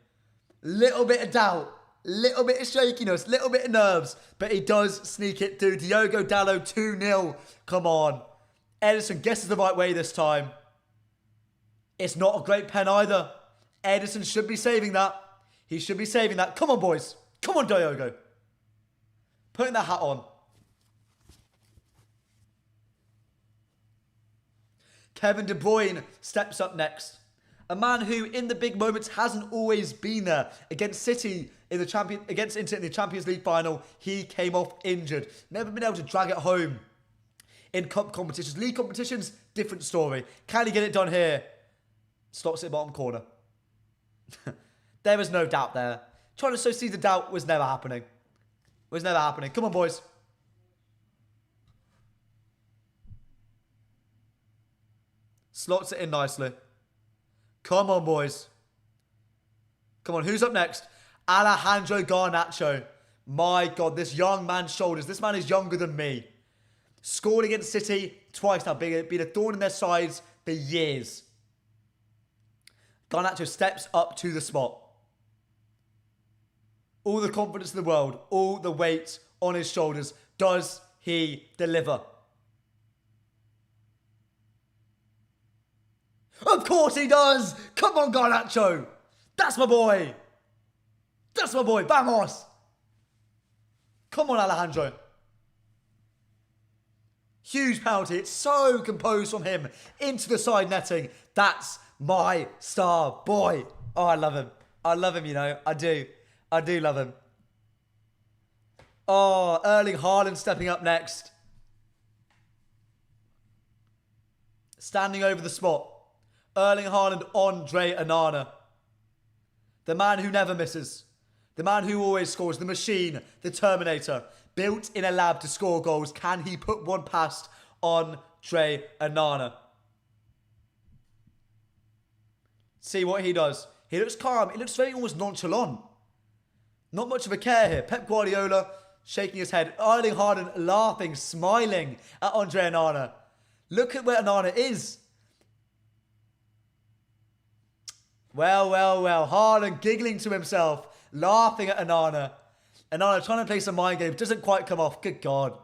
Little bit of doubt. Little bit of shakiness. Little bit of nerves. But he does sneak it through. Diogo Dalot 2-0. Come on. Ederson guesses the right way this time. It's not a great pen either. Ederson should be saving that. He should be saving that. Come on, boys. Come on, Diogo. Putting that hat on. Kevin De Bruyne steps up next. A man who, in the big moments, hasn't always been there. Against City in the against Inter in the Champions League final, he came off injured. Never been able to drag it home in cup competitions. League competitions, different story. Can he get it done here? Stops it bottom corner. There was no doubt there. Trying to sow seeds of doubt was never happening. Was never happening. Come on, boys. Slots it in nicely. Come on, boys. Come on, who's up next? Alejandro Garnacho. My God, this young man's shoulders. This man is younger than me. Scored against City twice now. Been a thorn in their sides for years. Garnacho steps up to the spot. All the confidence in the world. All the weight on his shoulders. Does he deliver? Of course he does! Come on, Garnacho! That's my boy! That's my boy! Vamos! Come on, Alejandro. Huge penalty. It's so composed from him into the side netting. That's my star boy. Oh, I love him. I love him, you know. I do. I do love him. Oh, Erling Haaland stepping up next. Standing over the spot. Erling Haaland, Andre Onana. The man who never misses. The man who always scores. The machine. The Terminator. Built in a lab to score goals. Can he put one past Andre Onana? See what he does. He looks calm. He looks very almost nonchalant. Not much of a care here. Pep Guardiola shaking his head. Erling Haaland laughing, smiling at Andre Onana. Look at where Onana is. Well. Haaland giggling to himself, laughing at Onana. Onana trying to play some mind games. Doesn't quite come off. Good God.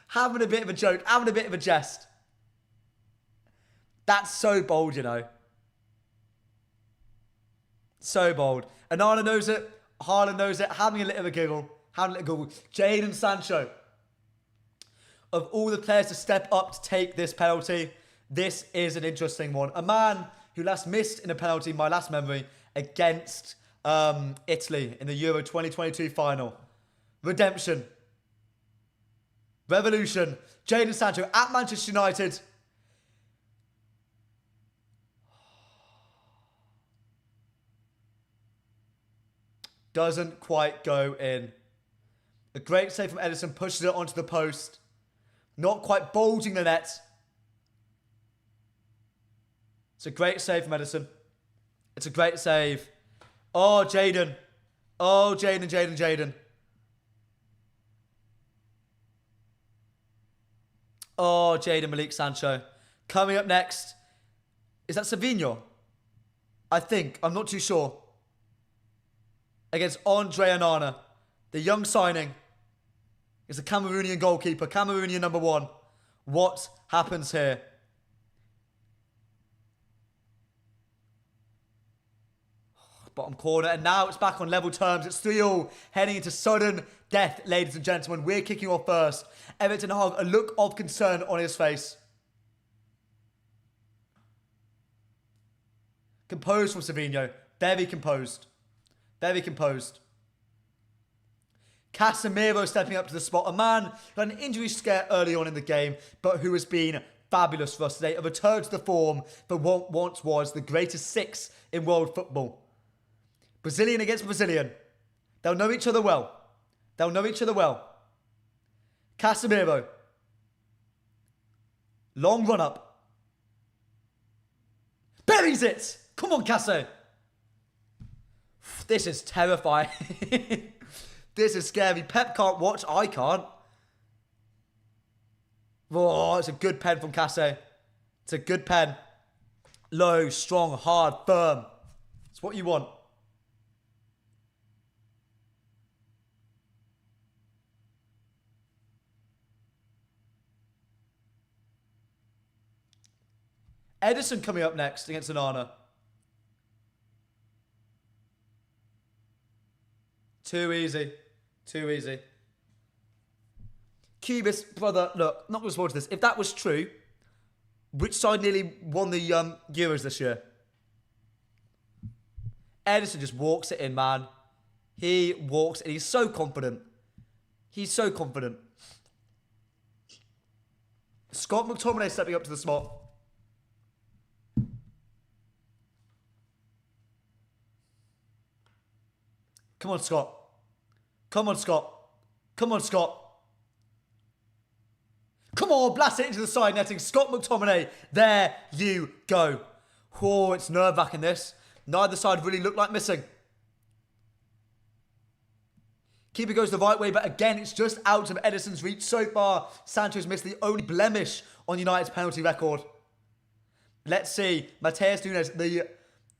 Having a bit of a joke. Having a bit of a jest. That's so bold, you know. So bold. Onana knows it. Haaland knows it. Having a little giggle. Jadon Sancho. Of all the players to step up to take this penalty, this is an interesting one. A man who last missed in a penalty, my last memory, against Italy in the Euro 2022 final. Redemption. Revolution. Jadon Sancho at Manchester United. Doesn't quite go in. A great save from Ederson. Pushes it onto the post. Not quite bulging the net. It's a great save from Ederson. It's a great save. Oh, Jadon. Oh, Jadon. Oh, Jadon Malik Sancho. Coming up next. Is that Savinho? I think. I'm not too sure. Against Andre Onana. The young signing. Is a Cameroonian goalkeeper. Cameroonian number 1. What happens here? bottom corner. And now it's back on level terms. It's 3-3, heading into sudden death, ladies and gentlemen. We're kicking off first. Everton Hog, a look of concern on his face. Composed from Savinho. Very composed. Very composed. Casemiro stepping up to the spot. A man who had an injury scare early on in the game, but who has been fabulous for us today. A return to the form for what once was the greatest six in world football. Brazilian against Brazilian. They'll know each other well. They'll know each other well. Casemiro. Long run up. Buries it! Come on, Caso. This is terrifying. This is scary. Pep can't watch. I can't. Oh, it's a good pen from Caso. It's a good pen. Low, strong, hard, firm. It's what you want. Edison coming up next against Onana. Too easy. Too easy. Cubis, brother, look, not going to respond to this. If that was true, which side nearly won the Euros this year? Edison just walks it in, man. He walks it. He's so confident. He's so confident. Scott McTominay stepping up to the spot. Come on, Scott. Come on, Scott. Come on, Scott. Come on, blast it into the side netting. Scott McTominay. There you go. Oh, it's nerve-wracking this. Neither side really looked like missing. Keeper goes the right way, but again, it's just out of Edison's reach. So far, Sancho's missed the only blemish on United's penalty record. Let's see. Matheus Nunes, the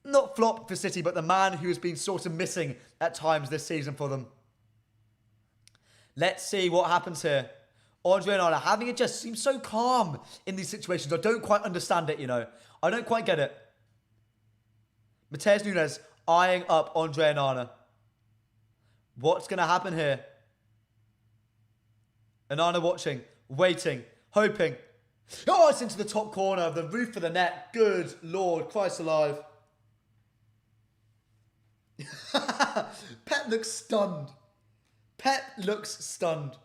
not flop for City, but the man who has been sort of missing at times this season for them. Let's see what happens here. Andre Onana having it just seems so calm in these situations. I don't quite understand it, you know. I don't quite get it. Matheus Nunes eyeing up Andre Onana. What's going to happen here? Onana watching, waiting, hoping. Oh, it's into the top corner of the roof of the net. Good Lord, Christ alive. Pep looks stunned. Pep looks stunned.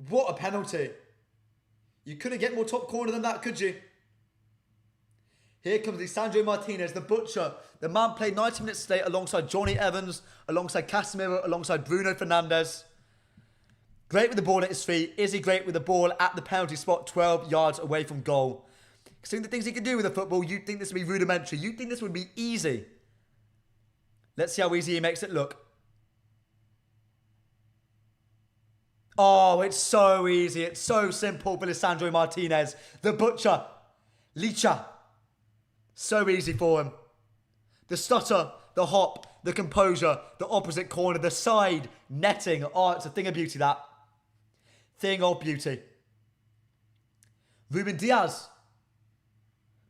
What a penalty. You couldn't get more top corner than that, could you? Here comes Lisandro Martinez, the butcher. The man played 90 minutes today alongside Johnny Evans, alongside Casemiro, alongside Bruno Fernandes. Great with the ball at his feet. Is he great with the ball at the penalty spot 12 yards away from goal? Considering the things he can do with the football, you'd think this would be rudimentary. You'd think this would be easy. Let's see how easy he makes it look. Oh, it's so easy. It's so simple for Lisandro Martinez. The butcher. Licha. So easy for him. The stutter, the hop, the composure, the opposite corner, the side netting. Oh, it's a thing of beauty, that. Thing of beauty. Ruben Diaz.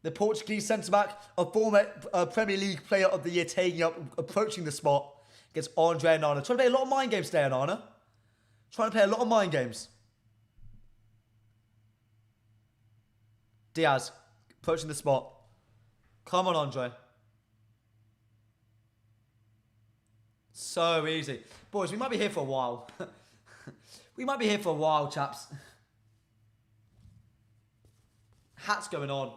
The Portuguese centre-back, a former Premier League player of the year, approaching the spot against Andre Onana. Trying to play a lot of mind games today, Onana. Trying to play a lot of mind games. Diaz, approaching the spot. Come on, Andre. So easy. Boys, we might be here for a while. We might be here for a while, chaps. Hats going on.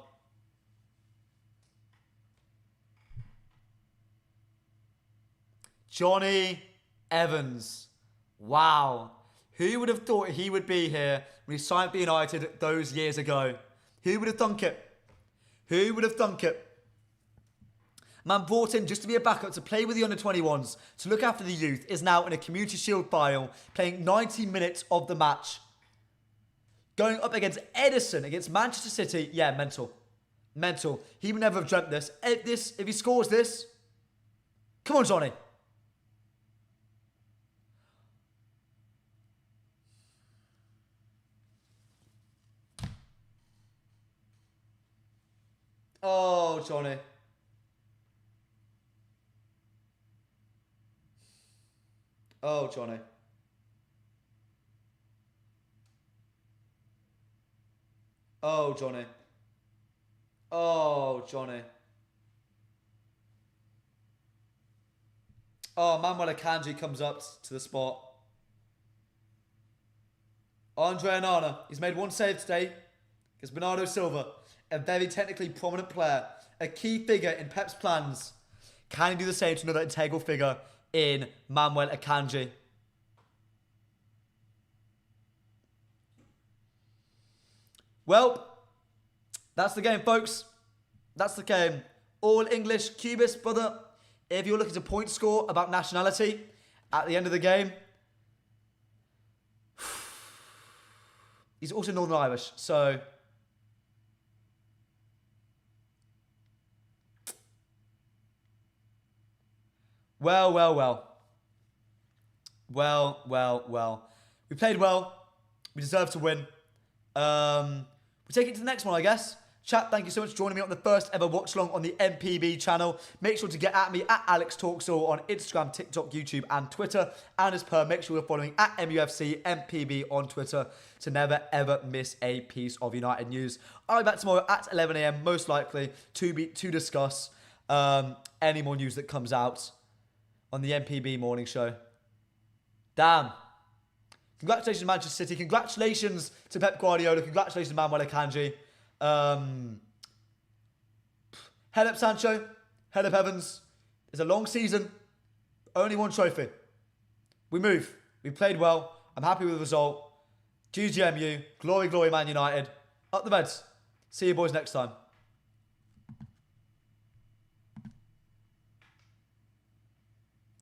Johnny Evans. Wow. Who would have thought he would be here when he signed for United those years ago? Who would have thunk it? Who would have thunk it? Man brought in just to be a backup, to play with the under-21s, to look after the youth, is now in a Community Shield final, playing 90 minutes of the match. Going up against Edison, against Manchester City. Yeah, mental. Mental. He would never have dreamt this. If he scores this... Come on, Johnny. Oh, Johnny. Oh, Johnny. Oh, Johnny. Oh, Johnny. Oh, Manuel Akanji comes up to the spot. Andre Onana. He's made one save today against Bernardo Silva. A very technically prominent player. A key figure in Pep's plans. Can he do the same to another integral figure in Manuel Akanji? Well, that's the game, folks. That's the game. All English Cubist, brother. If you're looking to point score about nationality at the end of the game, he's also Northern Irish, so well. We played well. We deserve to win. We take it to the next one, I guess. Chat, thank you so much for joining me on the first ever watch along on the MPB channel. Make sure to get at me at Alex Talksall on Instagram, TikTok, YouTube, and Twitter. And as per, make sure you're following at mufcMPB on Twitter to never ever miss a piece of United news. I'll be back tomorrow at 11 a.m. most likely to discuss any more news that comes out on the MPB morning show. Damn. Congratulations, Manchester City. Congratulations to Pep Guardiola. Congratulations, Manuel Akanji. Head up, Sancho. Head up, Evans. It's a long season. Only one trophy. We move. We played well. I'm happy with the result. GGMU. Glory, glory, Man United. Up the Reds. See you boys next time.